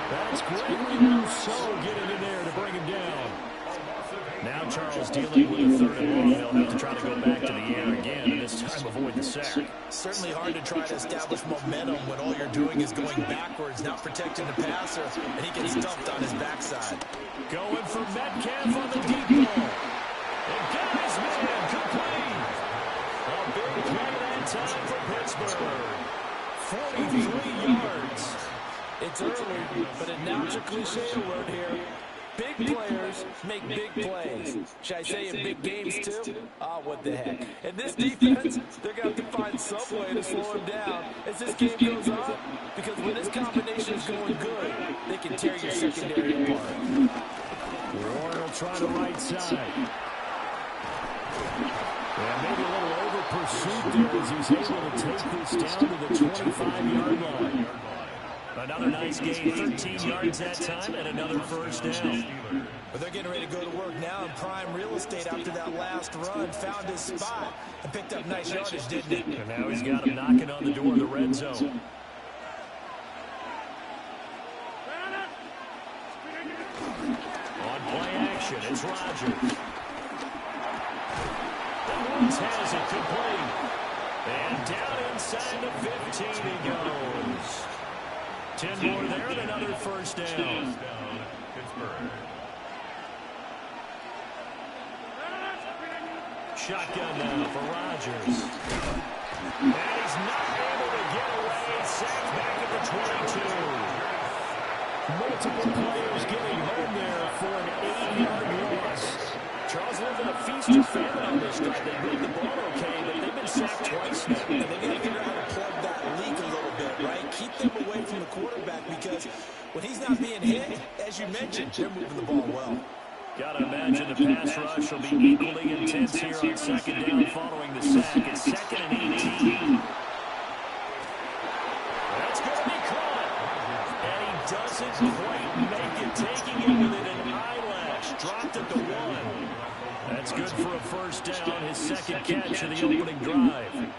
That's Gregory Rousseau getting in there to bring him down. Now Charles dealing with a 3rd and long. They'll have to try to go back to the air again and this time avoid the sack. Certainly hard to try to establish momentum when all you're doing is going backwards, not protecting the passer, and he gets stumped on his backside. Going for Metcalf on the deep ball. And guys, man, complete. A big play that time for Pittsburgh. 43 yards. It's early, but a natural cliche alert here. Big players make big plays. Should I say in big games, too? Ah, what the heck. And this defense, they're going to have to find some way to slow him down as this game goes on. Because when this combination is going good, they can tear your secondary apart. Warren will try the right side. And maybe a little over pursuit there as he's able to take this down to the 25-yard line. Another nice gain, 13 yards that time, and another 1st down. But they're getting ready to go to work now in prime real estate after that last run. Found his spot and picked up nice yardage, didn't he? And now he's got him knocking on the door of the red zone. On play action, it's Rodgers. The Woods has it complete. And down inside the 15 he goes. 10 more there and another 1st down. Shotgun now for Rodgers. And he's not able to get away. Sacked back at the 22. Multiple players getting home there for an 8-yard loss. Charles lived in a feast or famine on this drive. They moved the ball okay, but they've been sacked twice now. And they got to figure out how to plug that leak a little bit, right? Keep them away from the quarterback because when he's not being hit, as you mentioned, they're moving the ball well. Gotta imagine the pass rush will be equally intense here on second down following the sack. It's 2nd and 18. That's going to be caught. And he doesn't quite make it, taking it within an eyelash. Dropped at the 1. That's good for a first down, his second catch of the opening drive.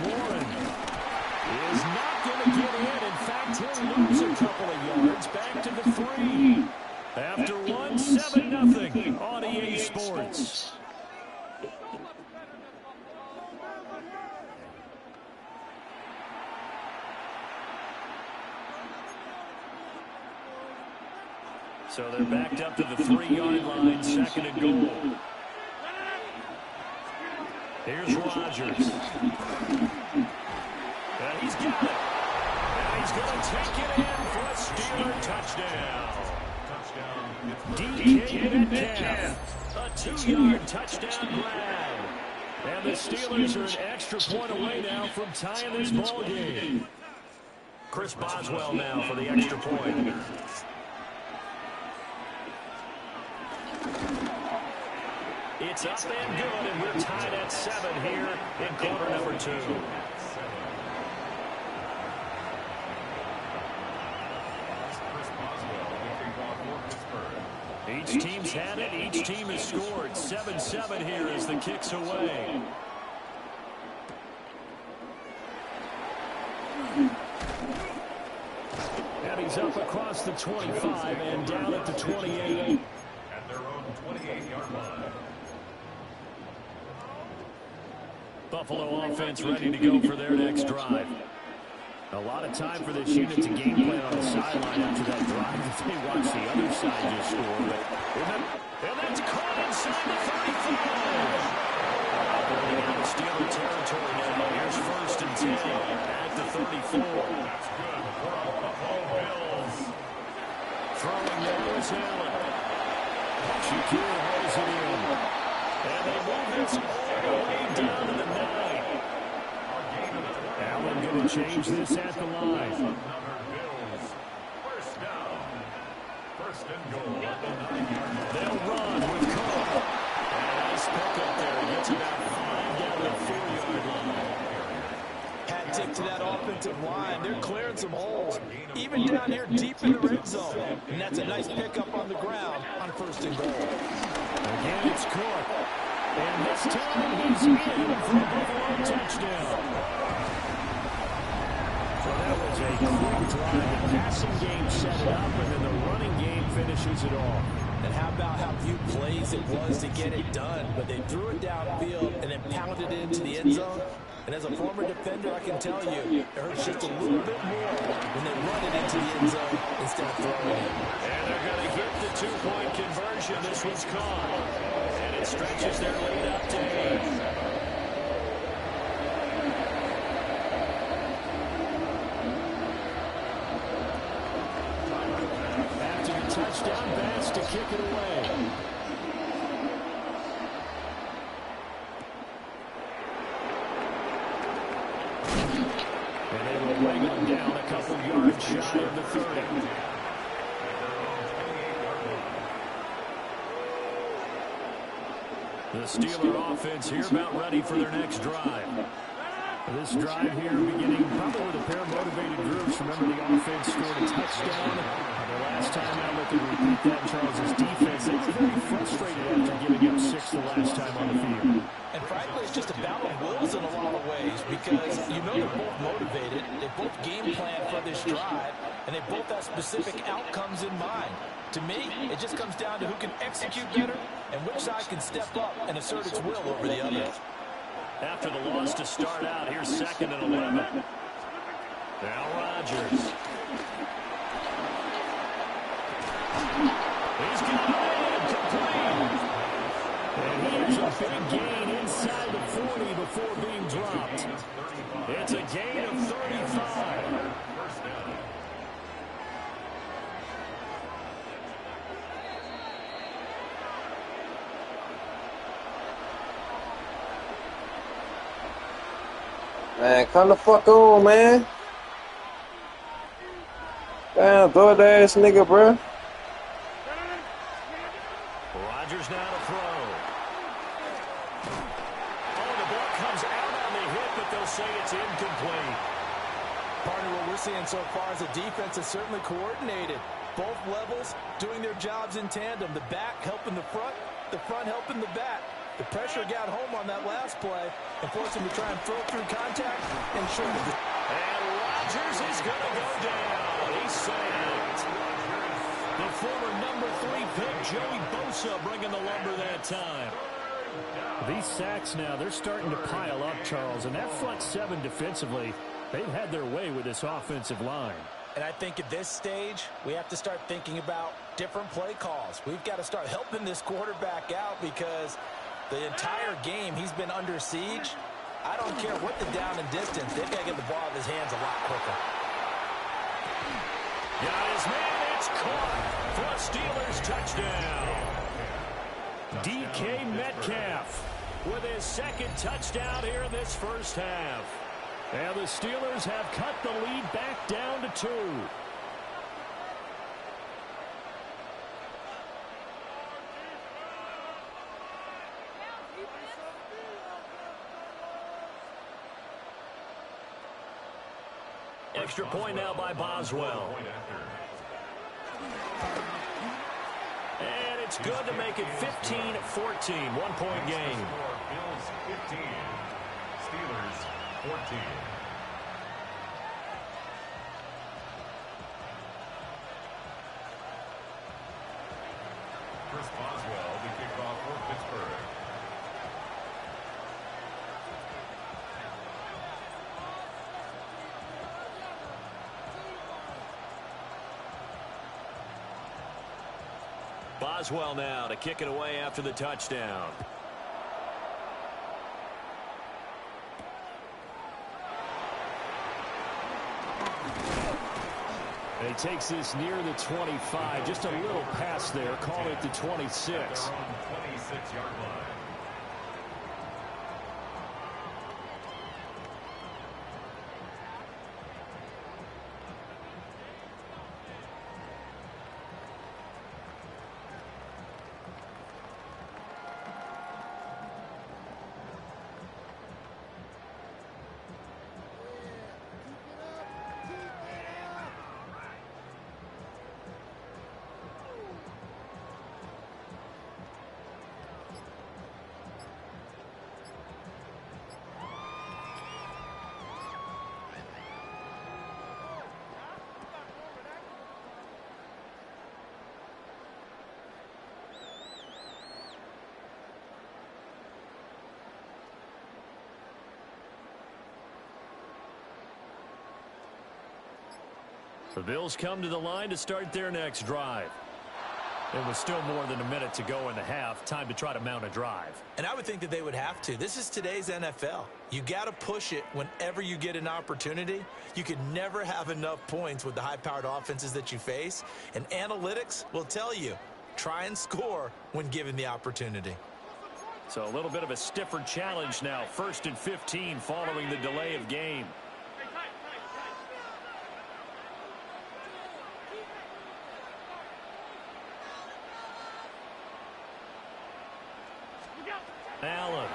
Warren is not going to get in. In fact, he'll lose a couple of yards back to the 3. After 1, 7-0 on EA Sports. So they're backed up to the 3-yard line, 2nd and goal. Here's Rodgers. And he's got it. And he's going to take it in for a Steeler touchdown. DK Metcalf. A 2-yard touchdown grab. And the Steelers are an extra point away now from tying this ball game. Chris Boswell now for the extra point. It's up and good, and we're tied at 7 here in quarter number 2. Each team's had it. Each team has scored. 7-7 here as the kick's away. And he's up across the 25 and down at the 28. At their own 28-yard line. Buffalo offense ready to go for their next drive. A lot of time for this unit to game plan on the sideline after that drive. If they watch the other side just score. And that's caught inside the 35. Operating out of Steeler territory now. Here's 1st and 10 at the 34. That's good for the Buffalo Bills. Throwing there is Allen. Shakir holds it in. And they move this all the way down to the 9. Allen going to change this at the line. Bills. First down. 1st and goal at the 9-yard line. They'll run with Cook. And a nice pick up there. He gets about 5 down the 4-yard line. Hat tip to that offensive line. They're clearing some holes, even down here deep in the red zone. And that's a nice pickup on the ground on 1st and goal. Again, it's Cook. And this time he's in for a Buffalo touchdown. So that was a quick drive. The passing game set it up, and then the running game finishes it off. And how about how few plays it was to get it done, but they threw it downfield and then pounded it into the end zone. And as a former defender, I can tell you, it hurts just a little bit more when they run it into the end zone instead of throwing it. And they're going to get the 2-point conversion. This one's caught. And it stretches their lead up to 8. After the touchdown, Bass to kick it away. And they will bring them down a couple yards shy of the 30. The Steeler offense here about ready for their next drive. This drive here beginning probably with a pair of motivated groups. Remember, the offense scored a touchdown. The last time out, let them repeat that, Charles' defense. They were very frustrated after giving up 6 the last time on the field. And frankly, it's just a battle of wills in a lot of ways because you know they're both motivated. They both game plan for this drive, and they both have specific outcomes in mind. To me, it just comes down to who can execute better and which side can step up and assert its will over the other. After the loss to start out, here's 2nd and 11. Now Rodgers. He's got it complete. And here's a big gain inside the 40 before being dropped. It's a gain of 35. Man, come the fuck on, man. Damn, throw that ass nigga, bro. Rodgers now to throw. Oh, the ball comes out on the hit, but they'll say it's incomplete. Partner, what we're seeing so far is the defense is certainly coordinated. Both levels doing their jobs in tandem. The back helping the front helping the back. The pressure got home on that last play and forced him to try and throw through contact and shorten the... And Rodgers is going to go down. He's sacked. The former number 3 pick, Joey Bosa, bringing the lumber that time. These sacks now, they're starting to pile up, Charles. And that front 7 defensively, they've had their way with this offensive line. And I think at this stage, we have to start thinking about different play calls. We've got to start helping this quarterback out because the entire game he's been under siege. I don't care what the down and distance. They've got to get the ball out of his hands a lot quicker. Got his man. It's caught for a Steelers touchdown. DK Metcalf with his second touchdown here in this first half. And the Steelers have cut the lead back down to 2. Extra point now by Boswell. And it's good to make it 15-14, 1-point game. Bills 15, Steelers 14. Chris Boswell, the kickoff for Pittsburgh. Boswell now to kick it away after the touchdown. And he takes this near the 25. Just a little pass there. Call it the 26. 26-yard line. The Bills come to the line to start their next drive. It was still more than a minute to go in the half. Time to try to mount a drive. And I would think that they would have to. This is today's NFL. You got to push it whenever you get an opportunity. You could never have enough points with the high-powered offenses that you face. And analytics will tell you, try and score when given the opportunity. So a little bit of a stiffer challenge now. 1st and 15 following the delay of game. Allen.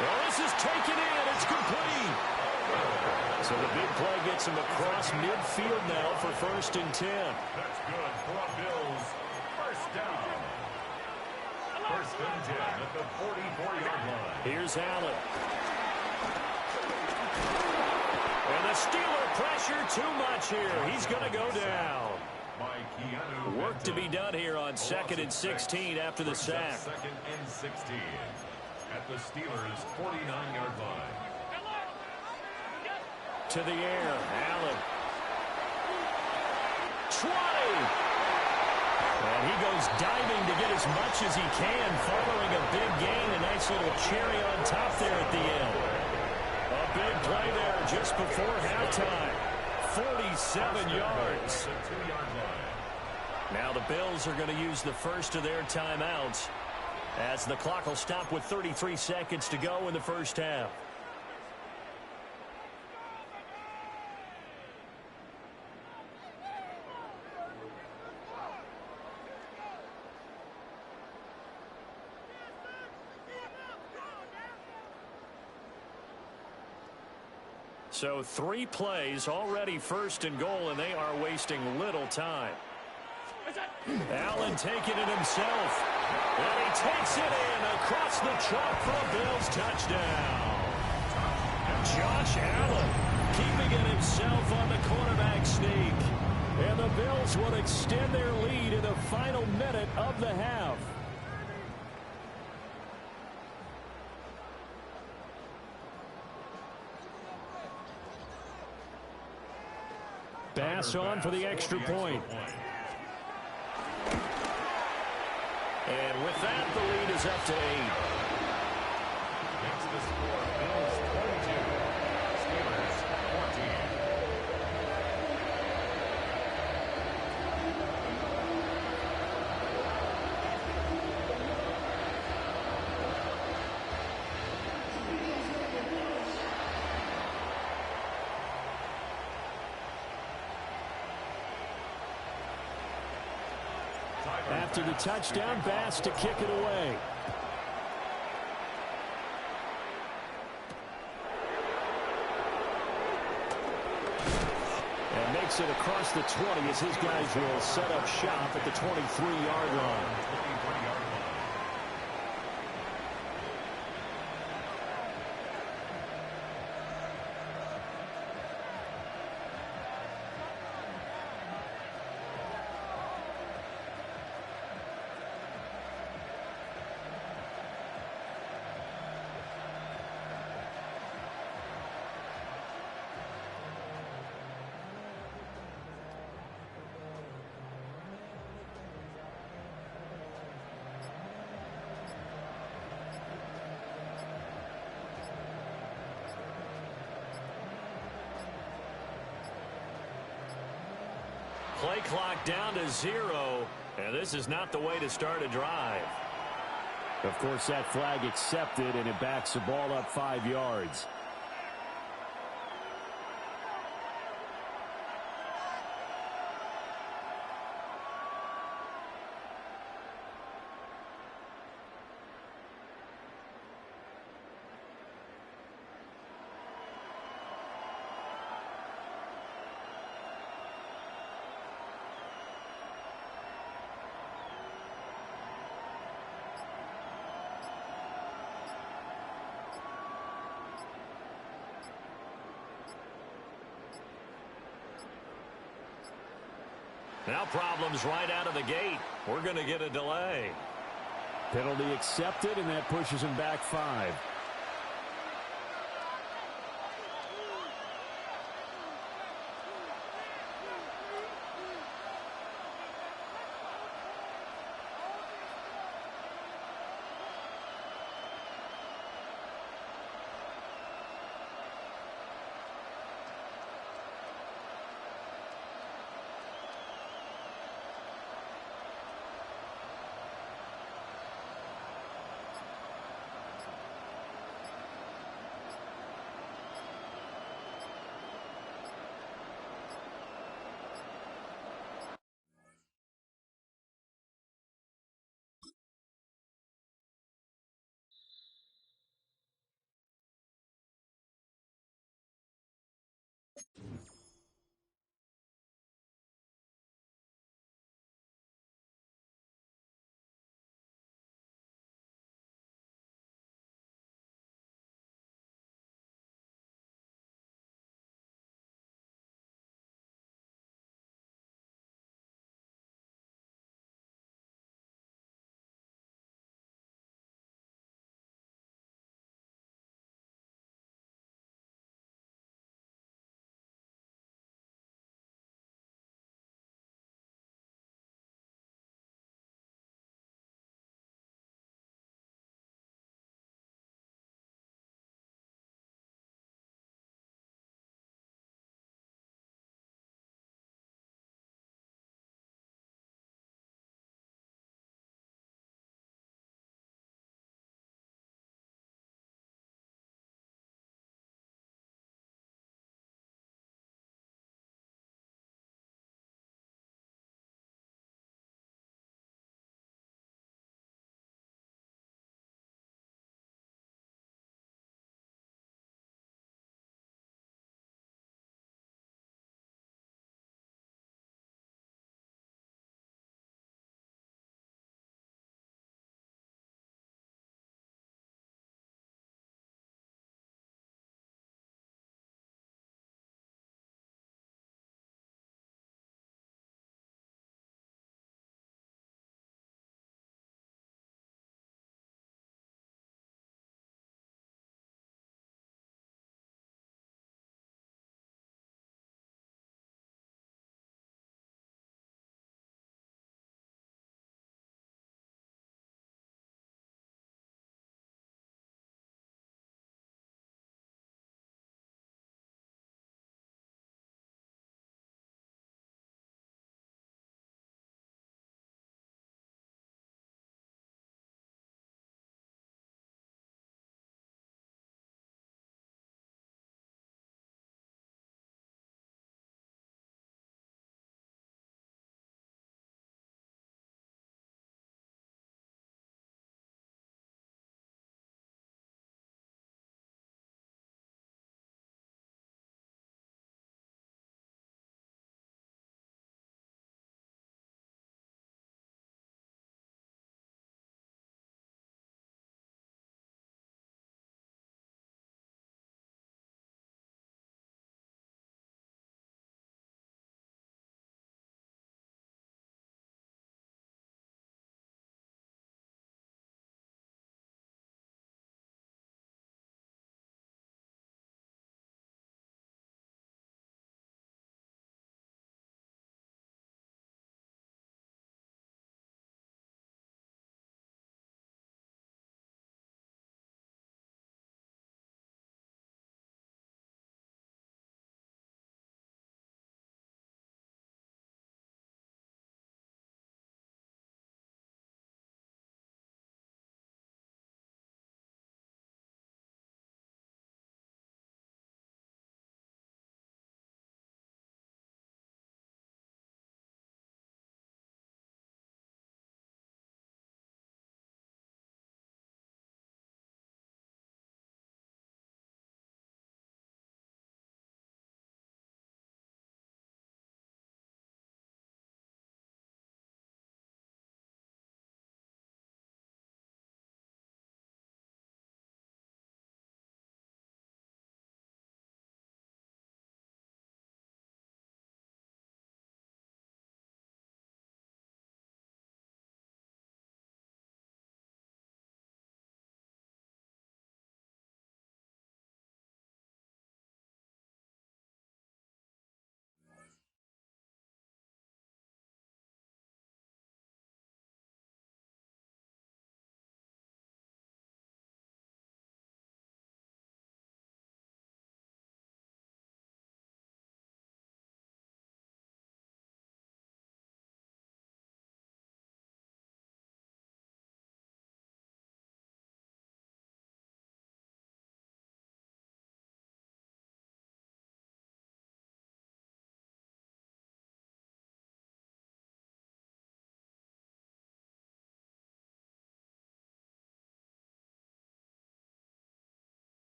Well, this is taken in. It's complete. So the big play gets him across midfield now for 1st and 10. That's good for a Bills first down. 1st and 10 at the 44-yard line. Here's Allen. And the Steeler pressure too much here. He's going to go down. Work to be done here on 2nd and 16 after the sack. 2nd and 16 at the Steelers' 49-yard line. To the air, Allen. 20. And he goes diving to get as much as he can, following a big gain. A nice little cherry on top there at the end. A big play there just before halftime. 47 yards. The 2-yard line. Now the Bills are going to use the first of their timeouts. as the clock will stop with 33 seconds to go in the first half. So 3 plays already first and goal, and they are wasting little time. Allen taking it himself. And he takes it in across the chalk for a Bills touchdown. Josh Allen keeping it himself on the quarterback sneak. And the Bills will extend their lead in the final minute of the half. Bass on for the extra point. And with that, the lead is up to 8. Makes the score Bills 22, Steelers 14. After the touchdown, Bass to kick it away. And makes it across the 20 as his guys will set up shop at the 23-yard line. Play clock down to 0, and this is not the way to start a drive. Of course, that flag accepted, and it backs the ball up 5 yards. Now problems right out of the gate. We're going to get a delay. Penalty accepted, and that pushes him back 5.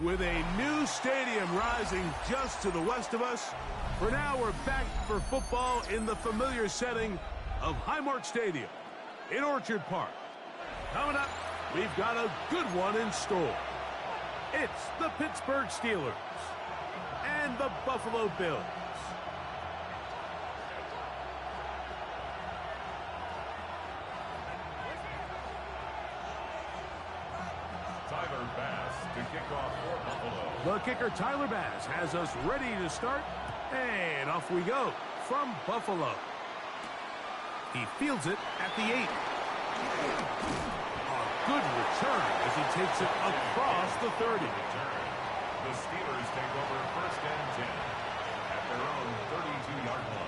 With a new stadium rising just to the west of us, for now we're back for football in the familiar setting of Highmark Stadium in Orchard Park. Coming up, we've got a good one in store. It's the Pittsburgh Steelers and the Buffalo Bills. Tyler Bass to kick off for Buffalo. The kicker, Tyler Bass, has us ready to start, and off we go from Buffalo. He fields it at the 8. A good return as he takes it across the 30. The Steelers take over 1st and 10 at their own 32-yard line.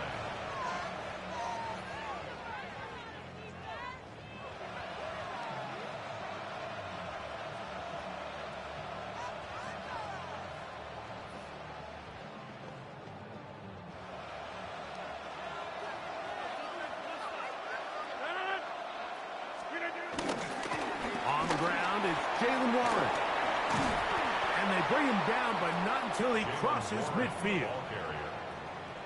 On the ground, it's Jalen Warren. And they bring him down, but not until he crosses midfield.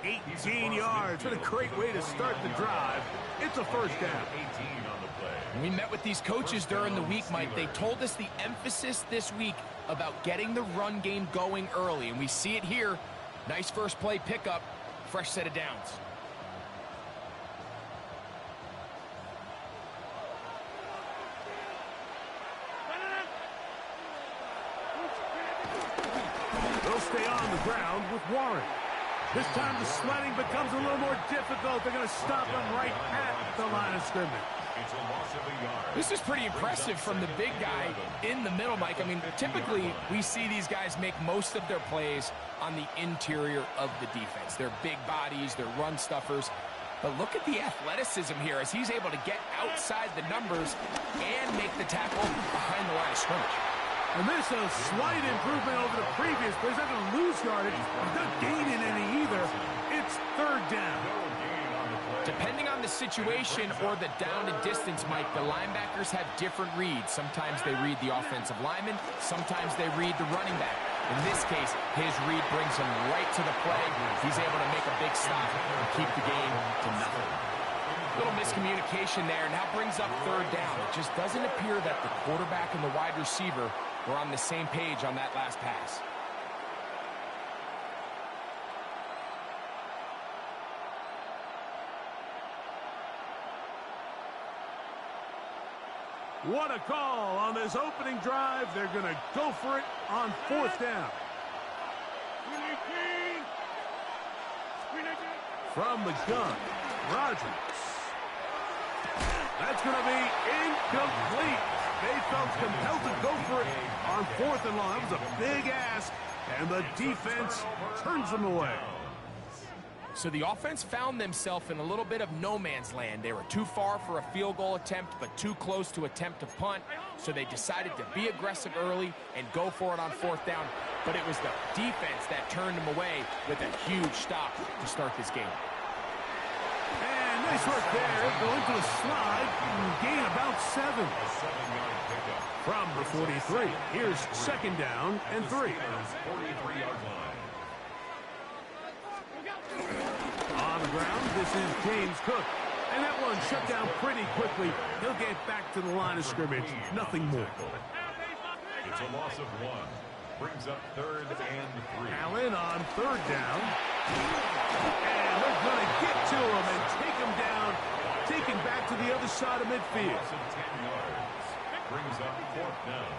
18 yards. What a great way to start the drive. It's a first down. 18 on the play. We met with these coaches during the week, Mike. They told us the emphasis this week about getting the run game going early, and we see it here. Nice first play pickup, fresh set of downs. They'll stay on the ground with Warren. This time the sledding becomes a little more difficult. They're going to stop him right at the line of scrimmage. It's a loss of a yard. This is pretty impressive from the big guy in the middle, Mike. I mean, typically we see these guys make most of their plays on the interior of the defense. They're big bodies, they're run stuffers. But look at the athleticism here as he's able to get outside the numbers and make the tackle behind the line of scrimmage. And this is a slight improvement over the previous, but he's not going to lose yardage. He's not gaining any either. It's third down. Depending on the situation or the down and distance, Mike, the linebackers have different reads. Sometimes they read the offensive lineman. Sometimes they read the running back. In this case, his read brings him right to the play. He's able to make a big stop and keep the game to nothing. Little miscommunication there, now brings up third down. It just doesn't appear that the quarterback and the wide receiver were on the same page on that last pass. What a call on this opening drive. They're going to go for it on fourth down. From the gun, Rodgers. That's going to be incomplete. They felt compelled to go for it on fourth and long. That was a big ask, and the defense turns them away. So the offense found themselves in a little bit of no man's land. They were too far for a field goal attempt, but too close to attempt a punt. So they decided to be aggressive early and go for it on fourth down. But it was the defense that turned them away with a huge stop to start this game. And nice work there. Go into a slide and gain about 7. From the 43, here's second down and 3. 43-yard line. On the ground, this is James Cook. And that one shut down pretty quickly. He'll get back to the line of scrimmage. Nothing more. It's a loss of 1. Brings up third and 3. Allen on third down. And they're going to get to him and take him down. Taken back to the other side of midfield. Loss of 10 yards. Brings up fourth down.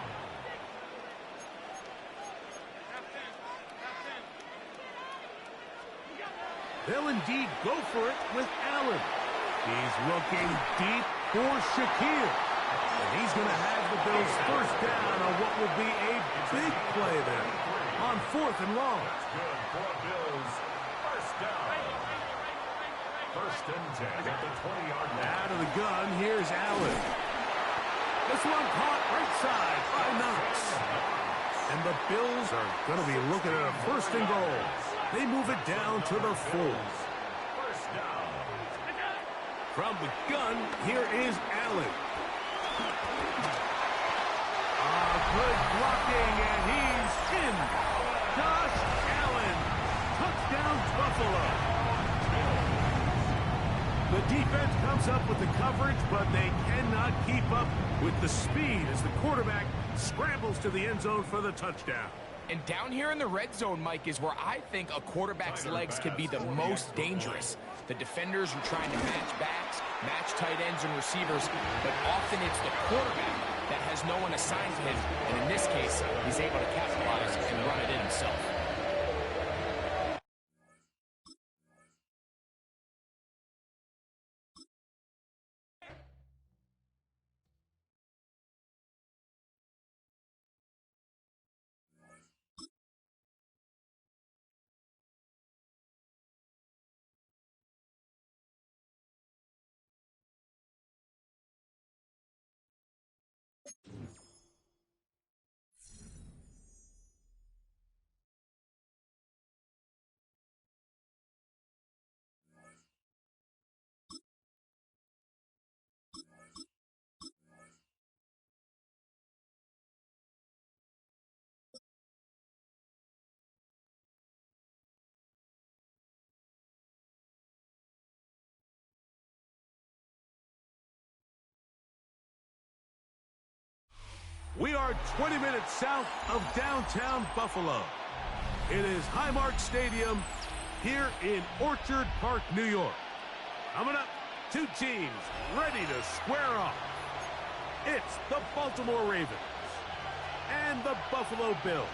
They'll indeed go for it with Allen. He's looking deep for Shakir. And he's going to have the Bills first down on what will be a big play there on fourth and long. Good for Bills. First down. First and 10 at the 20-yard line. Out of the gun, here's Allen. This one caught right side by Knox. And the Bills are going to be looking at a first and goal. They move it down to the 4. First down. From the gun, here is Allen. Good blocking, and he's in. Josh Allen. Touchdown, Buffalo. The defense comes up with the coverage, but they cannot keep up with the speed as the quarterback scrambles to the end zone for the touchdown. And down here in the red zone, Mike, is where I think a quarterback's legs can be the most dangerous. The defenders are trying to match backs, match tight ends and receivers, but often it's the quarterback that has no one assigned to him. And in this case, he's able to capitalize and run it in himself. We are 20 minutes south of downtown Buffalo. It is Highmark Stadium here in Orchard Park, New York. Coming up, two teams ready to square off. It's the Baltimore Ravens and the Buffalo Bills.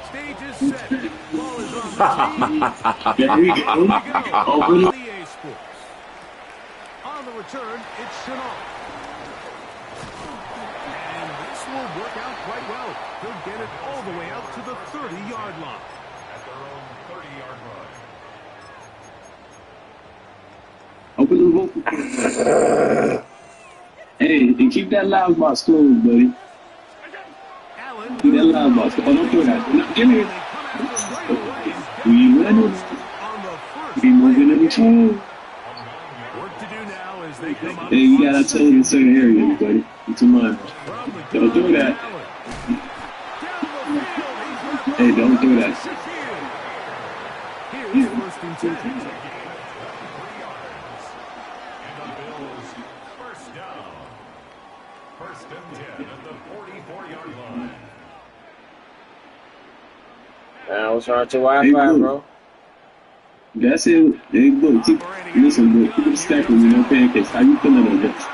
Stage is set. Ball is on the tee. There we Here go. we go. Oh, On EA Sports. On the return, it's Chenault. And this will work out quite well. He'll get it all the way out to the 30-yard line. At their own 30-yard line. Open the hook. Hey, and keep that loud box closed, buddy. Allen. Keep that loud box. Oh, don't throw that. No, give me it. We ready. On the first We moving in the chain. work to do now as they come up. Hey, you gotta tell in certain areas, buddy. You too much. Don't do that. Hey, don't do that. Here's first and 10. First down. First and 10 at the 44-yard line. I was trying to Wi-Fi, bro. That's it. Hey, look, listen, look, keep stacking, you know, pancakes. How you feeling on this?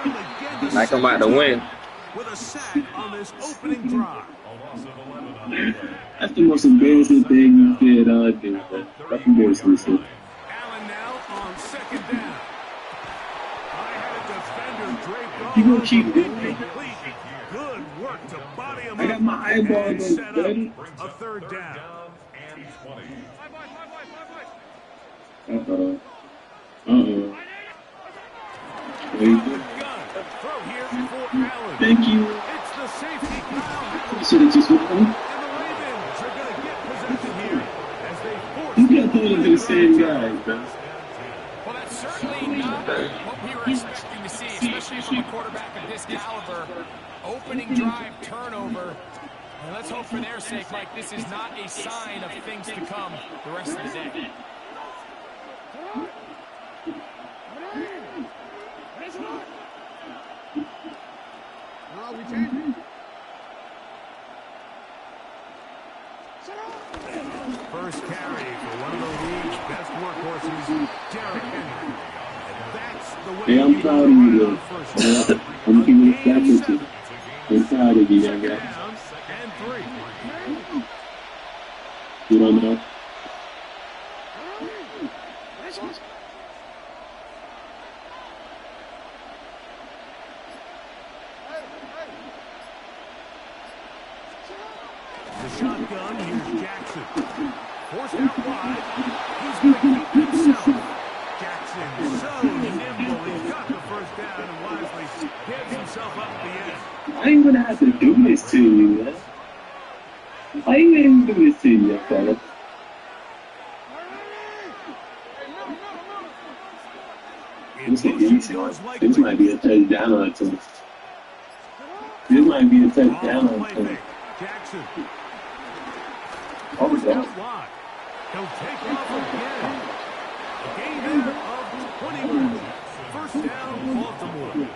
Like I'm about to win. With a sack on this opening drive. A loss of 11 on the play. That's the most embarrassing thing you did, dude. That's embarrassing, so. Allen now on second down. I had a defender draped all You gonna over keep him. going? Incomplete. Good work to body him I got up my eyeball and on, set up buddy. a third down. And 20. Uh-oh. Uh-oh. Wait. Good gun. Throw here for Allen. Thank you. It's the safety Kyle You should have just went and the Ravens are going to get possession here as they force You got doing it to the same guy, bro. Well, that's certainly not what we were expecting to see, especially from a quarterback of this caliber. Opening drive, turnover. And let's hope for their sake, Mike, this is not a sign of things to come the rest of the day. First carry for one of the league's best workhorses, Derrick Henry. And that's the way Hey, I'm proud of you, though. first down. I'm keeping it back with you. I'm proud of you, young guy. Down and 3. You don't know? The shotgun, here's Jackson. Forced out wide. He's going to keep it himself. Jackson, so nimble. He's got the first down and wisely gives himself up the end. I ain't gonna have to do this to you, man. Why you even do this to you, fella? In motion goes This might be a touchdown or two. This might be a Off the touchdown. play fake. Jackson. Oh, First yeah. down wide. He'll take off again. A gain there of 20 yards. First down, Baltimore.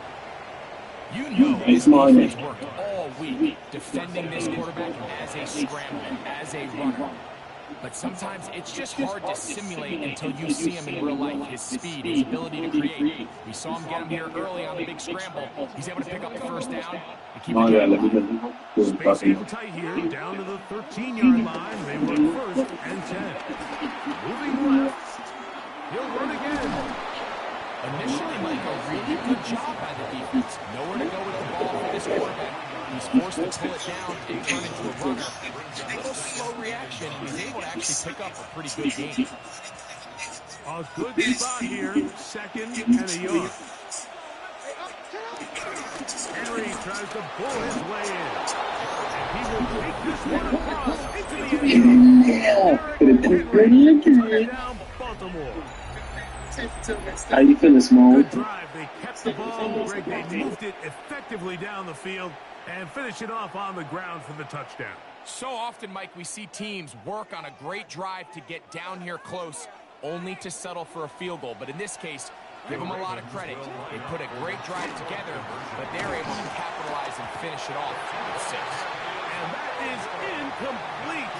You know Hey, this smart. defense worked all week defending this quarterback as a scrambler, as a runner. But sometimes it's just hard to simulate until you see him in real life. His speed, his ability to create. We saw him get him here early on the big scramble. He's able to pick up the first down and keep Oh, it yeah, going. Spacing tight here, down to the 13-yard line. They run first and 10. Moving left. He'll run again. Initially, Mike, a really good job by the defense. Nowhere to go with the ball for this quarterback. He's forced to pull it down and turn into a runner. A little slow reaction. He's able to actually pick up a pretty good gain. A good spot here, second and a yard. Henry tries to pull his way in. And he will take this one across into the end zone. Henry down Baltimore. How you feeling, Small? Good drive. They kept the ball. Greg, they moved it effectively down the field and finish it off on the ground for the touchdown. So often, Mike, we see teams work on a great drive to get down here close, only to settle for a field goal. But in this case, give them a lot of credit. They put a great drive together, but they're able to capitalize and finish it off with 6. And that is incomplete.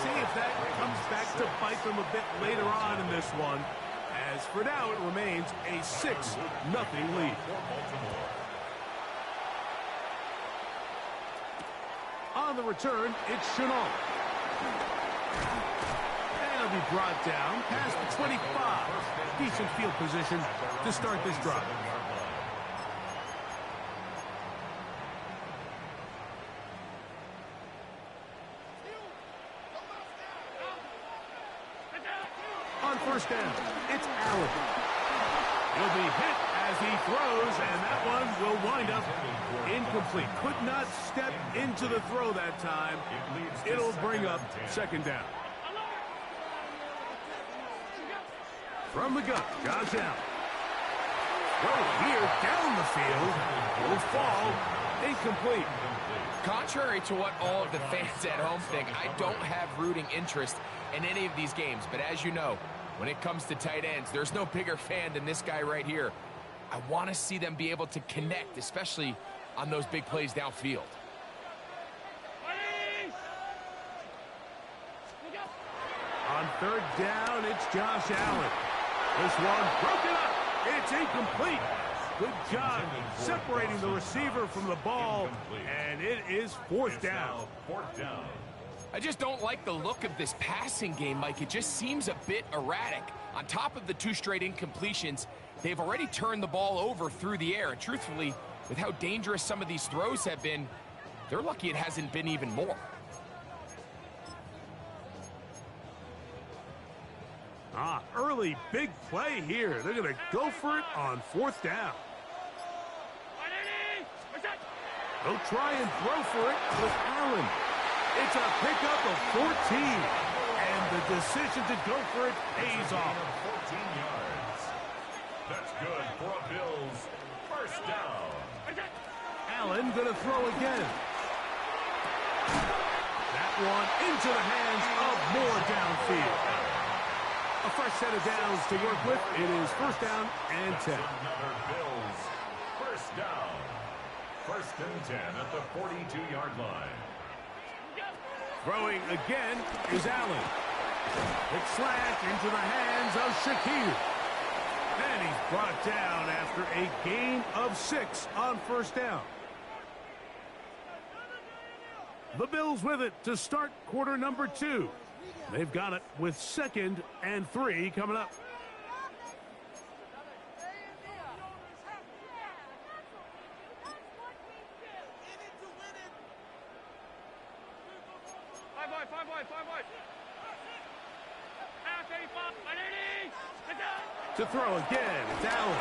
See if that comes back to bite them a bit later on in this one. As for now, it remains a 6-0 lead. On the return, it's Chenault. And he'll be brought down past the 25. Decent field position to start this drive. On first down, it's Allen. He'll be hit as he throws, and that one will wind up incomplete. Could not step into the throw that time. It'll bring up second down. From the gun, Josh Allen. Throw here down the field. Will fall incomplete. Contrary to what all of the fans at home think, I don't have rooting interest in any of these games. But as you know, when it comes to tight ends, there's no bigger fan than this guy right here. I want to see them be able to connect, especially on those big plays downfield. On third down, it's Josh Allen. This one broken up. It's incomplete. Good job separating the receiver from the ball, and it is fourth down. I just don't like the look of this passing game, Mike. It just seems a bit erratic. On top of the 2 straight incompletions, they've already turned the ball over through the air. And truthfully, with how dangerous some of these throws have been, they're lucky it hasn't been even more. Early big play here. They're going to go for it on fourth down. They'll try and throw for it with Allen. It's a pickup of 14, and the decision to go for it pays off. 14 yards. That's good for a Bills first down. Allen going to throw again. That one into the hands of Moore downfield. A fresh set of downs to work with. It is first down and 10. Another Bills first down. First and 10 at the 42-yard line. Throwing again is Allen. It's slant into the hands of Shakir. And he's brought down after a gain of 6 on first down. The Bills with it to start quarter number 2. They've got it with 2nd and 3 coming up. To throw again, it's Allen.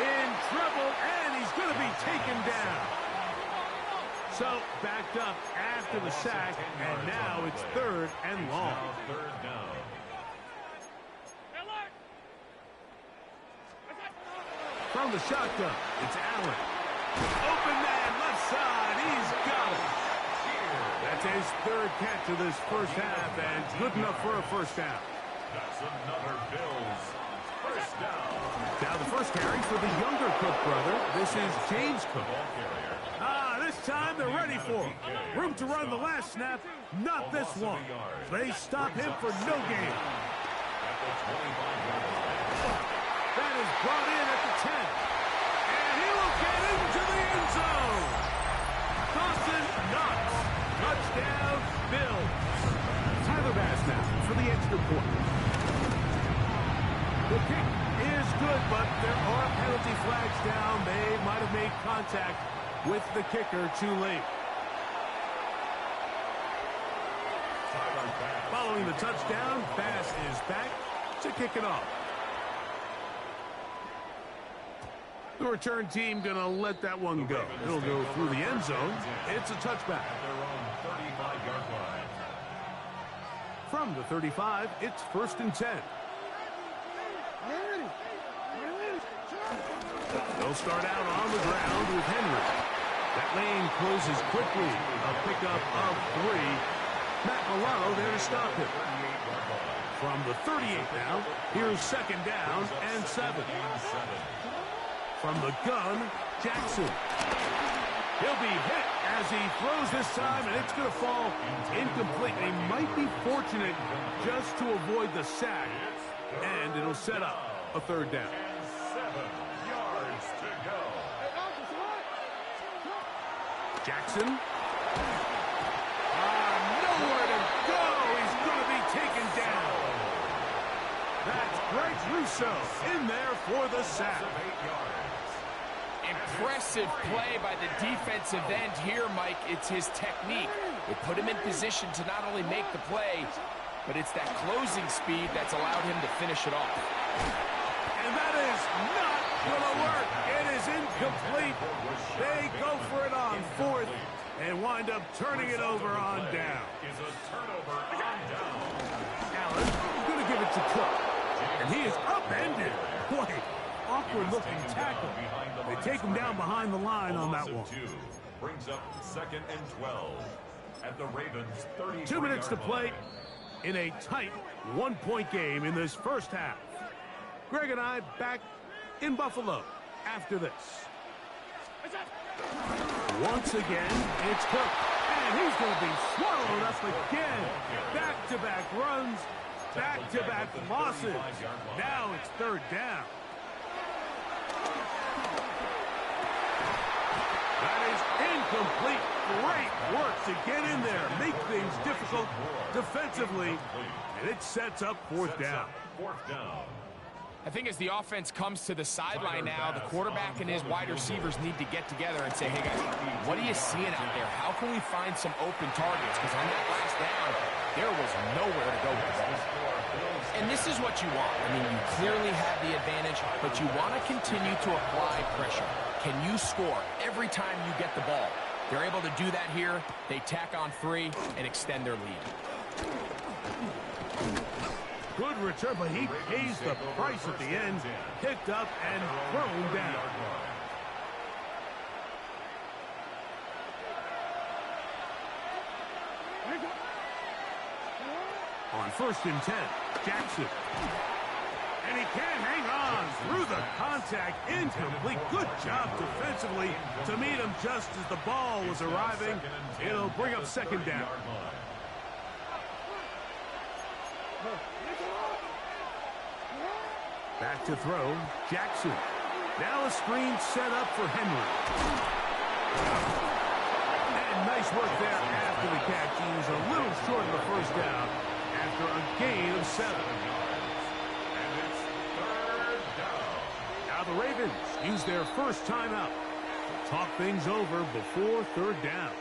In trouble, and he's going to be taken down. So, backed up after the sack, and now it's 3rd and long. Third down. From the shotgun, it's Allen. Open man, side. He's got it. That's his third catch of this first half, and good enough for a first down. That's another Bills first down. Now the first carry for the younger Cook brother. This is James Cook. This time they're ready for him. Room to run the last snap, not this one. They stop him for no gain. That is brought in at the 10. And he will get into the end zone. Dawson Knox. Touchdown, Bills. Tyler Bass now for the extra point. The kick is good, but there are penalty flags down. They might have made contact with the kicker too late. Following the touchdown, Bass is back to kick it off. The return team going to let that one go. It'll go through the end zone. It's a touchback. At their own 35-yard line. From the 35, it's 1st and 10. They'll start out on the ground with Henry. That lane closes quickly. A pickup of 3. Matt Milano there to stop him. From the 38 now, here's 2nd down and 7. From the gun, Jackson. He'll be hit as he throws this time, and it's going to fall incomplete. He might be fortunate just to avoid the sack, and it'll set up a 3rd down. 7 yards to go. Jackson. Nowhere to go. He's going to be taken down. That's Greg Russo in there for the sack. Impressive play by the defensive end here, Mike. It's his technique. It put him in position to not only make the play, but it's that closing speed that's allowed him to finish it off. And that is not going to work. It is incomplete. They go for it on 4th and wind up turning it over on down. Is a turnover on down. Allen going to give it to Cook. And he is upended. Boy, awkward-looking tackle. They take him down behind the line on that one. Brings up 2nd and 12 at the Ravens 30. 2 minutes to play in a tight 1-point game in this first half. Greg and I back in Buffalo after this. Once again, it's Cook. And he's going to be swallowed up again. Back-to-back runs, back-to-back losses. Now it's 3rd down. That is incomplete. Great work to get in there, make things difficult defensively, and it sets up 4th down. 4th down. I think as the offense comes to the sideline now, the quarterback and his wide receivers need to get together and say, hey guys, what are you seeing out there? How can we find some open targets? Because on that last down, there was nowhere to go with the ball. And this is what you want. I mean, you clearly have the advantage, but you want to continue to apply pressure. Can you score every time you get the ball? They're able to do that here. They tack on 3 and extend their lead. Good return, but he pays the price at the end. Picked up and thrown down. On 1st and 10, Jackson. And he can't hang on through the contact. Incomplete. Good job defensively to meet him just as the ball was arriving. It'll bring up 2nd down. Back to throw, Jackson. Now a screen set up for Henry. And nice work there after the catch. He was a little short of the 1st down after a gain of 7. And it's 3rd down. Now the Ravens use their first timeout to talk things over before 3rd down.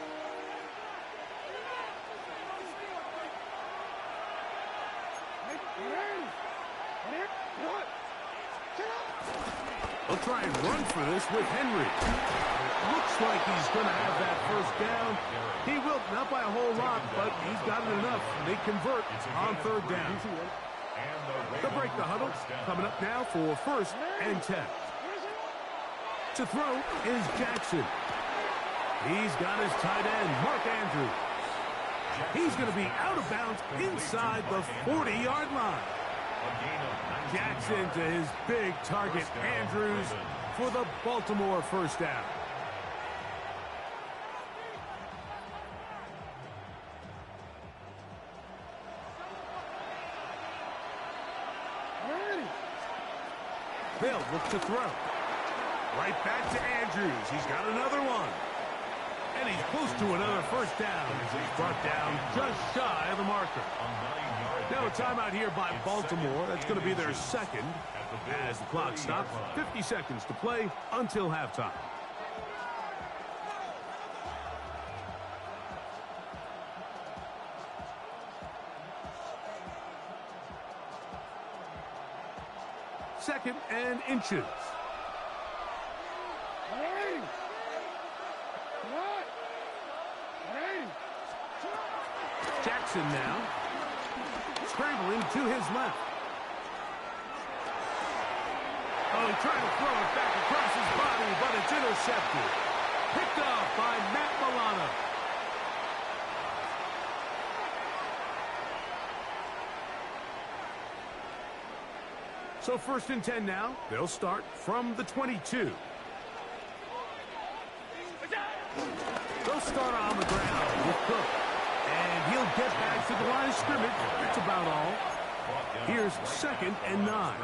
They'll try and run for this with Henry. Looks like he's going to have that 1st down. He will, not by a whole lot, but he's got it enough. They convert on 3rd down. They'll break the huddle. Coming up now for 1st and 10. To throw is Jackson. He's got his tight end, Mark Andrews. He's going to be out of bounds inside the 40-yard line. Jackson to his big target, Andrews, for the Baltimore first down. Bill looks to throw. Right back to Andrews. He's got another one. And he's close to another first down as he's brought down just shy of the marker. Now a timeout here by Baltimore. That's going to be their second as the clock stops. 50 seconds to play until halftime. Second and inches. Jackson now scrambling to his left. Oh, he tried to throw it back across his body, but it's intercepted. Picked off by Matt Milano. So 1st and 10 now. They'll start from the 22. They'll start on the ground with Cook. And he'll get back to the line of scrimmage. That's about all. Here's 2nd and 9.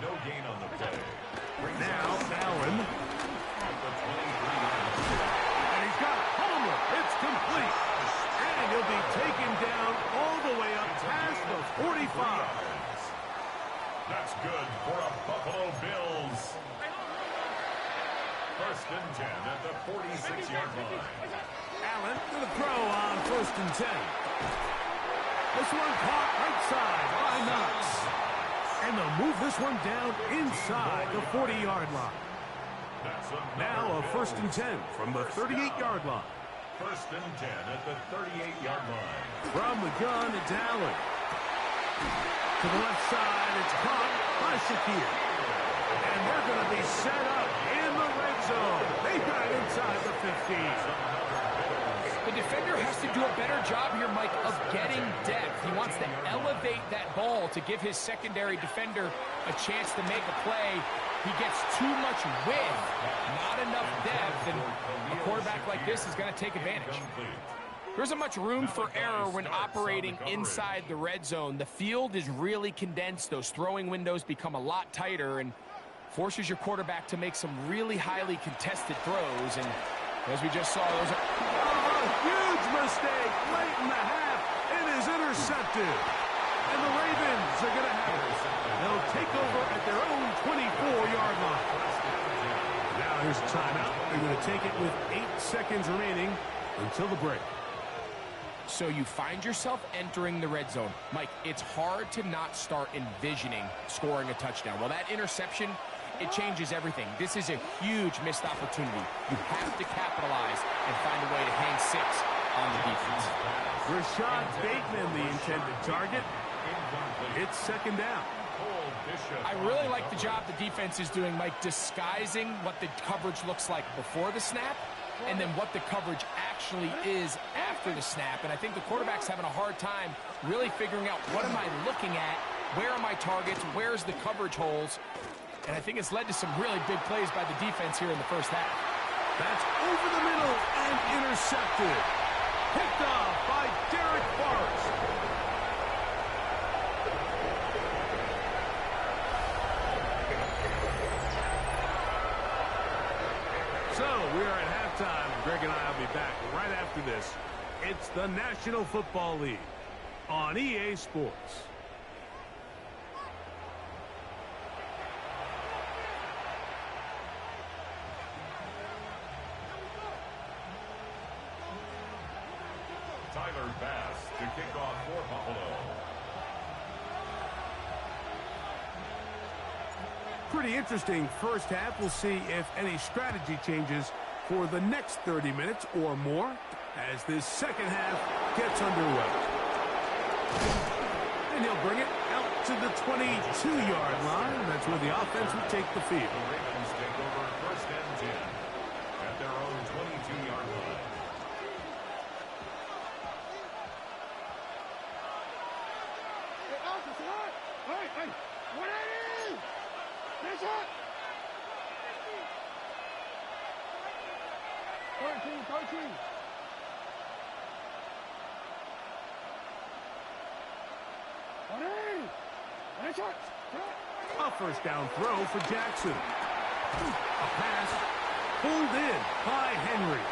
No gain on the play. Now, Allen. And he's got Homer. It's complete. And he'll be taken down all the way up past the 45. That's good for a Buffalo Bills. 1st and 10 at the 46-yard line. Allen going to throw on 1st and 10. This one caught right side by Knox. And they'll move this one down inside the 40-yard line. Now a 1st and 10 from the 38-yard line. 1st and 10 at the 38-yard line. From the gun, it's Allen. To the left side, it's caught by Shakir. And they're going to be set up in the red zone. They've got it inside the 15. The defender has to do a better job here, Mike, of getting depth. He wants to elevate that ball to give his secondary defender a chance to make a play. He gets too much width, not enough depth, and a quarterback like this is going to take advantage. There isn't much room for error when operating inside the red zone. The field is really condensed. Those throwing windows become a lot tighter and forces your quarterback to make some really highly contested throws. And as we just saw, those are... Oh, huge mistake late in the half. It is intercepted. And the Ravens are going to have it. They'll take over at their own 24-yard line. Now here's a timeout. They're going to take it with 8 seconds remaining until the break. So you find yourself entering the red zone. Mike, it's hard to not start envisioning scoring a touchdown. Well, that interception, it changes everything. This is a huge missed opportunity. You have to capitalize and find a way to hang 6 on the defense. Rashad Bateman, the intended target. It's 2nd down. I really like the job the defense is doing, Mike, disguising what the coverage looks like before the snap and then what the coverage actually is after the snap. And I think the quarterback's having a hard time really figuring out what am I looking at, where are my targets, where's the coverage holes. And I think it's led to some really big plays by the defense here in the first half. That's over the middle and intercepted. Picked off by Derek Forrest. So we are at halftime. Greg and I will be back right after this. It's the National Football League on EA Sports. Tyler Bass to kick off for Buffalo. Pretty interesting first half. We'll see if any strategy changes for the next 30 minutes or more as this second half gets underway. And he'll bring it out to the 22-yard line. That's where the offense will take the field. The Ravens take over 1st and 10 at their own 22-yard A first down throw for Jackson. A pass pulled in by Henry.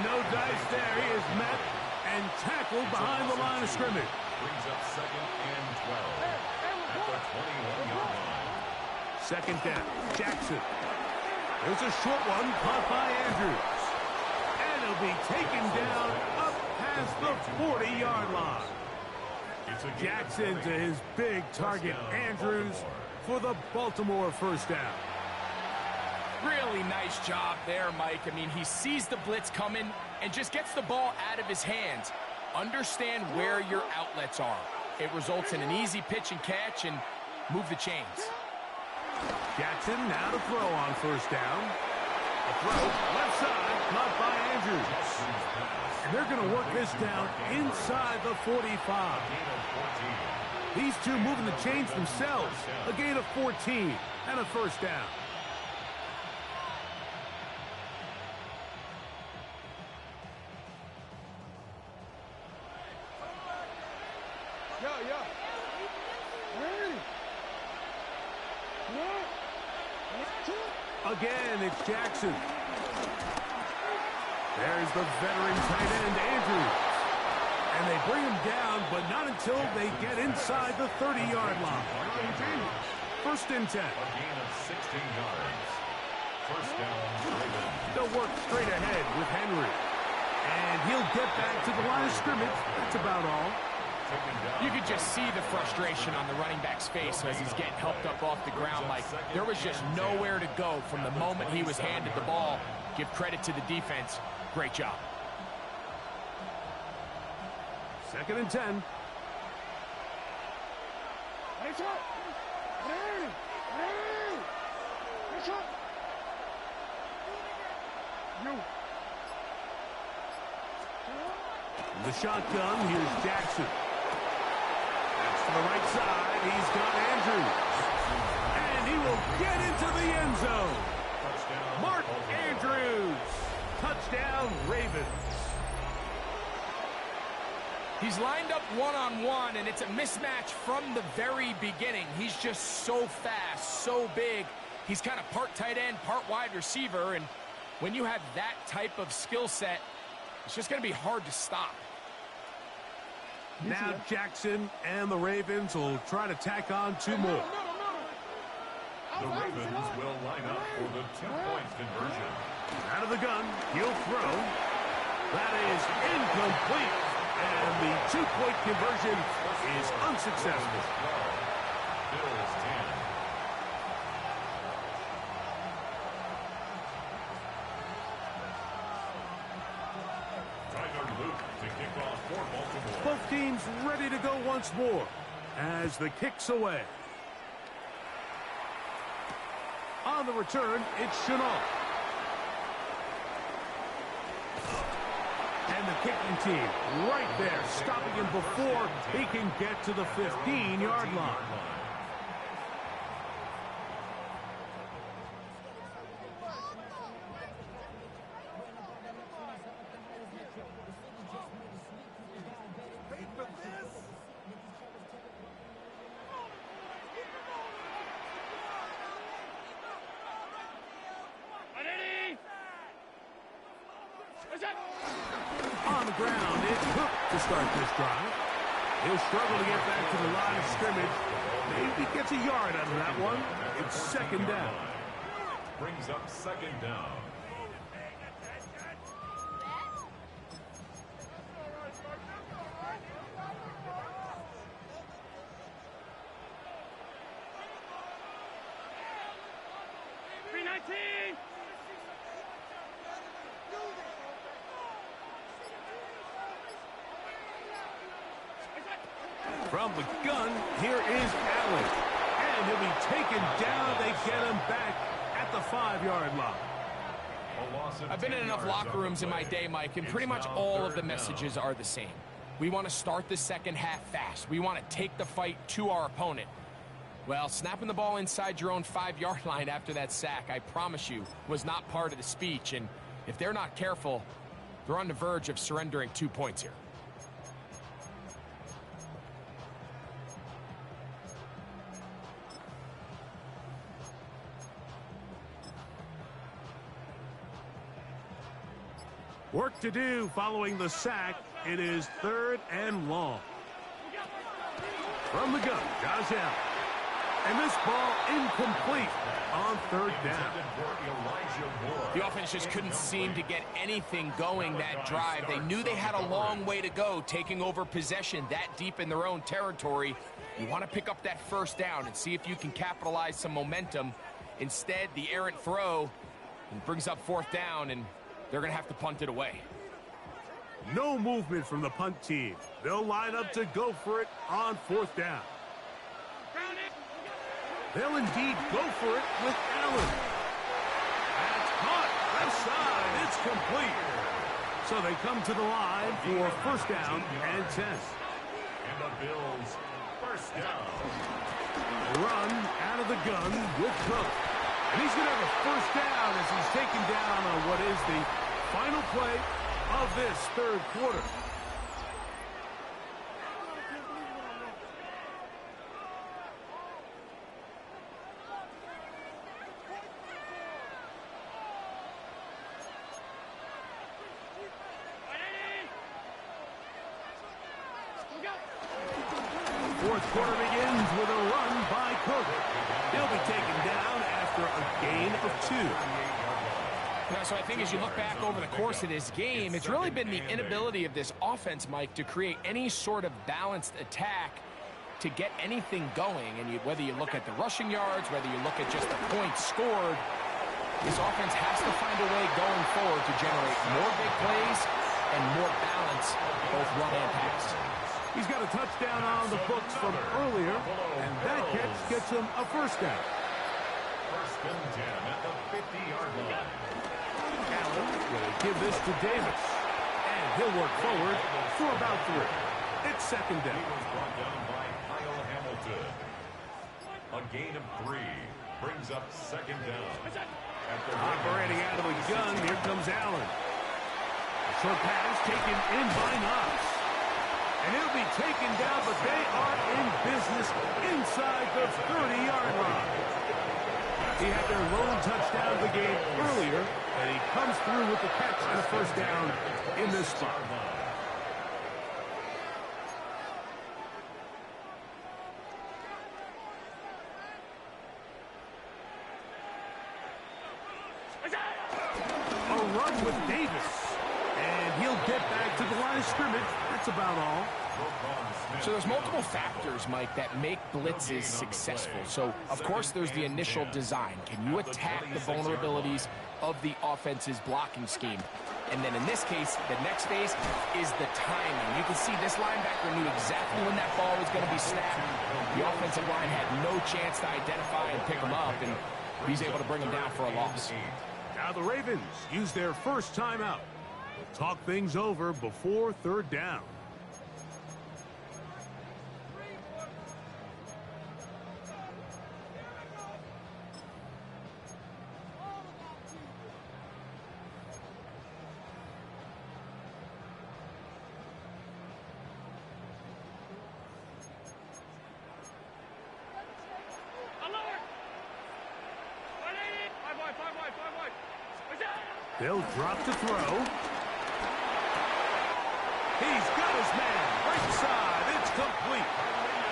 No dice there. He is met and tackled behind the line of scrimmage. Brings up 2nd and 12 at the 21-yard line. Second down, Jackson. There's a short one caught by Andrews. And he'll be taken down up past the 40-yard line. Jackson to his big target, Andrews, for the Baltimore first down. Really nice job there, Mike. I mean, he sees the blitz coming and just gets the ball out of his hands. Understand where your outlets are. It results in an easy pitch and catch and move the chains. Jackson now to throw on first down. A throw left side, caught by Andrews. And they're going to work this down inside the 45. These two moving the chains themselves. A gain of 14 and a first down. Again, it's Jackson. There's the veteran tight end, Andrews. And they bring him down, but not until they get inside the 30-yard line. First and 10. A gain of 16 yards. First down, Ravens. They'll work straight ahead with Henry. And he'll get back to the line of scrimmage. That's about all. You could just see the frustration on the running back's face as he's getting helped up off the ground. Like, there was just nowhere to go from the moment he was handed the ball. Give credit to the defense. Great job. Second and 10. The shotgun, here's Jackson. That's to the right side. He's got Andrews. And he will get into the end zone. Mark Andrews. Touchdown, Ravens. He's lined up one-on-one, and it's a mismatch from the very beginning. He's just so fast, so big. He's kind of part tight end, part wide receiver, and when you have that type of skill set, it's just going to be hard to stop. Now Jackson and the Ravens will try to tack on two more. The Ravens will line up for the 2-point conversion. Out of the gun, he'll throw. That is incomplete. And the 2-point conversion is unsuccessful. Bills 10. Tyler Luke to kick off for Baltimore. Both teams ready to go once more as the kick's away. On the return, it's Chenault. And the kicking team right there, stopping him before he can get to the 15-yard line. On the ground, it's Cook to start this drive. He'll struggle to get back to the line of scrimmage. Maybe gets a yard out of that one. It's second down. Brings up second down. From the gun, here is Allen. And he'll be taken down. They get him back at the 5-yard line. I've been in enough locker rooms in my day, Mike, and pretty much all of the messages are the same. We want to start the second half fast. We want to take the fight to our opponent. Well, snapping the ball inside your own 5-yard line after that sack, I promise you, was not part of the speech. And If they're not careful, they're on the verge of surrendering 2 points here. Work to do following the sack. It is 3rd and long. From the gun, Josh Allen. And this ball incomplete on 3rd down. The offense just couldn't seem to get anything going that drive. They knew they had a long way to go, taking over possession that deep in their own territory. You want to pick up that 1st down and see if you can capitalize some momentum. Instead, the errant throw brings up 4th down, and they're going to have to punt it away. No movement from the punt team. They'll line up to go for it on 4th down. They'll indeed go for it with Allen. That's caught. Left side. It's complete. So they come to the line for 1st down and 10. And the Bills, 1st down. Run out of the gun with Cook. And he's going to have a 1st down as he's taken down on what is the final play of this 3rd quarter. Fourth quarter begins with a run by Cook. He'll be taken down after a gain of 2. Yeah, so I think as you look back over the course of this game, it's really been the inability of this offense, Mike, to create any sort of balanced attack to get anything going. And whether you look at the rushing yards, whether you look at just the points scored, this offense has to find a way going forward to generate more big plays and more balance, both run and pass. He's got a touchdown on the books from earlier, and that catch gets him a 1st down. 1st and 10 at the 50-yard line. Allen will give this to Davis, and he'll work forward for about 3. It's 2nd down. He was brought down by Kyle Hamilton. A gain of 3 brings up 2nd down. Operating out of the gun, here comes Allen. A short pass taken in by Knox. And he'll be taken down, but they are in business inside the 30-yard line. He had their lone touchdown of the game earlier, and he comes through with the catch and a 1st down in this spot. A run with Davis, and he'll get back to the line of scrimmage. That's about all. So there's multiple factors, Mike, that make blitzes successful. So, of course, there's the initial design. Can you attack the vulnerabilities of the offense's blocking scheme? And then in this case, the next phase is the timing. You can see this linebacker knew exactly when that ball was going to be snapped. The offensive line had no chance to identify and pick him up, and he's able to bring him down for a loss. Now the Ravens use their 1st timeout. We'll talk things over before 3rd down. They'll drop to throw. He's got his man. Right side. It's complete.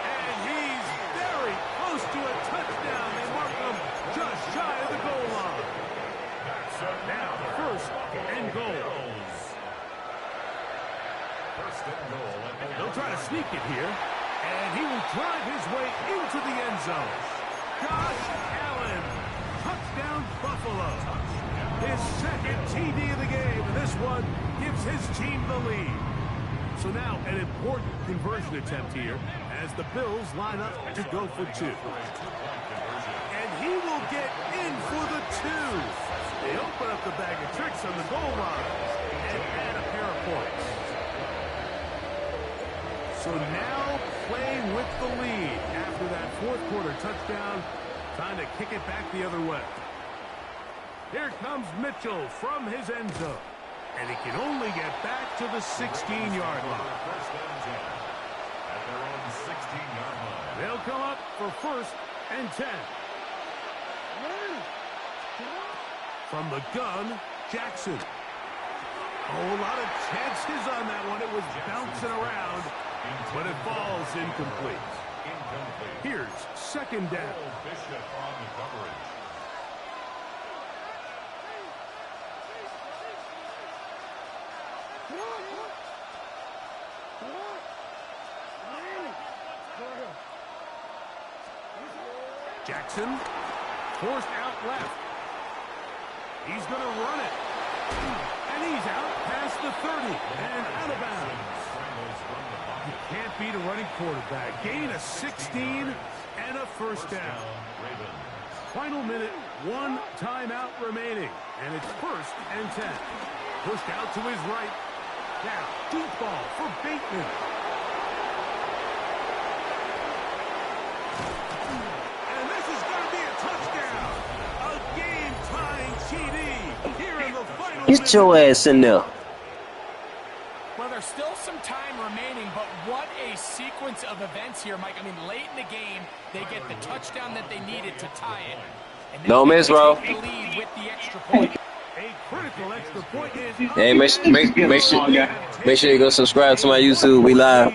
And he's very close to a touchdown. They mark him just shy of the goal line. Now 1st and goal. They'll try to sneak it here. And he will drive his way into the end zone. Josh Allen. Touchdown Buffalo. His 2nd TD of the game, and this one gives his team the lead. So now an important conversion attempt here as the Bills line up to go for 2. And he will get in for the 2. They open up the bag of tricks on the goal line and add a pair of points. So now playing with the lead after that 4th quarter touchdown, trying to kick it back the other way. Here comes Mitchell from his end zone. And he can only get back to the 16-yard line. First and 10 at their own 16-yard line. They'll come up for 1st and 10. From the gun, Jackson. Oh, a lot of chances on that one. It was bouncing around, but it falls incomplete. Here's 2nd down. Bishop on the coverage. Jackson forced out left. He's going to run it. And he's out past the 30 and out of bounds. You can't beat a running quarterback. Gain of 16 and a 1st down. Final minute, 1 timeout remaining. And it's 1st and 10. Pushed out to his right. Now, deep ball for Bateman. And this is going to be a touchdown. A game-tying TD here in the final minute. Get your ass in there. Well, there's still some time remaining, but what a sequence of events here, Mike. I mean, late in the game, they get the touchdown that they needed to tie it. And Don't miss, bro. the lead with the extra point. A critical extra point is Hey, make sure you go subscribe to my YouTube. We live.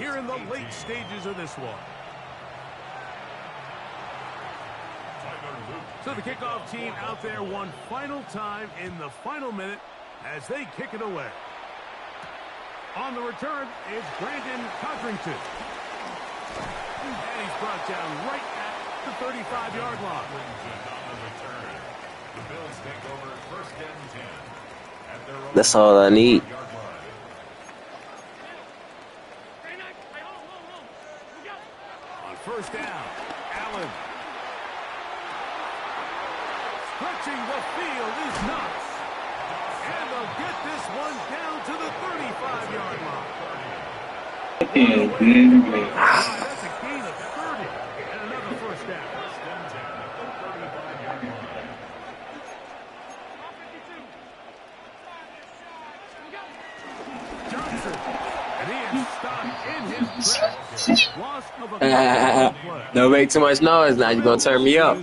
here in the late stages of this one. So the kickoff team out there one final time in the final minute as they kick it away. On the return is Brandon Codrington. And he's brought down right at the 35-yard line. The Bills take over 1st and 10 at their own That's all I need. 40-yard line. On 1st down, Allen. Stretching the field is nuts. And they'll get this one down to the 35-yard line. That's a gain of 30 and another 1st down. 1st and 10 at the 35-yard line. Johnson. And he is stopped in his tracks. Loss of a play. Don't make too much noise now. You're going to turn me up.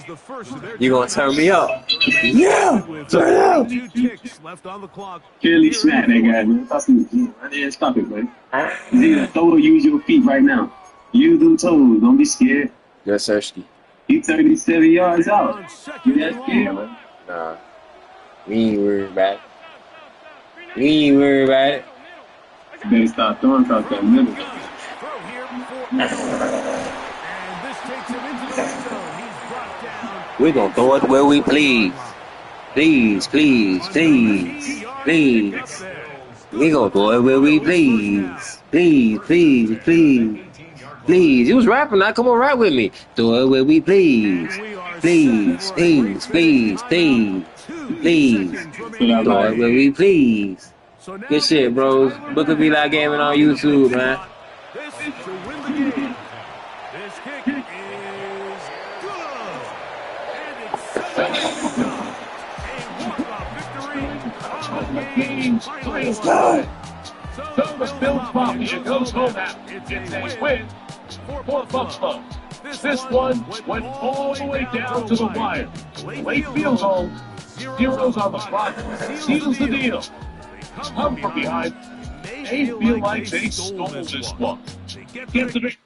You're going to turn me up. Yeah. Turn up. 2 ticks left on the clock. Clearly smack that guy, man. Stop it, man. You need to throw or use your feet right now. Use them toes. Don't be scared. Yes, Sirski. You 37 yards out. You that scared, man? Nah. We ain't worried about it. We ain't worried about it. You better stop throwing across that middle. Throw here for and this takes him into the red zone. He's brought down. We're going to throw it where we please. Please, please, please, please. We're going to throw it where we please. Please, please, please. Please. You was rapping now. Come on, rap with me. Throw it where we please. Please, please, please, please. Please. Throw it where we please. Good shit, bros. BookofEliGaming on YouTube, man. This to win the game. This kick is good. And it's a walk-off victory on the game's final play. So the Bills Mafia goes home happy. It's a win for Buffalo. This one went all the way down to the wire. Late field goal, zeros on the clock, seals the deal. Come from behind. They feel like they stole this one. Get to the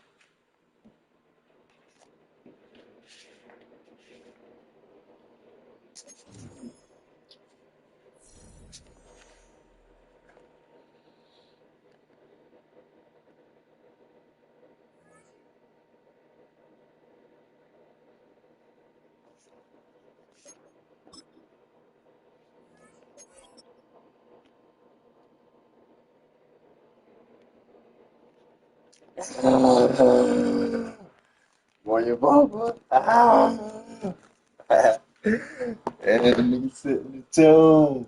Boy, your bubba. And the nigga sitting in the tone.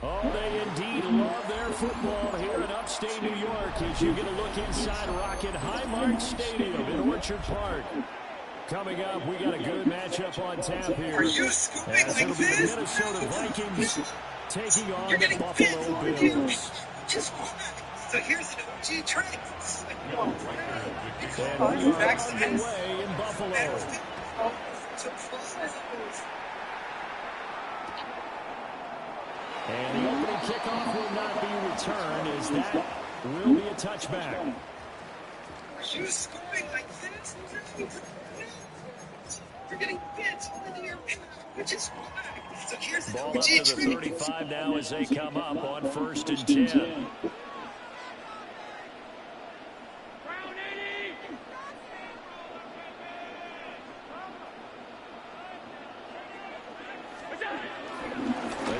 Oh, they indeed love their football here in upstate New York as you get a look inside Rocket Highmark Stadium in Orchard Park. Coming up, we got a good matchup on tap here. As it'll be the Minnesota Vikings taking on the Buffalo Bills. So here's an OG trick. And we are underway in Buffalo. And the opening kickoff will not be returned as that will be a touchback. Are you scoring like this? You're getting bit into your which is why. So here's an Ball OG up to the trick. 35 now as they come up on 1st and 10.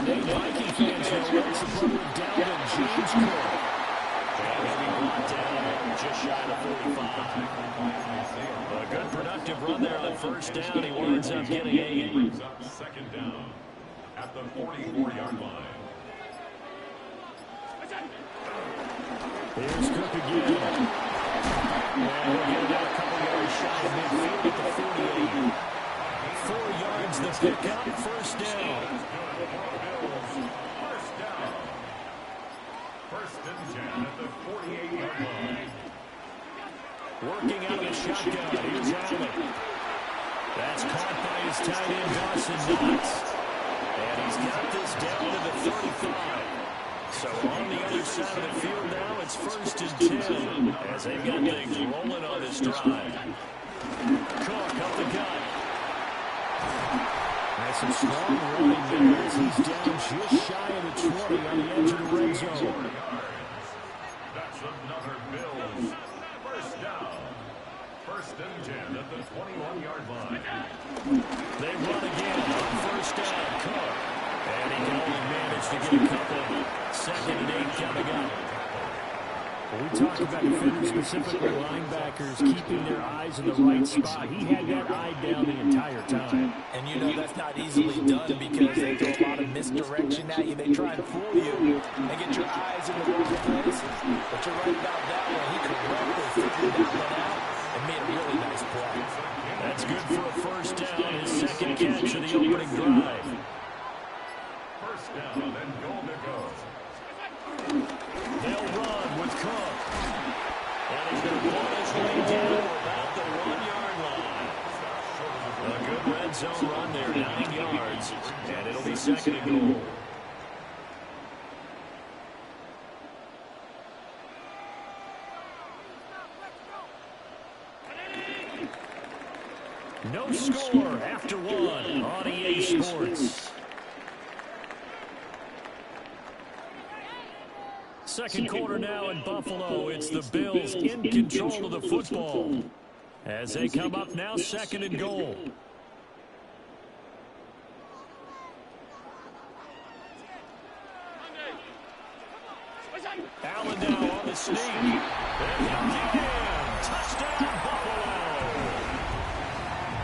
Viking fans know it's the brother of Dalvin James Cook. And he'll be brought down just shy of 45. A good productive run there on 1st down. He winds up getting 8. Brings up 2nd down at the 44-yard line. Here's Cook again. And he'll get about a couple yards shy of midfield at the 48. 4 yards the pickup, 1st down. First and 10 at the 48-yard line. Working out of the shotgun. Here's Allen. That's caught by his tight end, Dawson Knox. And he's got this down to the 35. So on the other side of the field now, it's 1st and 10 as they've got things rolling on this drive. Cook up the gut. Has some strong running there as he's down just shy of the 20 on the edge of the red zone. That's another Bills. 1st down. 1st and 10 at the 21-yard line. They run again on 1st down. Cook. And he can only manage to get a couple. 2nd and 8 coming up. When we talk about defenders, specifically linebackers, keeping their eyes in the right spot, he had that eye down the entire time. And you know that's not easily done because they throw a lot of misdirection at you. They try and fool you and get your eyes in the wrong places. But you're right about that one. He correctly figured that one out and made a really nice play. That's good for a 1st down, his 2nd catch of the opening drive. 1st down and goal to go. They'll run with Cook. And he's going to pull his way down about the 1-yard line. A good red zone run there, 9 yards. And it'll be 2nd and goal. No score after 1 on EA Sports. 2nd quarter now in Buffalo. It's the Bills in control of the football as they come up now 2nd and goal. Allen now on the sneak. And again, touchdown Buffalo.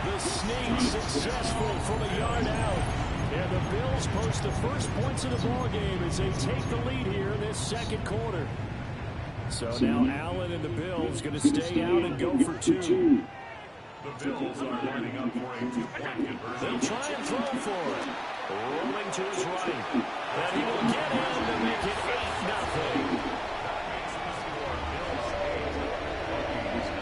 The sneak successful from a yard out. And the Bills post the first points of the ball game as they take the lead here in this 2nd quarter. So now Allen and the Bills going to stay out and go for 2. The Bills are lining up for a 2-point conversion. They'll try and throw for it. Rolling to his right. And he will get in to make it 8-0.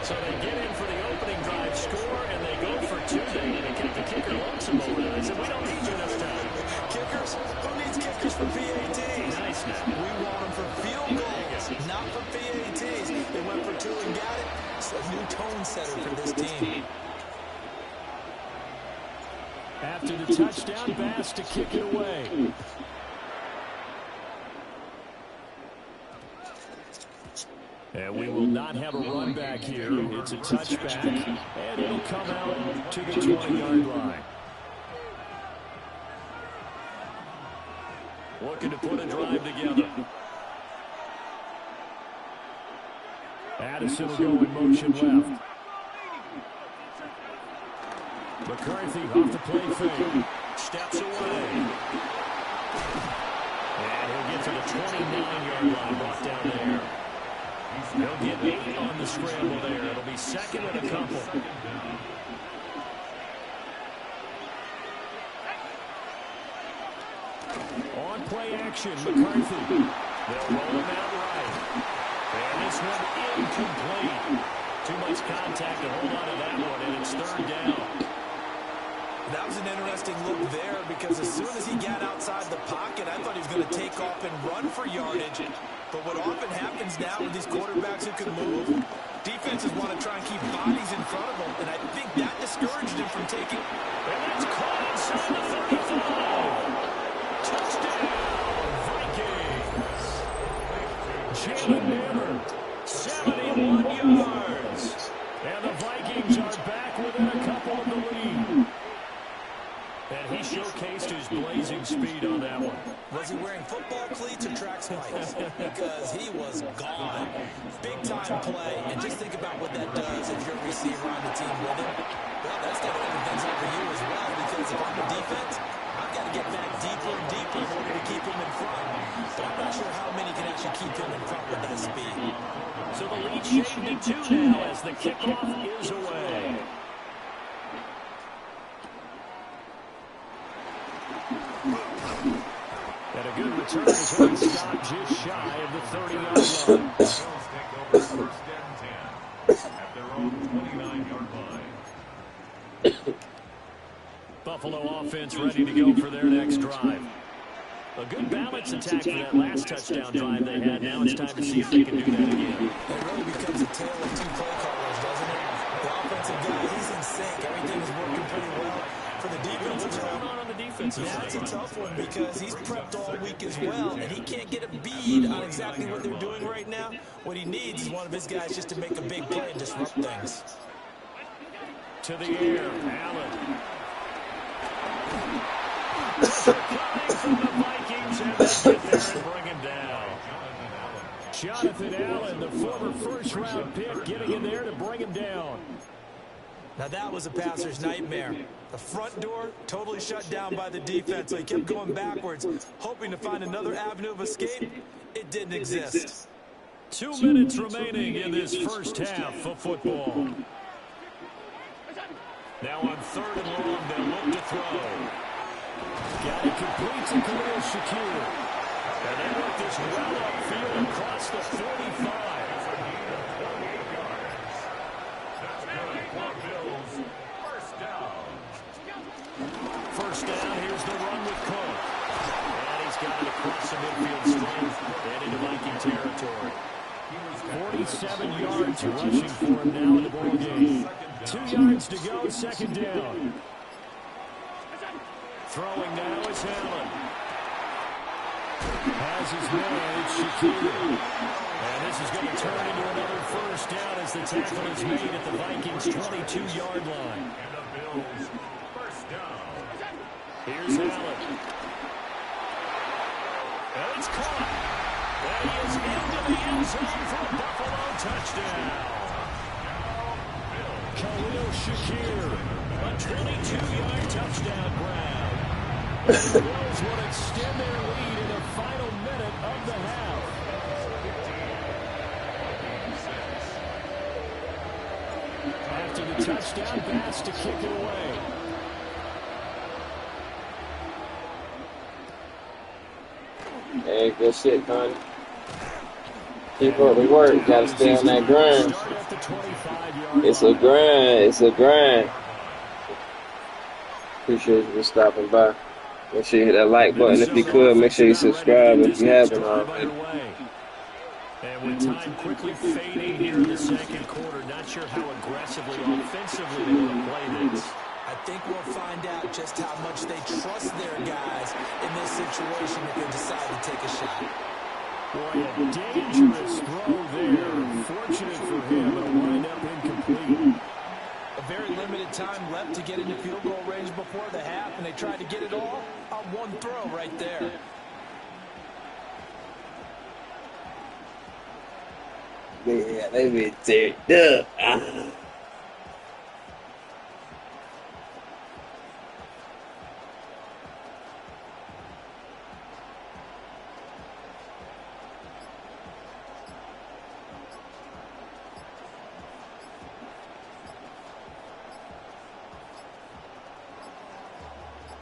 So they get in for the opening drive score, and they go for 2. They kick the kicker lonesome over there. They said, we don't need you this time. Kickers? Who needs kickers for PATs? Nice now. We want them for field goals, not for PATs. They went for 2 and got it. It's a new tone setter for this team. After the touchdown, Bass to kick it away. And we will not have a run back here. It's a touchback, and it'll come out to the 20-yard line. Looking to put a drive together. Addison will go in motion left. McCarthy off the play fake. Steps away. And he'll get to the 29-yard line, brought down there. He'll get 8 on the scramble there. It'll be second and a couple. On play action, McCarthy. They'll roll him out right. And this one incomplete. Too much contact to hold on to that one, and it's third down. That was an interesting look there because as soon as he got outside the pocket, I thought he was going to take off and run for yardage. But what often happens now with these quarterbacks who can move, defenses want to try and keep bodies in front of them, and I think that discouraged him from taking. And that's caught inside the 35. Touchdown, Vikings. Jalen Hammer, 71 yards. And the Vikings are back within a couple of the lead. And he showcased his blazing speed on that one. Was he wearing football cleats or track spikes? Because he was gone. Big-time play, and just think about what that does if you're a receiver on the team with him. Well, that's got to open things up for you as well, because if I'm the defense, I've got to get back deeper and deeper in order to keep him in front. But I'm not sure how many can actually keep him in front with that speed. So the lead shaded to 2 now as the kickoff is away. And a good return is going to stop just shy of the 30-yard line. Bills take over first and 10 at their own 29-yard line. Buffalo offense ready to go for their next drive. A good balance attack for that last touchdown drive they had. Now it's time to see if they can do that again. It really becomes a tale of two play callers, doesn't it? The offensive guy, he's in sync. Everything is working pretty well. For the defense, what's going on the defensive side? That's a tough one because he's prepped all week as well, and he can't get a bead on exactly what they're doing right now. What he needs is one of his guys just to make a big play and disrupt things. To the air, Allen. From the Vikings, and they get there and bring him down. Jonathan Allen, the former first-round pick, getting in there to bring him down. Now that was a passer's nightmare. The front door totally shut down by the defense, so he kept going backwards, hoping to find another avenue of escape. It didn't exist. 2 minutes remaining in this first half of football. Now on 3rd and long, they'll look to throw. Got it complete to Khalil Shakir. And they work this well upfield across the 45. First down, here's the run with Cook. And he's got it across the midfield strength and into Viking territory. 47 yards rushing for him now in the ball game. 2 yards to go, second down. Throwing now is Allen. Has his man, it's Shakir. And this is going to turn into another first down as the tackle is made at the Vikings' 22-yard line. And the Bills first down. Here's Allen. And it's caught. And he is into the end zone for a Buffalo touchdown. Khalil Shakir, a 22-yard touchdown grab. And the Bills would extend their lead in the final minute of the half. After the touchdown pass to kick it away. Hey, good shit, Connie. Keep up the work. Gotta stay on that grind. It's a grind. It's a grind. Appreciate you for stopping by. Make sure you hit that like button if you could. Make sure you subscribe if you haven't already. And with time quickly fading here in the second quarter, not sure how aggressively, offensively they want to play this. I think we'll find out just how much they trust their guys in this situation if they decide to take a shot. Boy, a dangerous throw there. Fortunate for him, it'll wind up incomplete. A very limited time left to get into field goal range before the half, and they tried to get it all on one throw right there. Yeah, they been teared up.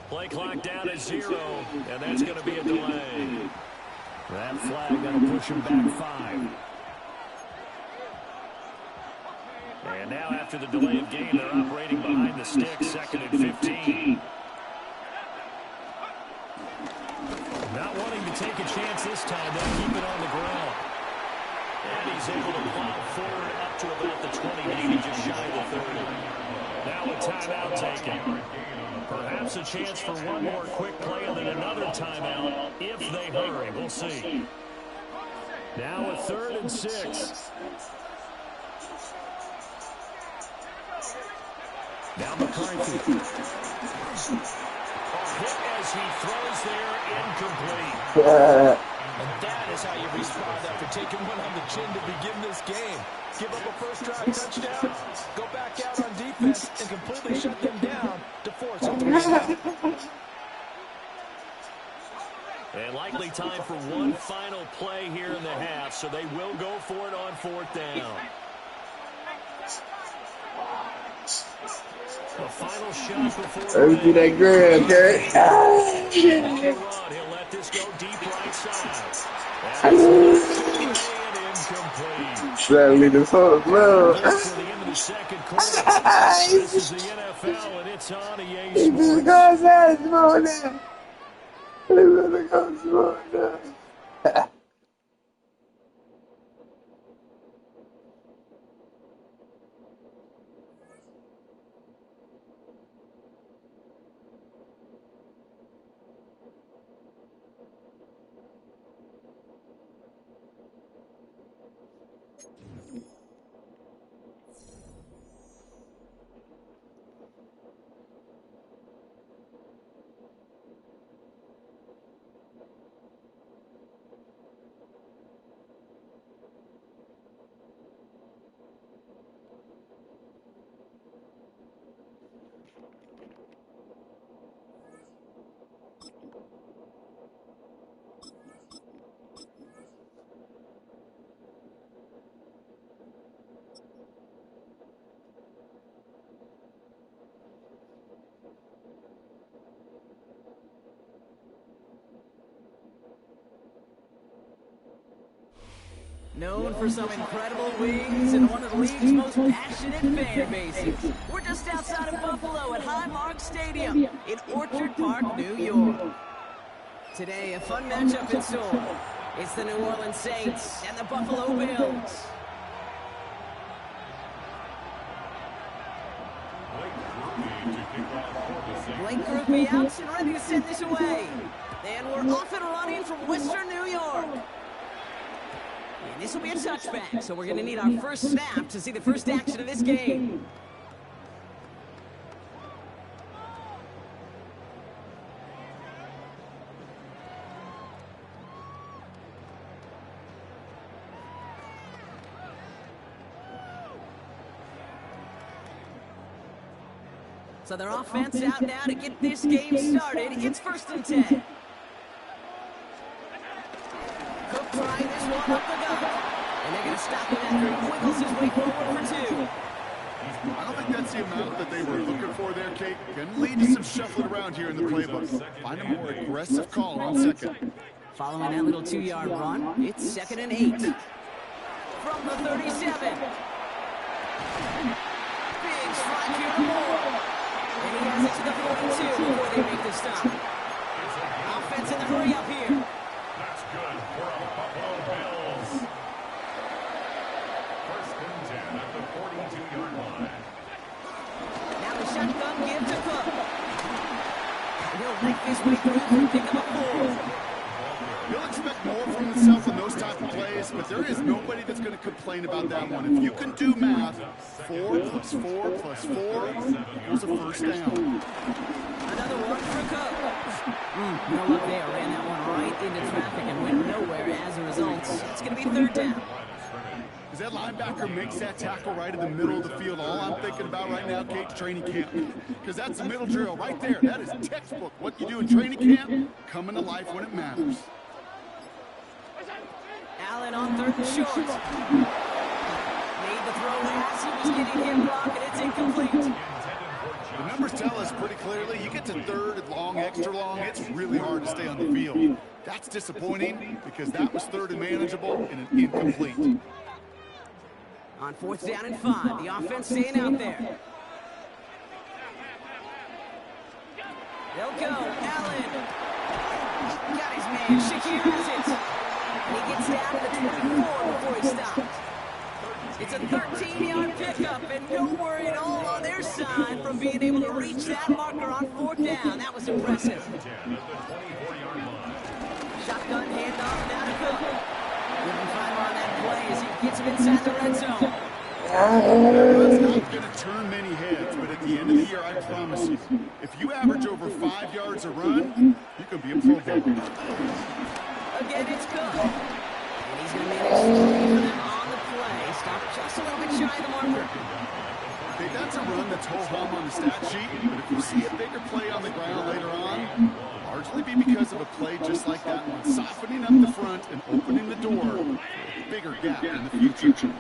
Play clock down at 0, and that's going to be a delay. That flag going to push him back 5. And now after the delay of game, they're operating behind the stick, 2nd and 15. Not wanting to take a chance this time, they'll keep it on the ground. And he's able to plow forward up to about the 20, maybe just shy of the 30. Now a timeout taken. Perhaps a chance for one more quick play and then another timeout if they hurry. We'll see. Now a 3rd and 6. Now McCarthy. Hit as he throws there, incomplete. And that is how you respond after taking one on the chin to begin this game. Give up a first-drive touchdown, go back out on defense, and completely shut them down to force a 3-and-out. And likely time for one final play here in the half, so they will go for it on 4th down. The final shot before Let's do that grand, okay? He'll let this go deep right side. That's incomplete. Sadly, this whole blow. The end of the second quarter. This is the NFL, and it's on EA Sports. He's gonna go small now. He's gonna go small now. Known for some incredible wings and one of the league's most passionate fan bases. We're just outside of Buffalo at Highmark Stadium in Orchard Park, New York. Today, a fun matchup in store. It's the New Orleans Saints and the Buffalo Bills. Blake Grupe out and ready to send this away. And we're off and running from Western New York. And this will be a touchback, so we're going to need our first snap to see the first action of this game. So their offense out now to get this game started. It's 1st and 10. Cook trying this one up the gut. And they're going to stop him after he wiggles his way forward for 2. I don't think that's the amount that they were looking for there, Kate. Can lead to some shuffling around here in the playbook. Find a more aggressive call on 2nd. Following that little 2-yard run, it's 2nd and 8. From the 37. Big strike here to Moore. And he has it to the 42 before they make the stop. Offense in the hurry up here. That's good for the Buffalo Bills. 1st and 10 at the 42-yard line. Now the shotgun give to Cook. He'll make his way through and pick up a 4. He'll expect more from himself in those type of plays, but there is nobody that's going to complain about that one. If you can do math, 4 plus 4 plus 4 equals a 1st down. Another one for Cook. No luck there. Ran that one right into traffic and went nowhere as a result. It's going to be 3rd down. As that linebacker makes that tackle right in the middle of the field, all I'm thinking about right now, Kate, training camp. Because that's the middle drill right there. That is textbook. What you do in training camp, coming to life when it matters. Allen on 3rd and short. Made the throw as he was getting him blocked, and it's incomplete. The numbers tell us pretty clearly, you get to third and long, extra long, it's really hard to stay on the field. That's disappointing because that was third and manageable and an incomplete. On 4th down and 5, the offense staying out there. They'll go. Allen. Got his man. Shakir has it. And he gets down to the 24 before he stops. It's a 13-yard pickup, and no worry at all on their side from being able to reach that marker on 4th down. That was impressive. Shotgun handoff now to Cook. Give him time on that play as he gets him inside the red zone. It's not going to turn many heads, but at the end of the year, I promise you, if you average over 5 yards a run, you can be a Pro Bowler. Again, it's Cook. And he's going to manage to leave them on the play. Stop just a little bit shy of the marker. Okay, that's a run that's ho-hum on the stat sheet, but if you see a bigger play on the ground later on, largely be because of a play just like that one, softening up the front and opening the door for a bigger gap in the future.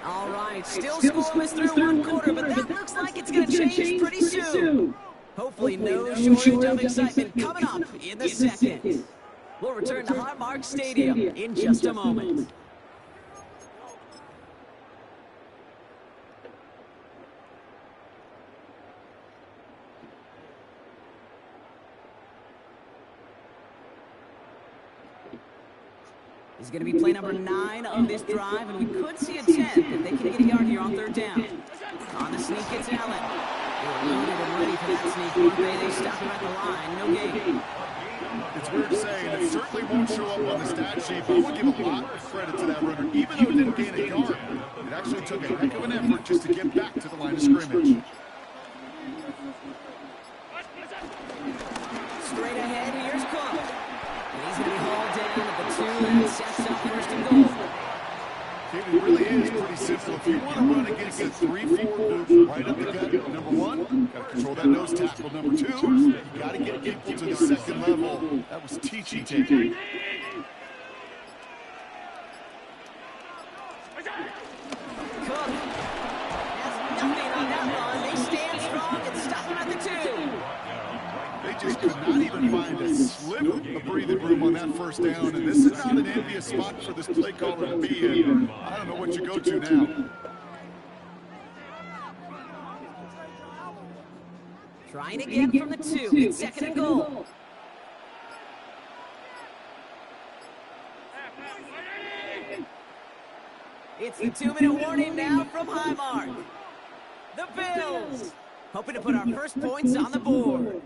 All right, still scoreless through one quarter, but that looks like it's going to change pretty soon. Hopefully no shortage of excitement coming up in the second. We'll return to Highmark Stadium in just a moment. Is going to be play number 9 of this drive, and we could see a 10 if they can get a yard here on 3rd down. On the sneak, it's Allen. They were loaded and ready for that sneak, weren't they? They stopped him at the line. No gain. It's weird to say, and it certainly won't show up on the stat sheet, but I would give a lot of credit to that runner. Even though it didn't gain a yard, it actually took a heck of an effort just to get back to the line of scrimmage. Straight ahead, here's Cook. And he's going to be hauled down at the 2 and sets up 1st and goal. It really is pretty simple. If you want to run against a 3-4 group right up the gut, number 1, got to control that nose tackle. Number 2, you got to get people to the second level. That was teaching. Cook has nothing on that run. They stand strong and stop him at the 2. They just could not even find a sliver of breathing room on that 1st down, and this is not an envious spot for this play caller to be in. I don't know what you go to now. Trying again from the 2. It's 2nd and goal. It's the 2-minute warning now from Highmark. The Bills hoping to put our first points on the board.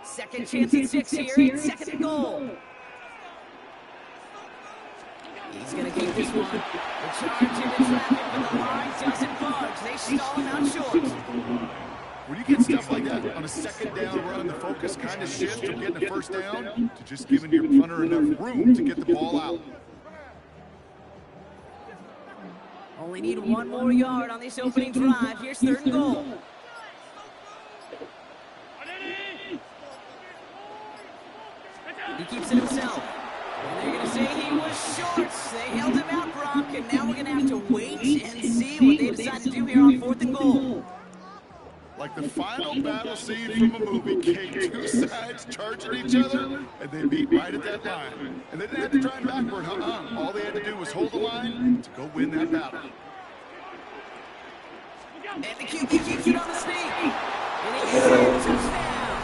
Second chance at 6 here. It's 2nd and goal. He's going to keep this one. The charge into traffic, but the line doesn't budge. They stall him out short. When you get stuff like that on a 2nd down run, the focus kind of shifts from getting a 1st down to just giving your punter enough room to get the ball out. Only need 1 more yard on this opening drive. Here's 3rd and goal. He keeps it himself. And they're going to say he was short. They held him out, Brock, and now we're going to have to wait and see what they decide to do here on 4th and goal. Like the final battle scene from a movie, Kate, 2 sides charging each other, and they meet right at that line. And they didn't have to drive backward, All they had to do was hold the line to go win that battle. And the QB keeps it on the sneak. And he gets it. Touchdown.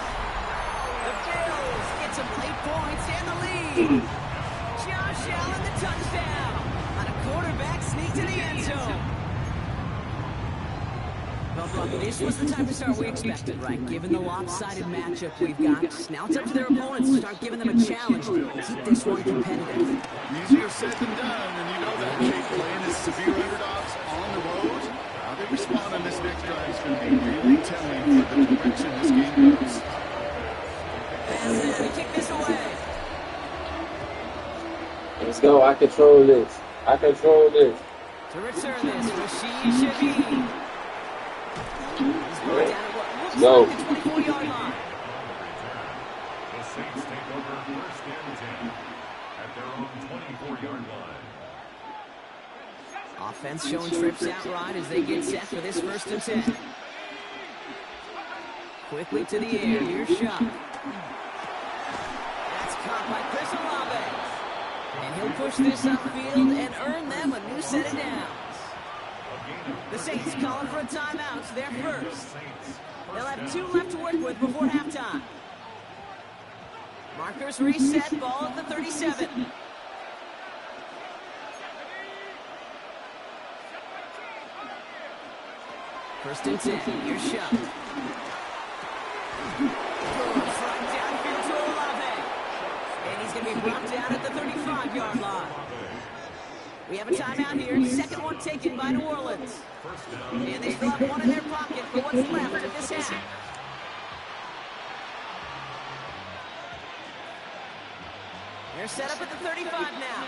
The Bills get some late points and the lead. Josh Allen, the touchdown. On a quarterback sneak to the end zone. Well, Brock, this was the type of start we expected, right? Given the lopsided matchup we've got, now it's up to their opponents to start giving them a challenge to keep this one competitive. Easier said than done, and you know that, Kate, playing as severe underdogs on the road. How they respond on this next drive is going to be really telling for the direction this game goes. And they kick this away. Let's go. I control this. I control this. To return this, Rashid Shaheed. He's brought down at what looks like the 24-yard line. The Saints take over 1st and 10 at 24-yard line. Offense showing trips out right as they get set for this 1st and 10. Quickly to the air. Here's Shot. That's caught by Chris Olave. And he'll push this upfield and earn them a new set of downs. The Saints calling for a timeout. Their first. They'll have 2 left to work with before halftime. Markers reset. Ball at the 37. First and 10. Here's Shot. Front downfield to Olave. And he's going to be brought down at the 35-yard line. We have a timeout here. 2nd one taken by New Orleans. And they still have one in their pocket for what's left of this half. They're set up at the 35 now.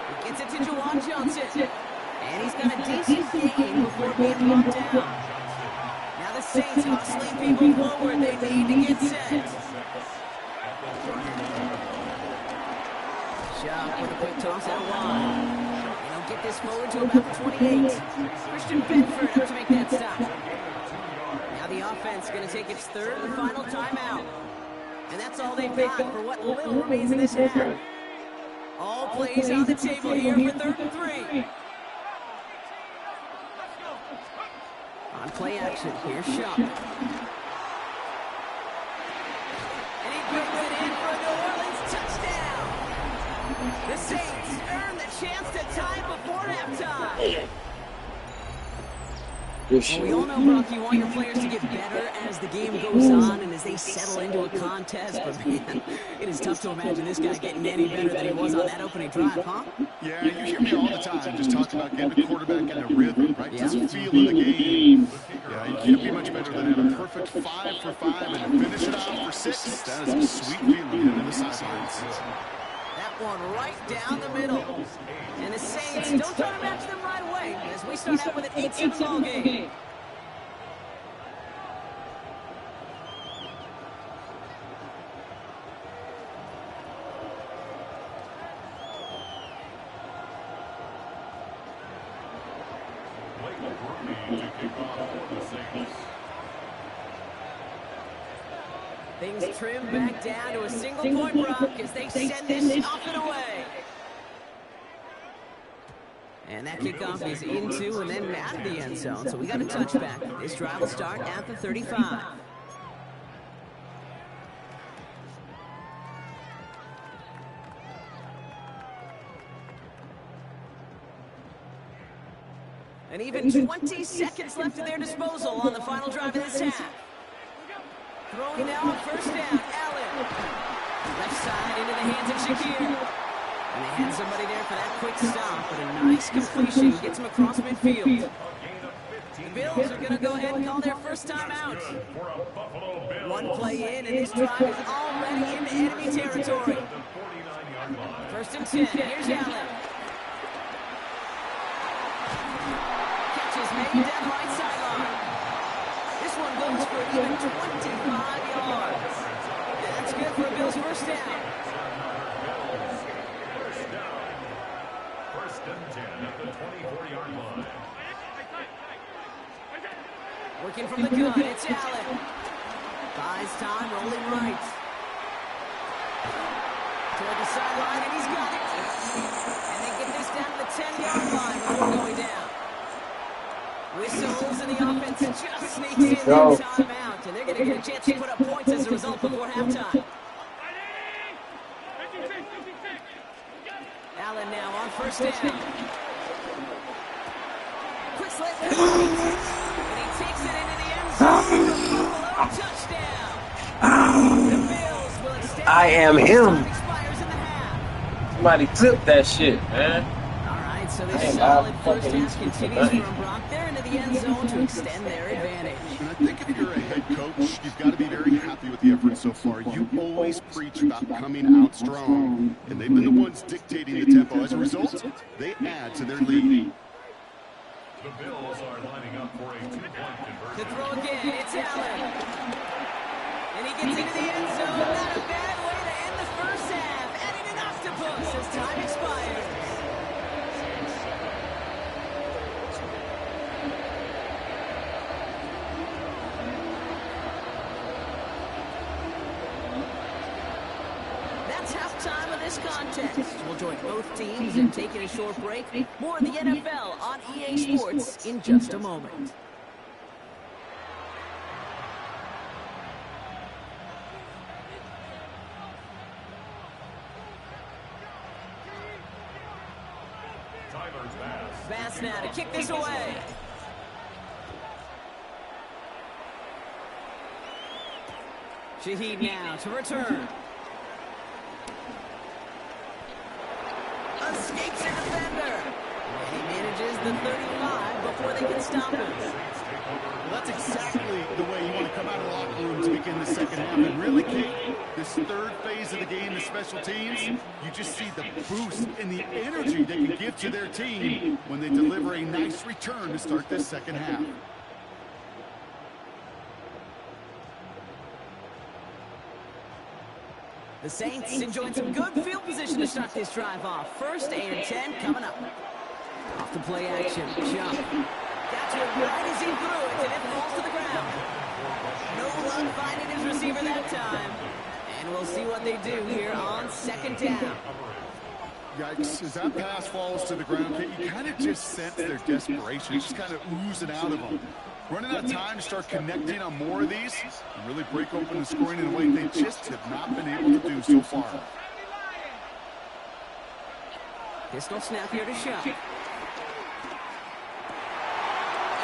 He gets it to Juwan Johnson. And he's got a decent gain before being brought down. Now the Saints hustling people forward. They need to get set. Shot with a quick toss out wide. And he'll get this forward to about the 28. Christian Benford up to make that stop. Now the offense going to take its 3rd and final timeout. And that's all they've got for what little remains in this half. All plays on the table here for 3rd and 3. On play action, here's Shot. And he brings it in for a New Orleans touchdown. The Saints earn the chance to tie before halftime. Well, we all know, Brock, you want your players to get better as the game goes on and as they settle into a contest. But, man, it is tough to imagine this guy getting any better than he was on that opening drive, huh? Yeah, you hear me all the time just talking about getting the quarterback in a rhythm, right? Yeah. Just feel of the game. Yeah, you can't be much better than having a perfect 5 for 5 and finish it off for 6. That is a sweet feeling in the sidelines. That one right down the middle. And the Saints don't try to match them right away as we start out with an 8-7 ball game. To kick off for the Saints. Things trim back down to a single-point Brock as they send this off and away. And that kickoff is into and then out of the end zone. So we got a touchback. This drive will start at the 35. And even 20 seconds left at their disposal on the final drive of this half. Throwing now on 1st down, Allen. Left side into the hands of Shakir. And they had somebody there for that quick stop, but a nice completion gets him across midfield. The Bills are going to go ahead and call their first time out. One play in, and this drive is already into enemy territory. 1st and 10, here's Allen. Catches made down the right sideline. This one goes for even 25 yards. And that's good for a Bills 1st down. 1st and 10 at the 24-yard line. Working from the gun, it's Allen. Buys time, rolling right. Toward the sideline, and he's got it. And they get this down to the 10-yard line before going down. Whistles, and the offense just sneaks in their timeout. And they're going to get a chance to put up points as a result before halftime. Allen now on 1st down. Quick slant. And he takes it into the end zone for Buffalo touchdown. The Bills will extend. I am him. Time expires in the half. Somebody clip that shit, man. All right, so this solid 1st half continues from Brock. They're into the end zone to extend their advantage. And I think if you're a head coach, you've got to be very happy with the effort so far. You always preach about coming out strong, and they've been the ones dictating the tempo. As a result, they add to their lead. The Bills are lining up for a two-point To conversion. throw again, it's Allen. And he gets into the end zone. Not a bad way to end the first half. Adding an octopus as time expires. That's halftime of this contest. We'll join both teams in taking a short break. More of the NFL on EA Sports in just a moment. Tyler's pass. Bass now to kick this away. Shaheed now to return. Escapes a defender. And he manages the 35 before they can stop him. Well, that's exactly the way you want to come out of the locker room to begin the second half. And really, Kate, this third phase of the game, the special teams, you just see the boost and the energy they can give to their team when they deliver a nice return to start this second half. The Saints enjoying some good field position to start this drive off. First and 10 coming up. Off the play action. Jump. Got to it right as he threw it, and it falls to the ground. No luck finding his receiver that time. And we'll see what they do here on second down. Yikes, as that pass falls to the ground, Kate, you kind of just sense their desperation. It's just kind of oozing out of them. Running out of time to start connecting on more of these and really break open the scoring in a way they just have not been able to do so far. Pistol snap here to Shuck.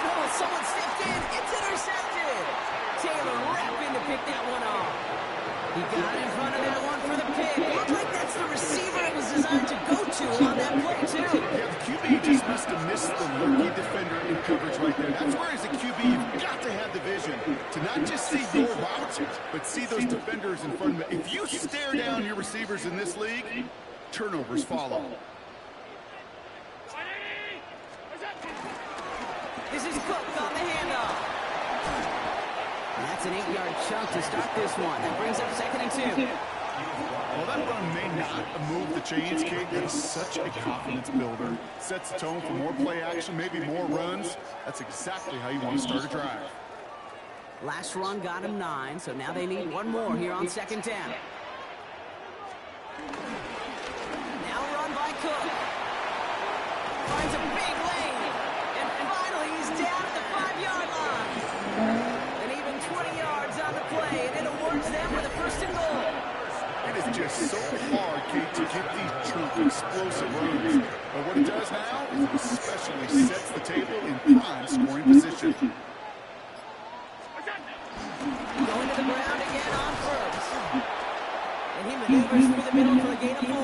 Oh, someone stepped in. It's intercepted. Taylor rapping to pick that one off. He got in front of that one for the pick. Looks like that's the receiver it was designed to go to on that play, too. Yeah, the QB just must have missed the lurky defender in coverage right there. That's where, as a QB, you've got to have the vision to not just see your routes, but see those defenders in front of you. If you stare down your receivers in this league, turnovers follow. This is Cook on the handoff. And that's an 8-yard chunk to start this one. That brings up 2nd and 2. Well, that run may not have moved the chains, Kate. That's such a confidence builder. Sets the tone for more play action, maybe more runs. That's exactly how you want to start a drive. Last run got him 9, so now they need one more here on 2nd down. Now run by Cook. Finds a big lane. And finally, he's down at the 5-yard line. And even 20 yards on the play, and it awards them with a 1st and goal. It is just so hard, Kate, to get these true explosive runs. But what it does now is it especially sets the table in prime scoring position. Going to the ground again on 1st. And he maneuvers through the middle for a gain of 4.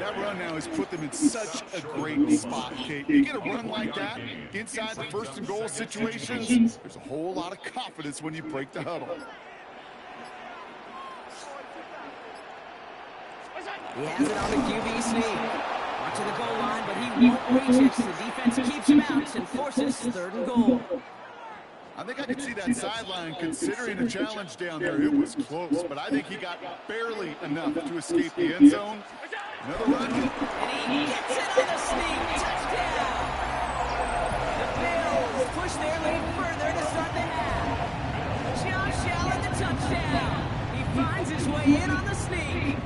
That run now has put them in such a great spot, Kate. You get a run like that inside the 1st and goal situations, there's a whole lot of confidence when you break the huddle. He has it on the QB sneak. Watching the goal line, but he won't reach it. The defense keeps him out and forces 3rd and goal. I think I could see that sideline considering the challenge down there. It was close, but I think he got barely enough to escape the end zone. Another run. And he gets it on the sneak. Touchdown. The Bills push their lead further to start the half. Josh Allen, the touchdown. He finds his way in on the sneak.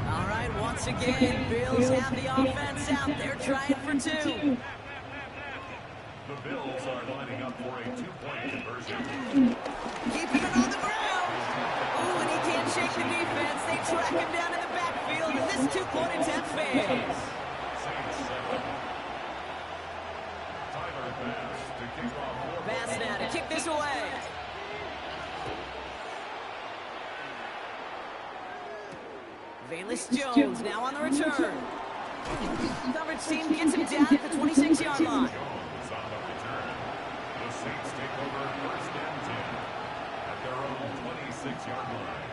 All right, once again, Bills have the offense out. They're trying for 2. The Bills are lining up for a two-point conversion. Keeping it on the ground. Ooh, and he can't shake the defense. They track him down in the backfield, and this 2-point attempt fails. Tyler Bass to kick off. Bass now to kick this away. Valus Jones now on the return. Coverage team gets him down at the 26-yard line. Jones on the return. The Saints take over 1st and 10 at their own 26-yard line.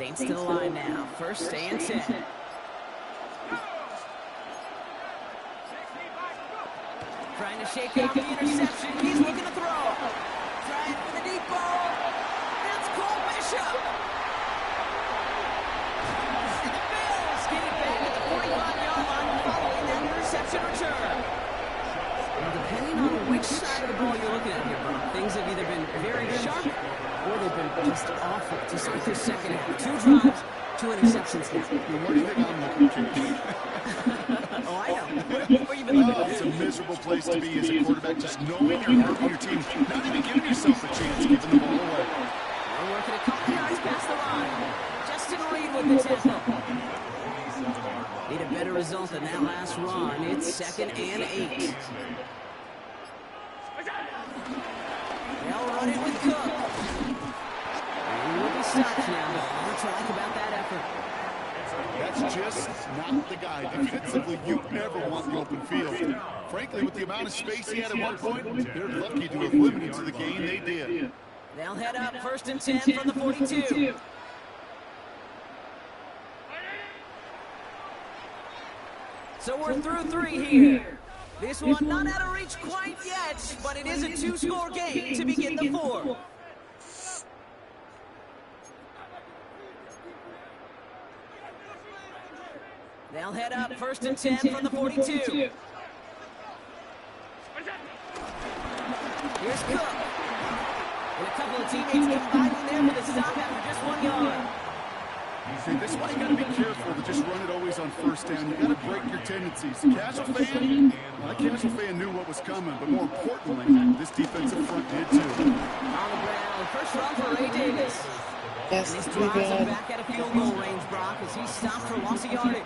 Saints to the line now. First and 10. Trying to shake off the interception. He's looking to throw. Trying for the deep ball. It's Cole Bishop. And the Bills get it back at the 45-yard line following that interception return. Well, depending on which side of the ball you're looking at here, Bob, things have either been very sharp or they've been just awful, just like this second half. 2 drives, 2 interceptions now. What do you think I'm looking at? Oh, I know. Where you been looking at? It's a miserable place to be as a quarterback, just knowing you're hurting your team, not even giving yourself a chance, giving the ball away. They're working a couple yards past the line. Justin Reed with the tackle. Need a better result than that last run. It's 2nd and 8. They'll run it with Cook. And he will be stopped now. What you like about that effort? That's just not the guy defensively you ever want in the open field. Frankly, with the amount of space he had at one point, they're lucky to have limited to the game they did. They'll head up 1st and 10 from the 42. So we're through 3 here. This one not out of reach quite yet, but it is a 2-score game to begin the 4th. They'll head up 1st and 10 from the 42. Here's Cook. And a couple of teammates combining there for the stop after just 1 yard. See, this is why you got to be careful to just run it always on 1st down. You got to break your tendencies. Casual fan, well, that casual fan knew what was coming, but more importantly, this defensive front did too. On the ground, first run for Ray Davis. Yes, and this drives him back out of field goal range, Brock, as he stopped for loss of yardage.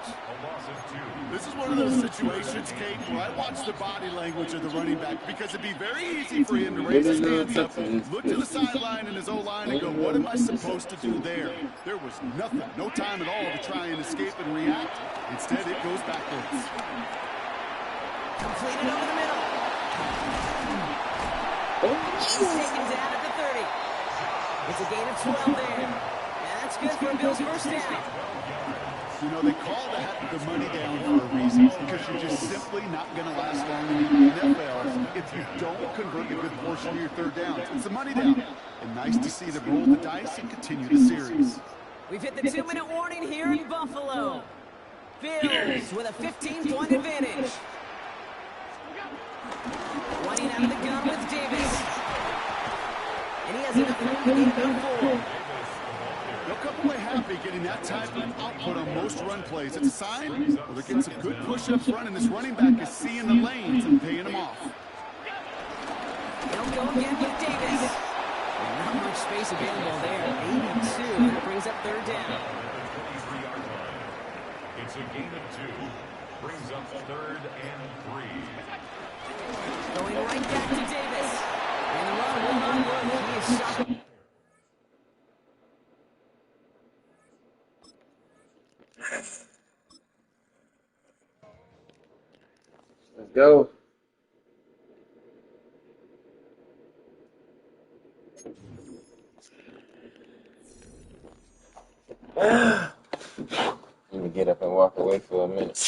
This is one of those situations, Kate, where I watch the body language of the running back because it'd be very easy for him to raise his hands up, look to the sideline and his O-line and go, what am I supposed to do there? There was nothing, no time at all to try and escape and react. Instead, it goes backwards. Completed over the middle. He's taken down at the 30. It's a gain of 12 there. And that's good for a Bills first down. You know, they call that the money down for a reason, because you're just simply not going to last long in the NFL if you don't convert a good portion of your 3rd downs. It's the money down. And nice to see them roll the dice and continue the series. We've hit the 2-minute warning here in Buffalo. Bills with a 15-point advantage. Running out of the gun with Davis. And he has enough room to get about 4. They'll come away happy getting that type of output on most run plays. It's a sign well, they're getting some good push up front, and this running back is seeing the lanes and paying them off. They'll go again with Davis. And not much space available there. 82, and it brings up 3rd down. It's a gain of 2. Brings up 3rd and 3. Going right back to Davis. And the run will not work. He is stopped. Let's go. Let me get up and walk away for a minute.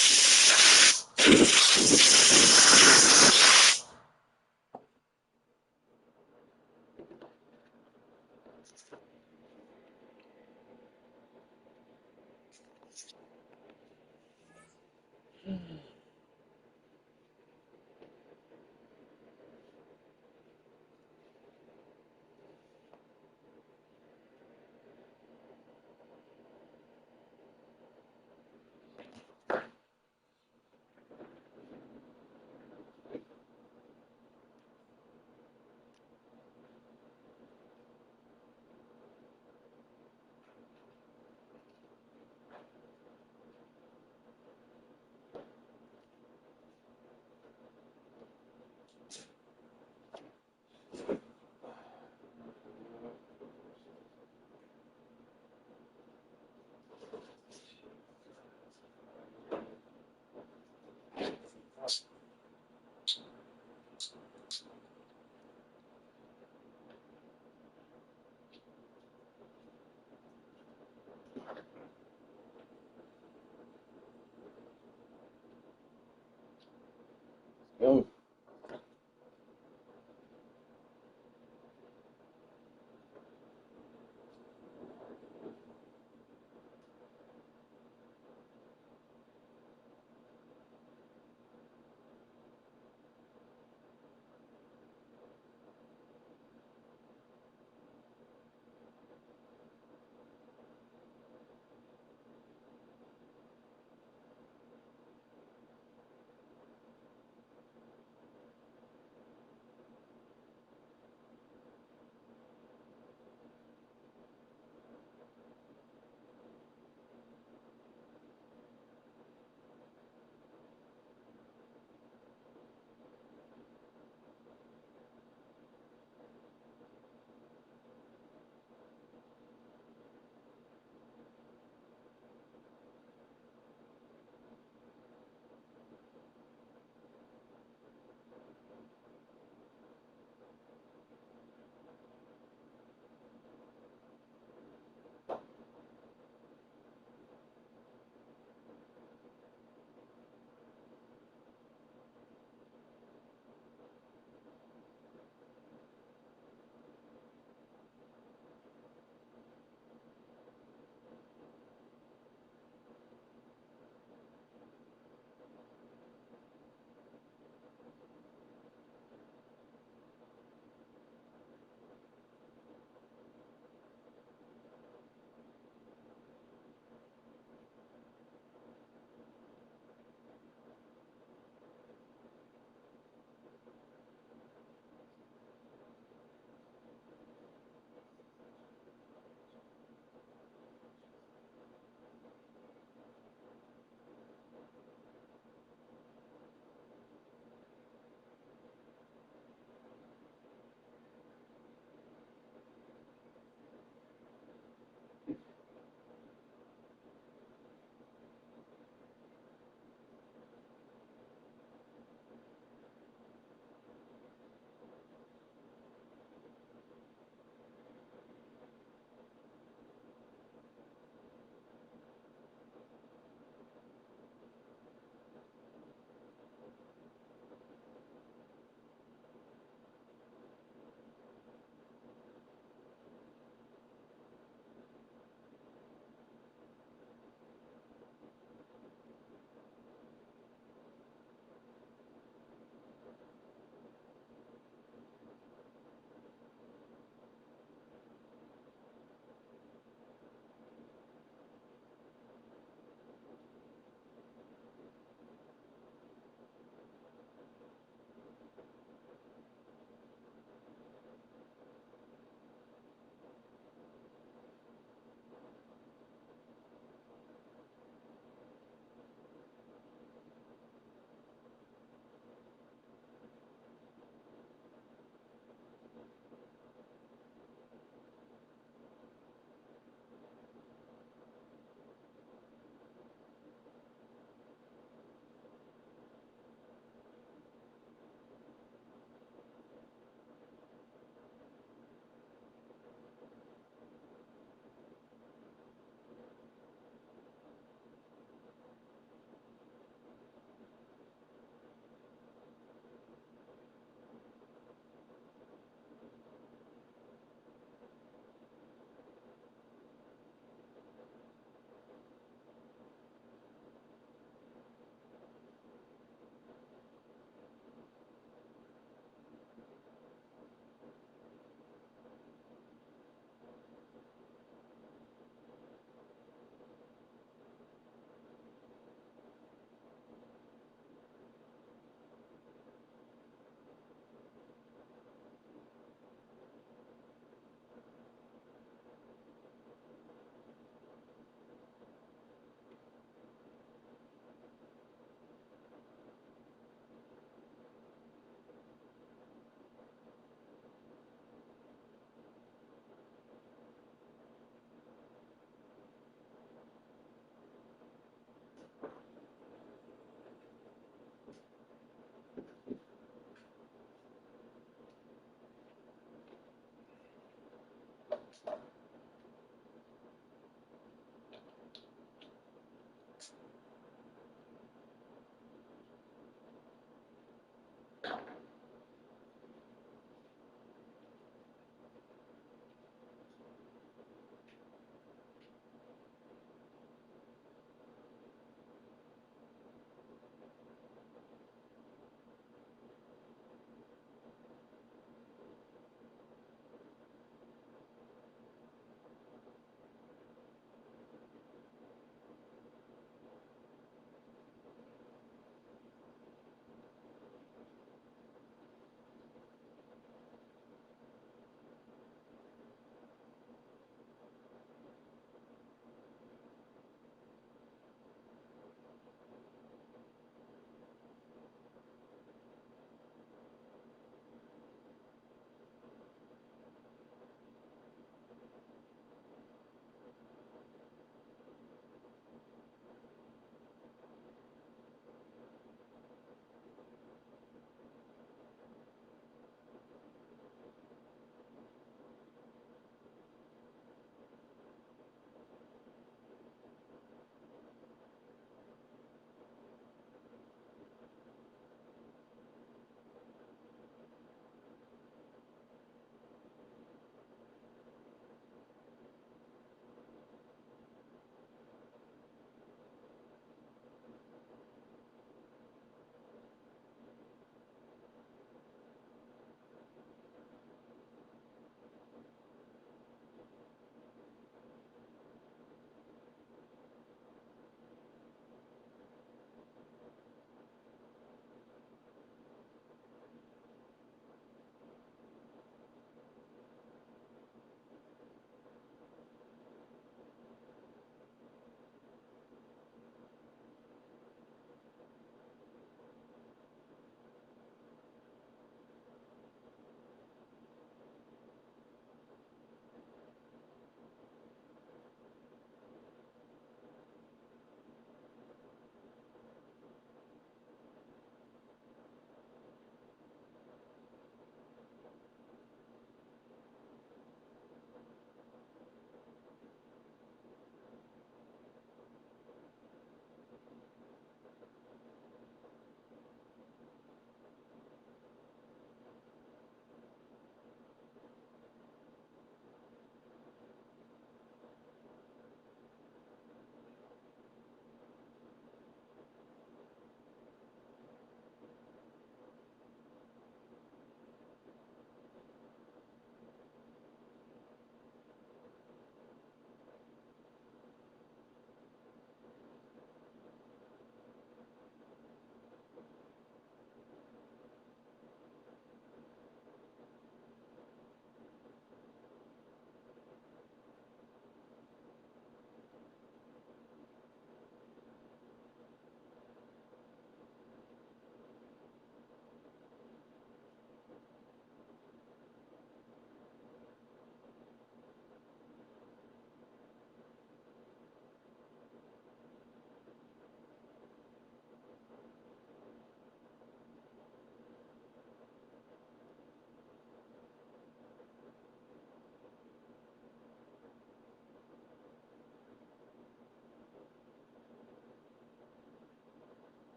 go.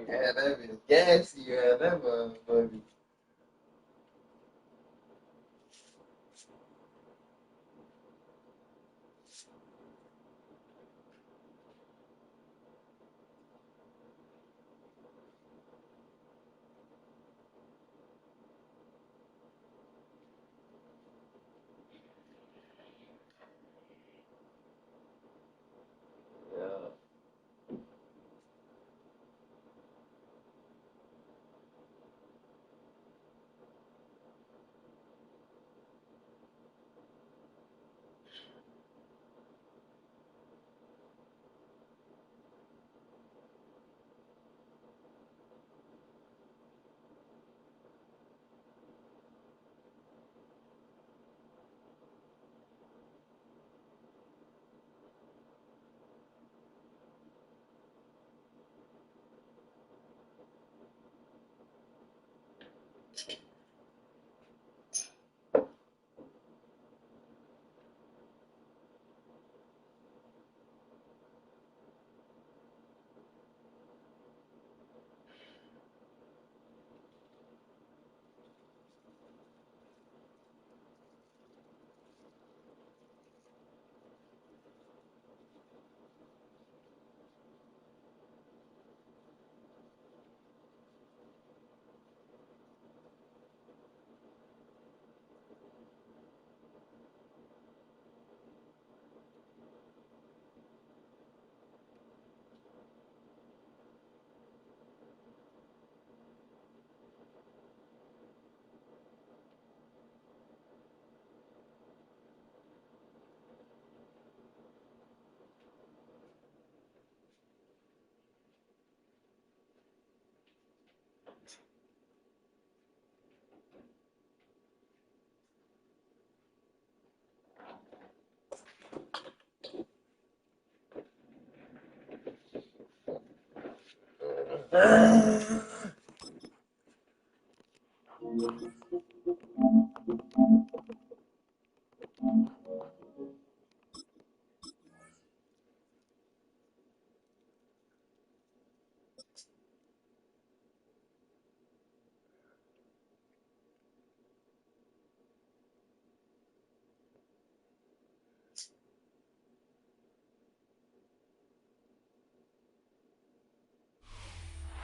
Yeah, that is gassy. Yeah, that motherfucker. Yeah.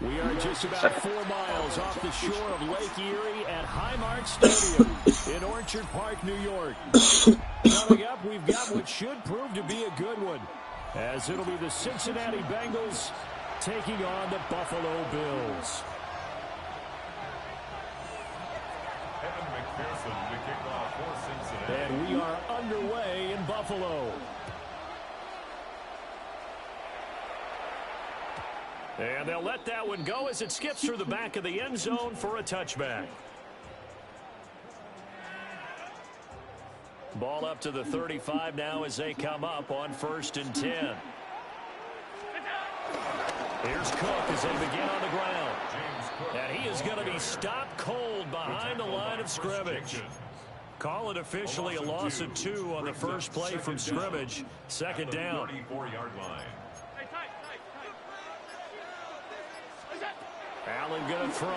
We are just about 4 miles off the shore of Lake Erie at Highmark Stadium in Orchard Park, New York. Coming up, we've got what should prove to be a good one, as it'll be the Cincinnati Bengals taking on the Buffalo Bills. And we are underway in Buffalo. And they'll let that one go as it skips through the back of the end zone for a touchback. Ball up to the 35 now as they come up on 1st and 10. Here's Cook as they begin on the ground. And he is going to be stopped cold behind the line of scrimmage. Call it officially a loss of 2 on the first play from scrimmage. 2nd down. 34-yard line. Allen going to throw.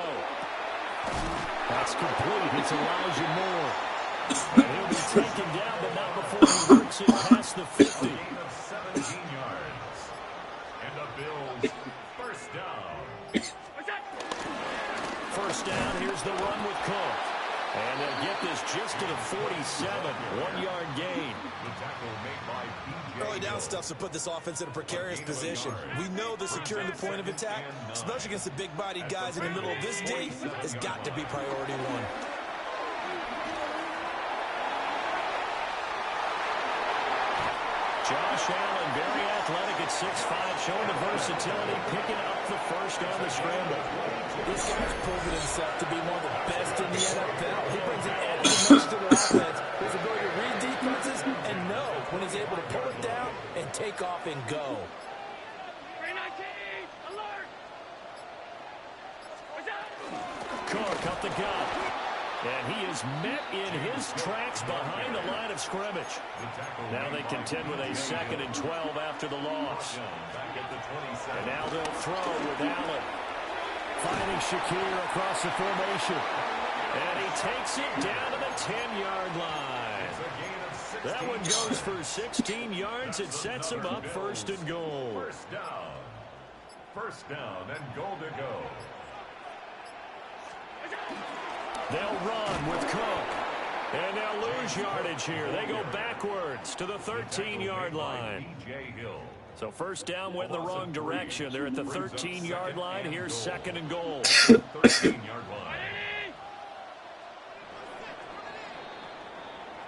That's complete. It's Elijah Moore. And he'll be taken down, but not before he works it past the 50. Gain of 17 yards. And the Bills, first down. First down, here's the run with Cook. And they'll get this just to the 47. 1-yard gain. The tackle made by B.J. Early down stuffs will put this offense in a precarious position. We know that securing the point of attack, especially against the big-bodied guys in the middle of this D, has got to be priority 1. Josh Allen, very athletic at 6'5", showing the versatility, picking up the first on the scramble. This guy's proven himself to be one of the best in the NFL. He brings an added dimension to the offense. His ability to read defenses and know when he's able to pull it down and take off and go. Cook up the gut. And he is met in his tracks behind the line of scrimmage. Now they contend with a 2nd and 12 after the loss. And now they'll throw with Allen. finding Shakir across the formation. And he takes it down to the 10-yard line. That one goes for 16 yards. It sets him up first and goal. First down and goal to go. They'll run with Cook. And they'll lose yardage here. They go backwards to the 13-yard line. So first down went in the wrong direction. They're at the 13-yard line. Here's second and goal. 13-yard line.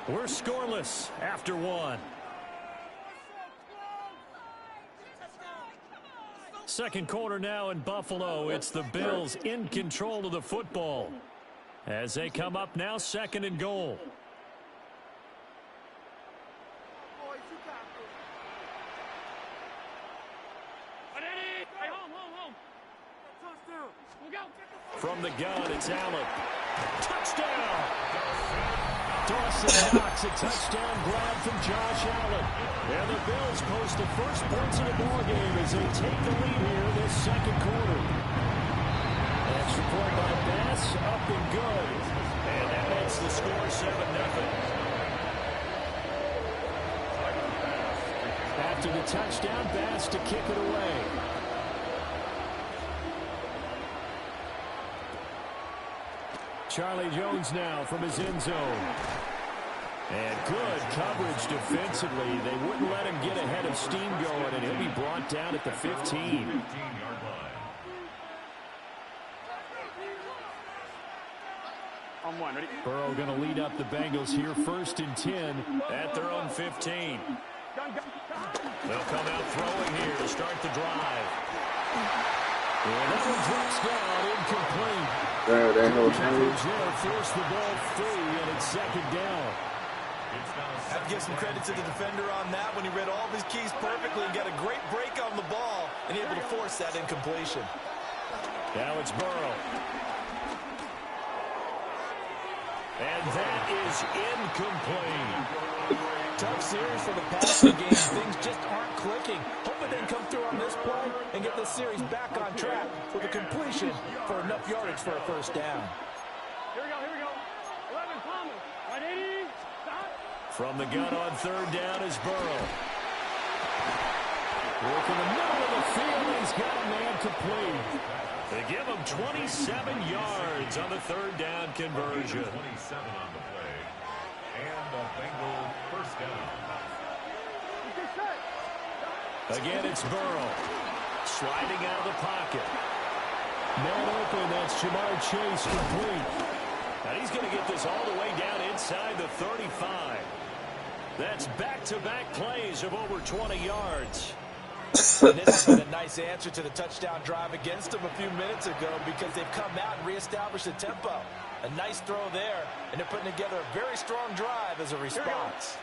We're scoreless after one. Second quarter now in Buffalo. It's the Bills in control of the football. As they come up now, second and goal. From the gun, it's Allen. Touchdown! Dawson Knox, a touchdown grab from Josh Allen. And the Bills post the first points of the ballgame as they take the lead here this second quarter. Extra point by Bass, up and good. And that makes the score 7-0. After the touchdown, Bass to kick it away. Charlie Jones now from his end zone. And good coverage defensively. They wouldn't let him get ahead of steam going, and he'll be brought down at the 15. 15-yard line. On one, ready? Burrow going to lead up the Bengals here, first and 10 at their own 15. They'll come out throwing here to start the drive. And that one drops down, incomplete. Force the ball free, and it's second down. I have to give some credit to the defender on that when he read all of his keys perfectly and got a great break on the ball and able to force that incompletion. Now it's Burrow. And that is incomplete. Tough series for the passing game. Things just aren't clicking. Hoping they can come through on this play and get the series back on track with a completion for enough yardage for a first down. Here we go. 11, Thomas. 180. Stop. From the gun on third down is Burrow. Work in the middle of the field. He's got a man complete. They give him 27 yards on the third down conversion. 27 on the play. And the Bengal first down. Again, it's Burrow. Sliding out of the pocket. Man open, that's Jamar Chase complete. And he's going to get this all the way down inside the 35. That's back-to-back plays of over 20 yards. And this has been a nice answer to the touchdown drive against them a few minutes ago because they've come out and reestablished the tempo. A nice throw there, and they're putting together a very strong drive as a response.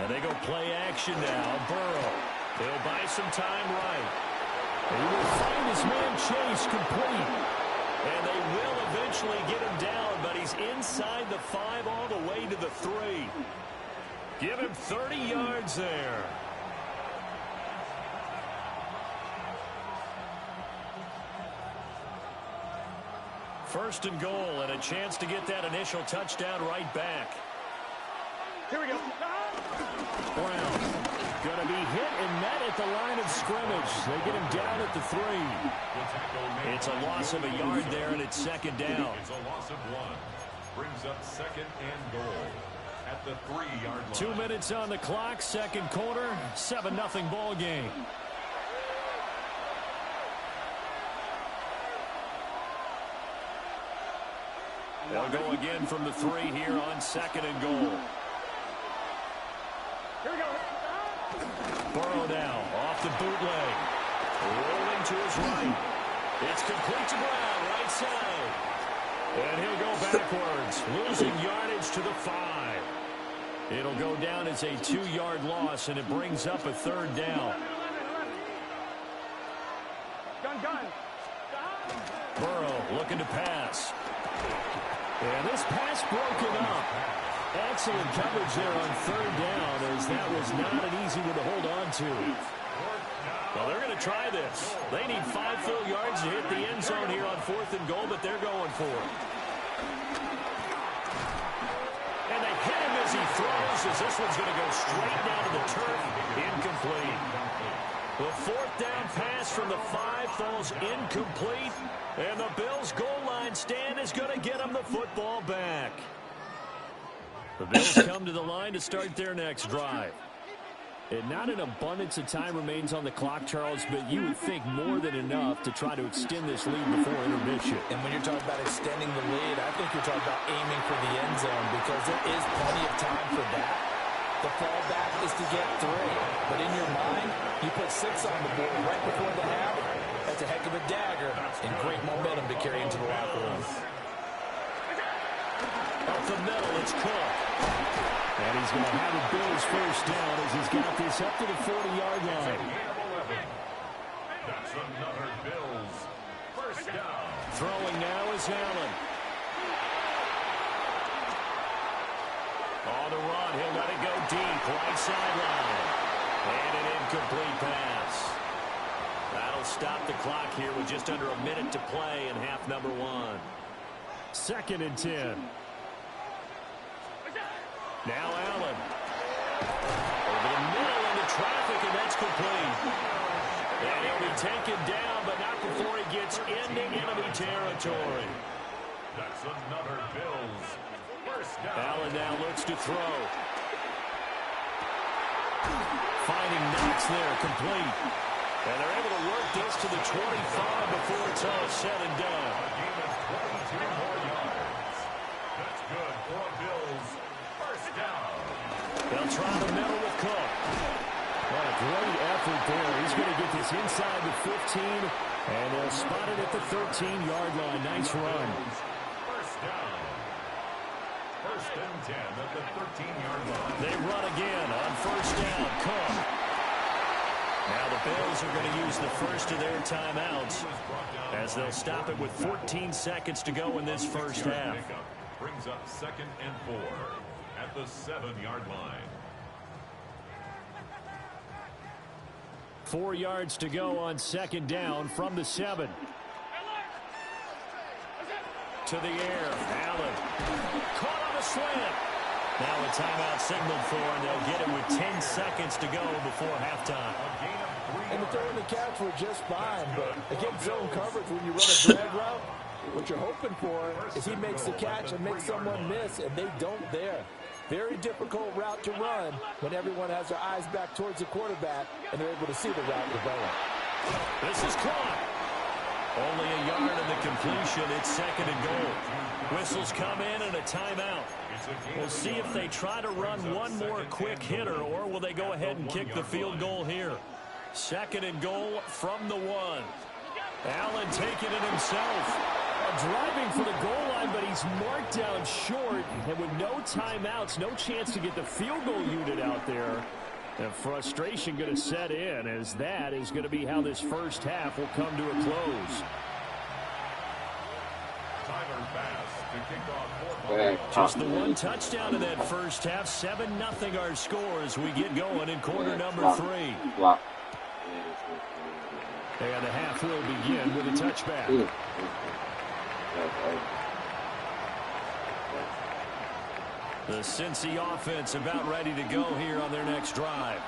And they go play action now. Burrow. He'll buy some time right. He will find his man Chase complete. And they will eventually get him down, but he's inside the 5 all the way to the 3. Give him 30 yards there. First and goal, and a chance to get that initial touchdown right back. Here we go. Brown going to be hit and met at the line of scrimmage. They get him down at the 3. It's a loss of a yard there, and it's second down. It's a loss of 1. Brings up second and goal at the 3-yard line. 2 minutes on the clock, second quarter, 7-0 ball game. They'll go again from the 3 here on second and goal. Here we go. Burrow now off the bootleg. Rolling to his right. It's complete to Brown, right side. And he'll go backwards, losing yardage to the 5. It'll go down as a 2-yard loss, and it brings up a third down. Gun. Burrow looking to pass. And this pass broken up. Excellent coverage there on third down, as that was not an easy one to hold on to. Well, they're going to try this. They need 5 full yards to hit the end zone here on 4th and goal, but they're going for it. And they hit him as he throws, as this one's going to go straight down to the turf. Incomplete. The 4th down pass from the 5 falls incomplete. And the Bills' goal line stand is going to get them the football back. The Bills come to the line to start their next drive. And not an abundance of time remains on the clock, Charles, but you would think more than enough to try to extend this lead before intermission. And when you're talking about extending the lead, I think you're talking about aiming for the end zone because there is plenty of time for that. The fallback is to get 3. But in your mind, you put 6 on the board right before the half. That's a heck of a dagger and great momentum to carry into the locker room. Up the middle, it's Cook. And he's going to have a Bills first down as he's got this up to the 40-yard line. That's another Bills first down. Throwing now is Allen. On the run, he'll let it go deep, right sideline. And an incomplete pass. That'll stop the clock here with just under a minute to play in half number 1. 2nd and 10. Now Allen. Over the middle into traffic, and that's complete. And he'll be taken down, but not before he gets into enemy territory. That's another Bills first down. Allen now looks to throw. Finding Knox there, complete. And they're able to work this to the 25 before it's all said and done. A game of 22 more yards. That's good for a Bills first down. They'll try the middle with Cook. What a great effort there. He's going to get this inside the 15, and they'll spot it at the 13-yard line. Nice run. First down. 1st and 10 at the 13-yard line. They run again on 1st down. Cook. Now the Bills are going to use the first of their timeouts as they'll stop it with 14 seconds to go in this first half. Brings up 2nd and 4 at the 7-yard line. 4 yards to go on 2nd down from the 7. To the air, Allen. Caught on a slant. Now a timeout signaled for, and they'll get it with 10 seconds to go before halftime. And the throw and the catch were just fine, but against zone coverage, when you run a drag route, what you're hoping for is he makes the catch and makes someone miss, and they don't there. Very difficult route to run when everyone has their eyes back towards the quarterback and they're able to see the route develop. This is caught. Only a yard in the completion. It's 2nd and goal. Whistles come in and a timeout. We'll see if they try to run one more quick hitter, or will they go ahead and kick the field goal here. 2nd and goal from the 1. Allen taking it himself. Driving for the goal line, but he's marked down short. And with no timeouts, no chance to get the field goal unit out there. And frustration going to set in, as that is going to be how this first half will come to a close. Tyler Bass to kick off. Just the 1 touchdown in that first half. 7-0 our score as we get going in quarter number 3. And the half will begin with a touchback. The Cincy offense about ready to go here on their next drive.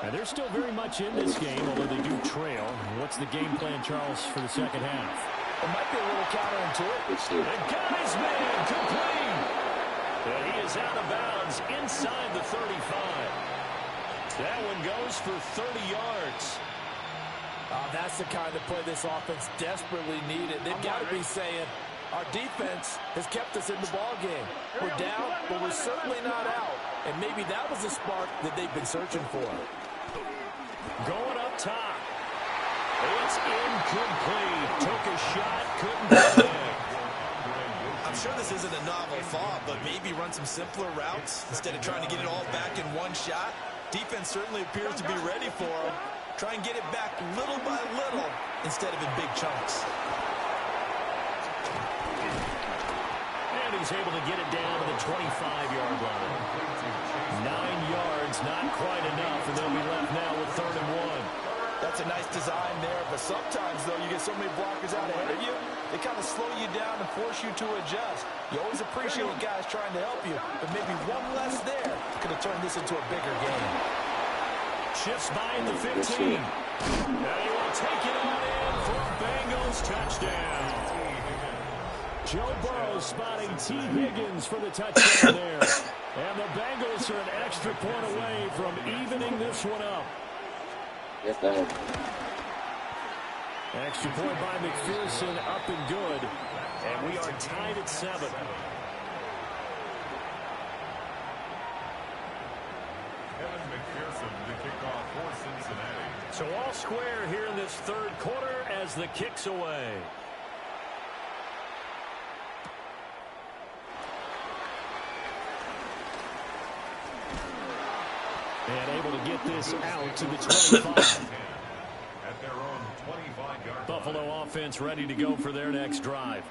And they're still very much in this game, although they do trail. What's the game plan, Charles, for the second half? It might be a little counterintuitive. And got his man complete. And he is out of bounds inside the 35. That one goes for 30 yards. That's the kind of play this offense desperately needed. They've got to be saying, our defense has kept us in the ball game. We're down, but we're certainly not out. And maybe that was the spark that they've been searching for. Going up top. It's incomplete. Took a shot, couldn't get it. I'm sure this isn't a novel thought, but maybe run some simpler routes instead of trying to get it all back in one shot. Defense certainly appears to be ready for them. Try and get it back little by little instead of in big chunks. And he's able to get it down to the 25-yard line. 9 yards it's not quite enough, and they'll be left now with 3rd and 1. That's a nice design there, but sometimes, though, you get so many blockers out ahead of you, they kind of slow you down and force you to adjust. You always appreciate guys trying to help you, but maybe one less there could have turned this into a bigger game. Shifts by at the 15. And he will take it on in for a Bengals touchdown. Joe Burrow spotting T. Higgins for the touchdown there. And the Bengals are an extra point away from evening this one up. Yes, that is. Extra point by McPherson, up and good. And we are tied at 7. Kevin McPherson to kick off for Cincinnati. So all square here in this 3rd quarter as the kick's away. And able to get this out to the 25. At their own 25-yard Buffalo offense ready to go for their next drive.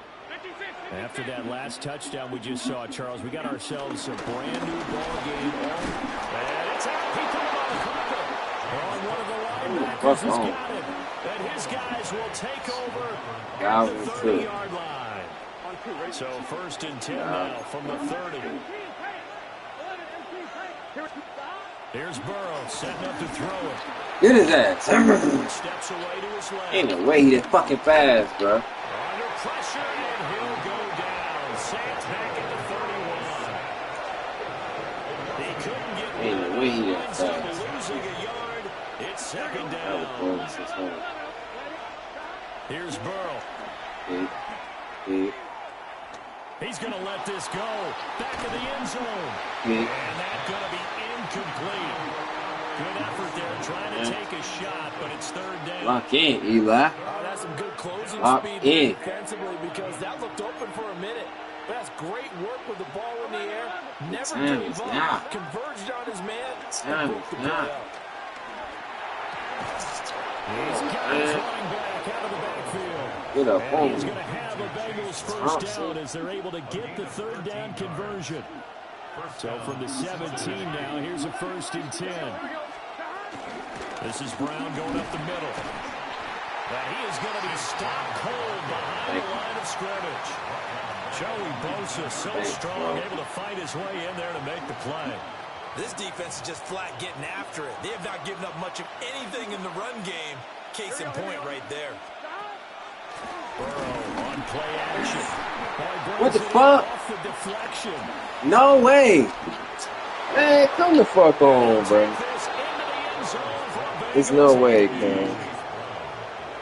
After that last touchdown we just saw, Charles, we got ourselves a brand new ball game. And it's out. He threw it on the corner. On one of the linebackers has got it. And his guys will take over at the 30-yard line. So 1st and 10 now from the 30. Here's Burrow setting up to throw it. Get his ass. Steps away to his left. Ain't no way he that fucking fast, bro. Under pressure, and he'll go down. Saints back at the 31. He couldn't get Ain't no way he that so fast. losing a yard. It's 2nd down. Here's Burrow. He's going to let this go. Back in the end zone. And that's going to be incomplete. Good effort there trying to take a shot, but it's 3rd down. Lock in, Eli. Oh, that's some good closing Lock speed in. defensively because that looked open for a minute. But that's great work with the ball in the air. Never Time gave is up. now. Converged on his man. Time and broke is the play now. up. He's got his running back out of the backfield. Get up, And he's home. going to have a Bengals 1st down as they're able to get the 3rd down conversion. So from the 17 now, here's a 1st and 10. This is Brown going up the middle. Now he is going to be stopped cold behind the line of scrimmage. Joey Bosa so strong, able to fight his way in there to make the play. This defense is just flat getting after it. They have not given up much of anything in the run game. Case in point right there. Burrow on play action. What the fuck? Off the deflection. No way. Man, come the fuck on, bro. There's no way, man.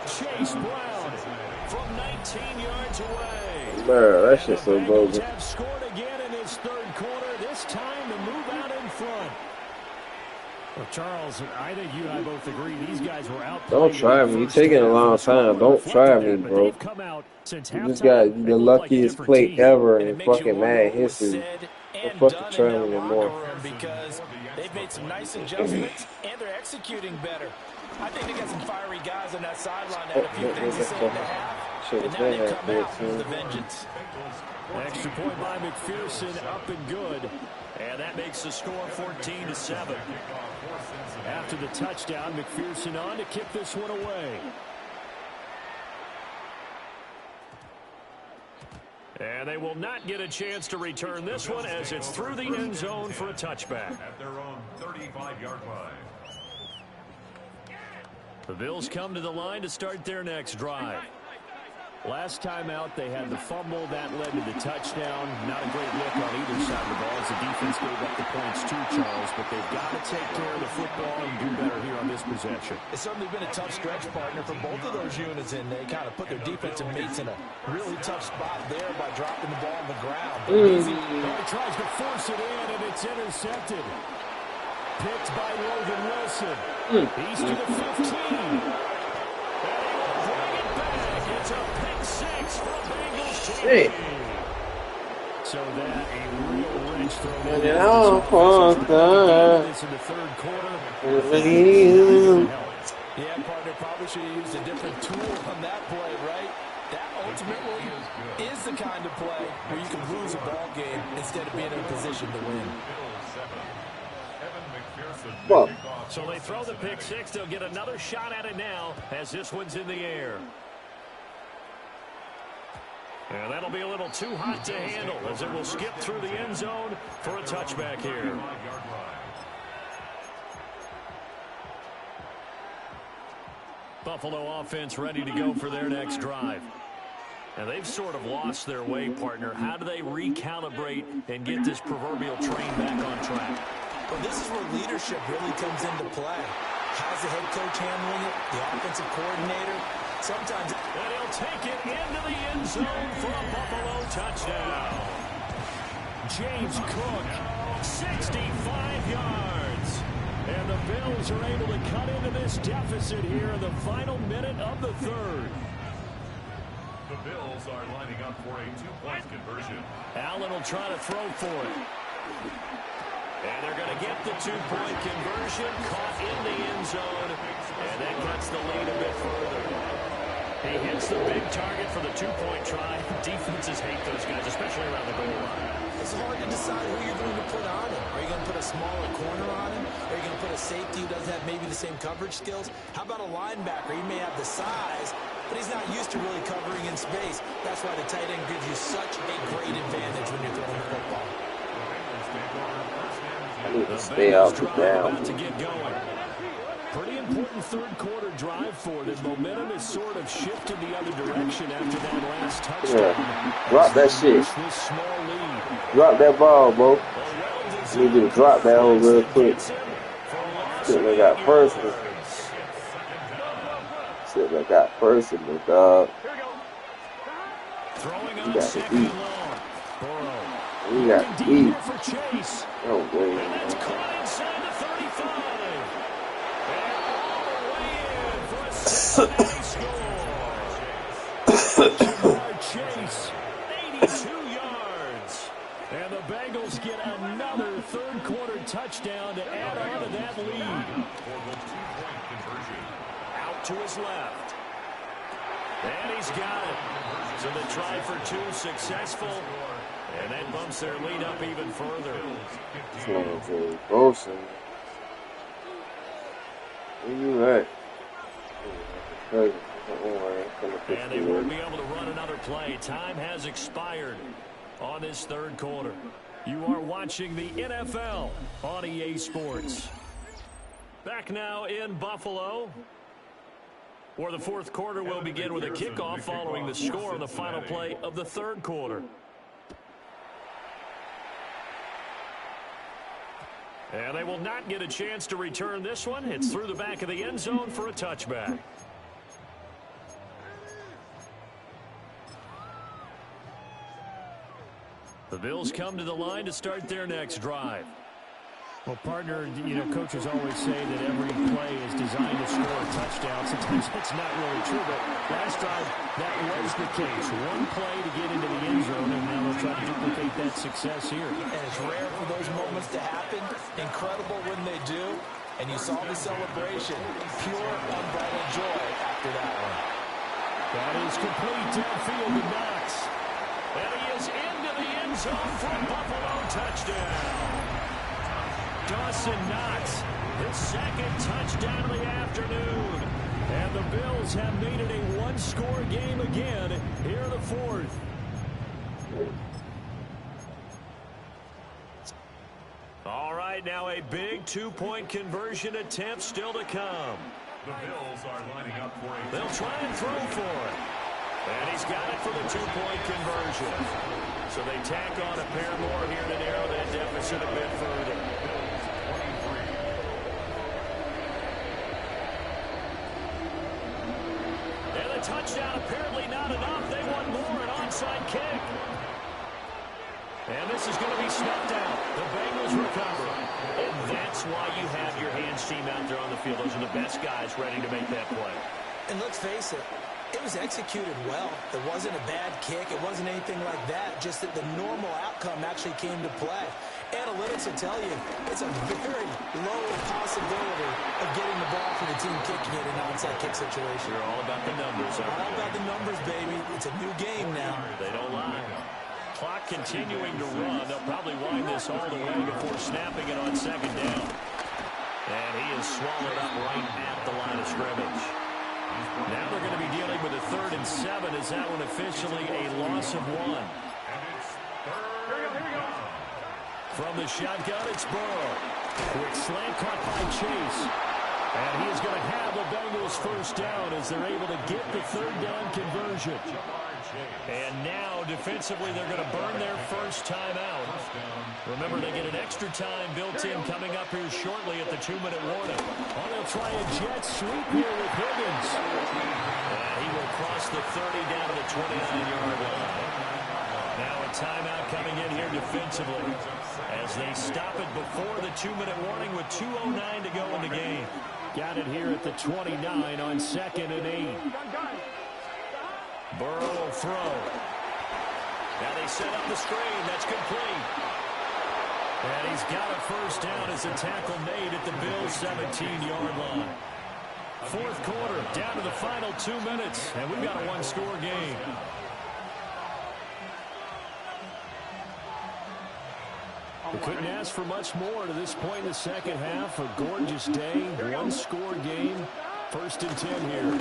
Chase Brown from 19 yards away. Bro, that shit's so Bengals bogus. have scored again in this 3rd quarter. This time to move out in front. Well, Charles, I think you and I both agree these guys were out. Don't try me. You're taking a long time. Don't try me, bro. You just got the luckiest play ever in fucking Madden history. Don't fucking try me anymore. Because they've made some nice adjustments and they're executing better. I think they got some fiery guys on that sideline that had a few things to say in the half. And now they've come out with the vengeance. Extra point by McPherson, up and good. And that makes the score 14-7. After the touchdown, McPherson on to kick this one away. And they will not get a chance to return this one as it's through the end zone for a touchback. At their own 35-yard line. The Bills come to the line to start their next drive. Last time out, they had the fumble. That led to the touchdown. Not a great look on either side of the ball as the defense gave up the points too, Charles. But they've got to take care of the football and do better here on this possession. It's certainly been a tough stretch, partner, for both of those units, and they kind of put their defensive mates in a really tough spot there by dropping the ball on the ground. He tries to force it in, and it's intercepted. Picked by Logan Wilson. He's to the 15. It's a pick six for Bengals team. So that a real wrench throw. This in the 3rd quarter. Yeah, partner, probably should have used a different tool on that play, right? That ultimately is the kind of play where you can lose a ball game instead of being in a position to win. Fuck. So they throw the pick six. They'll get another shot at it now as this one's in the air. And that'll be a little too hot to handle as it will skip through the end zone for a touchback here. Buffalo offense ready to go for their next drive. And they've sort of lost their way, partner. How do they recalibrate and get this proverbial train back on track? Well, this is where leadership really comes into play. How's the head coach handling it? The offensive coordinator? Sometimes. And he'll take it into the end zone for a Buffalo touchdown. James Cook, 65 yards. And the Bills are able to cut into this deficit here in the final minute of the third. The Bills are lining up for a two-point conversion. Allen will try to throw for it. And they're going to get the two-point conversion, caught in the end zone, and that cuts the lead a bit further. He hits the big target for the two-point try. Defenses hate those guys, especially around the goal line. It's hard to decide who you're going to put on him. Are you going to put a smaller corner on him? Are you going to put a safety who doesn't have maybe the same coverage skills? How about a linebacker? He may have the size, but he's not used to really covering in space. That's why the tight end gives you such a great advantage when you're throwing the football. I need to stay out the down. To get going. Pretty important third quarter drive for them. Momentum has sort of shifted the other direction after that last touchdown. Yeah. Drop that shit. This small lead. Drop that ball, bro. I need you to drop that hole real quick. Shit, they got personal. Shit, they got personal, dog. Throwing You on got to second eat. long. Burrow. You got to eat. For Chase. No way, And that's man. caught inside the 35. And all the way in for a Cincinnati score. Jamar Chase, 82 yards. And the Bengals get another third quarter touchdown to add on to that lead. Out to his left. And he's got it. So the try for two successful. And that bumps their lead up even further. Wilson. Where you at? And they won't be able to run another play. Time has expired on this third quarter. You are watching the NFL on EA Sports. Back now in Buffalo, where the fourth quarter will begin with a kickoff following the score on the final play of the third quarter. And they will not get a chance to return this one. It's through the back of the end zone for a touchback. The Bills come to the line to start their next drive. Well, partner, you know, coaches always say that every play is designed to score a touchdown. Sometimes that's not really true, but last drive, that was the case. One play to get into the end zone, and now they'll try to duplicate that success here. And it's rare for those moments to happen. Incredible when they do. And you saw the celebration. Pure, unbridled joy after that one. That is complete downfield to Knox. And he is into the end zone for a Buffalo touchdown. Dawson Knox, his second touchdown of the afternoon. And the Bills have made it a one-score game again here in the fourth. All right, now a big two-point conversion attempt still to come. The Bills are lining up for a... They'll try and throw for it. And he's got it for the two-point conversion. So they tack on a pair more here to narrow that deficit a bit further. And the touchdown apparently not enough. They want more, an onside kick. And this is going to be snuffed out. The Bengals recover. And that's why you have your hands team out there on the field. Those are the best guys ready to make that play. And let's face it, it was executed well. It wasn't a bad kick. It wasn't anything like that. Just that the normal outcome actually came to play. Analytics will tell you it's a very low possibility of getting the ball for the team kicking it in an onside kick situation. You're all about the numbers. All about the numbers, baby. It's a new game now. They don't lie. Clock continuing to run. They'll probably wind this all the way before snapping it on second down. And he is swallowed up right at the line of scrimmage. Now they're going to be dealing with a 3rd and 7. Is that one officially a loss of 1? From the shotgun, it's Burrow. Quick slant caught by Chase. And he is going to have the Bengals first down as they're able to get the 3rd down conversion. And now, defensively, they're going to burn their first timeout. Remember, they get an extra time built in coming up here shortly at the 2-minute warning. Oh, they'll try a jet sweep here with Higgins. And he will cross the 30 down to the 29-yard line. Now a timeout coming in here defensively as they stop it before the 2-minute warning with 2:09 to go in the game. Got it here at the 29 on 2nd and 8. Burrow will throw. Now they set up the screen. That's complete. And he's got a first down as a tackle made at the Bills' 17-yard line. 4th quarter, down to the final 2 minutes, and we've got a 1-score game. We couldn't ask for much more to this point in the second half. A gorgeous day, 1-score game. 1st and 10 here. He'll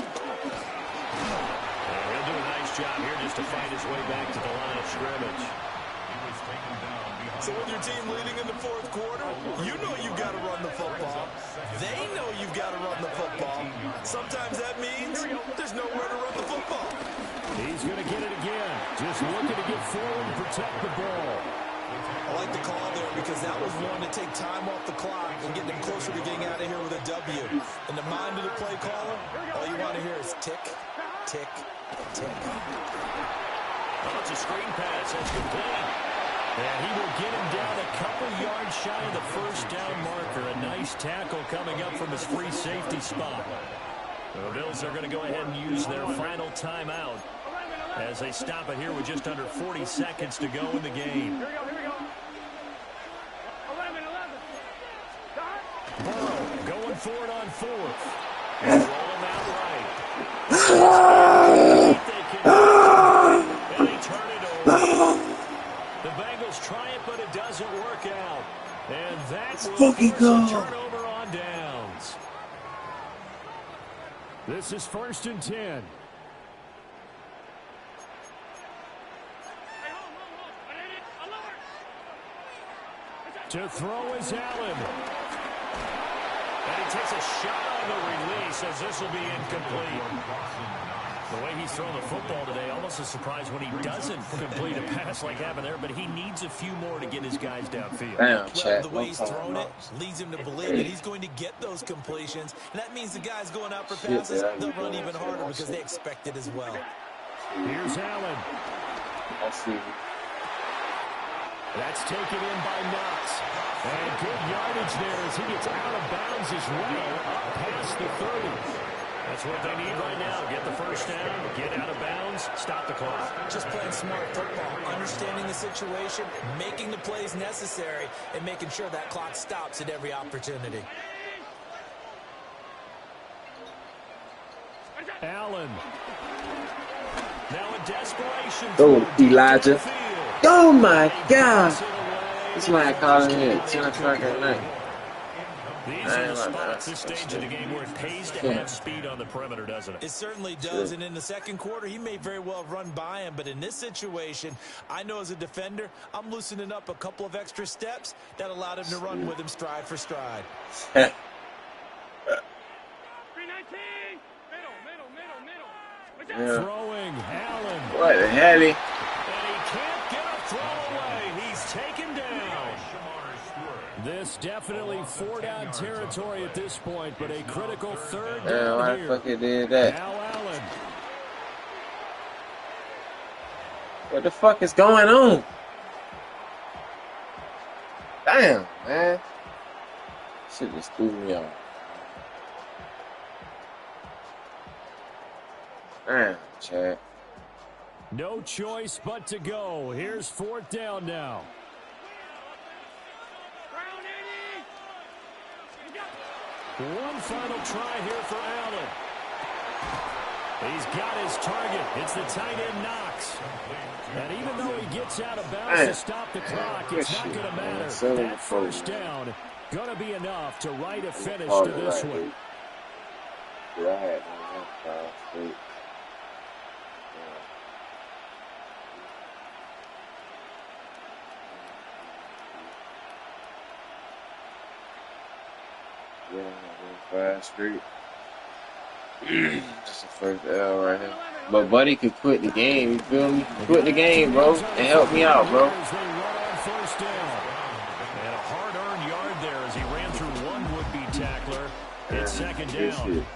do a nice job here just to fight his way back to the line of scrimmage. So with your team leading in the 4th quarter, you know you've got to run the football. They know you've got to run the football. Sometimes that means there's nowhere to run the football. He's going to get it again. Just looking to get forward and protect the ball. I like the call there because that was one to take time off the clock and get them closer to getting out of here with a W. In the mind of the play caller, all you want to hear is tick, tick, tick. Oh, it's a screen pass. That's complete. And he will get him down a couple yards shy of the first down marker. A nice tackle coming up from his free safety spot. The Bills are going to go ahead and use their final timeout as they stop it here with just under 40 seconds to go in the game. Burrow going for it on 4th. And roll him out right. And they turn it over. The Bengals try it, but it doesn't work out. And that will force a turnover on downs. This is 1st and 10. To throw is Allen. And he takes a shot on the release as this will be incomplete. The way he's throwing the football today, almost a surprise when he doesn't complete a pass like happened there, but he needs a few more to get his guys downfield. Damn, Chad. The way he's thrown it leads him to believe that he's going to get those completions, and that means the guys going out for passes, they'll run even harder because they expect it as well. Here's Allen. I see. That's taken in by Knox. And good yardage there as he gets out of bounds as well, up past the 30. That's what they need right now. Get the first down, get out of bounds, stop the clock. Just playing smart football, understanding the situation, making the plays necessary, and making sure that clock stops at every opportunity. Allen. Now in desperation. Go, Elijah. Oh, my God. This man calling here at 10 o'clock at night. These are the spots this stage of the game where it pays to have speed on the perimeter, doesn't it? It certainly does, and in the second quarter, he may very well run by him, but in this situation, I know as a defender, I'm loosening up a couple of extra steps that allowed him to run with him stride for stride. 319. Middle. Yeah. Throwing, Allen. What the hell? And he can't get a throw away. He's taken down. This definitely 4-down territory at this point, but a critical 3rd down why here. the fuck he did that? Now Allen. What the fuck is going on? Damn, man. Shit just threw me off. Damn, Chad. No choice but to go. Here's 4th down now. One final try here for Allen. He's got his target. It's the tight end Knox. And even though he gets out of bounds to stop the clock, it's not going to matter. That first down going to be enough to write a finish Oh, to this right. one. Yeah, I had one straight. Yeah, 5 straight. That's the first L right here. But Buddy could quit the game, you feel me? Quit the game, bro, and help me out, bro. As they run on first down. And a hard-earned yard there as he ran through one would-be tackler. It's second down.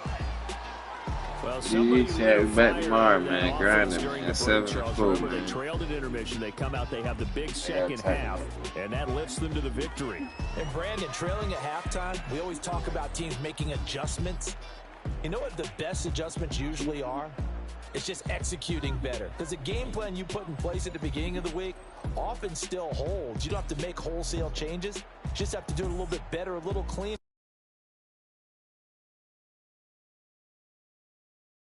Well, You have back tomorrow, man. Grinding at 7 o'clock, They man. trailed at intermission. They come out. They have the big second half, and that lifts them to the victory. And Brandon, trailing at halftime, we always talk about teams making adjustments. You know what the best adjustments usually are? It's just executing better. Because the game plan you put in place at the beginning of the week often still holds. You don't have to make wholesale changes. You just have to do it a little bit better, a little cleaner.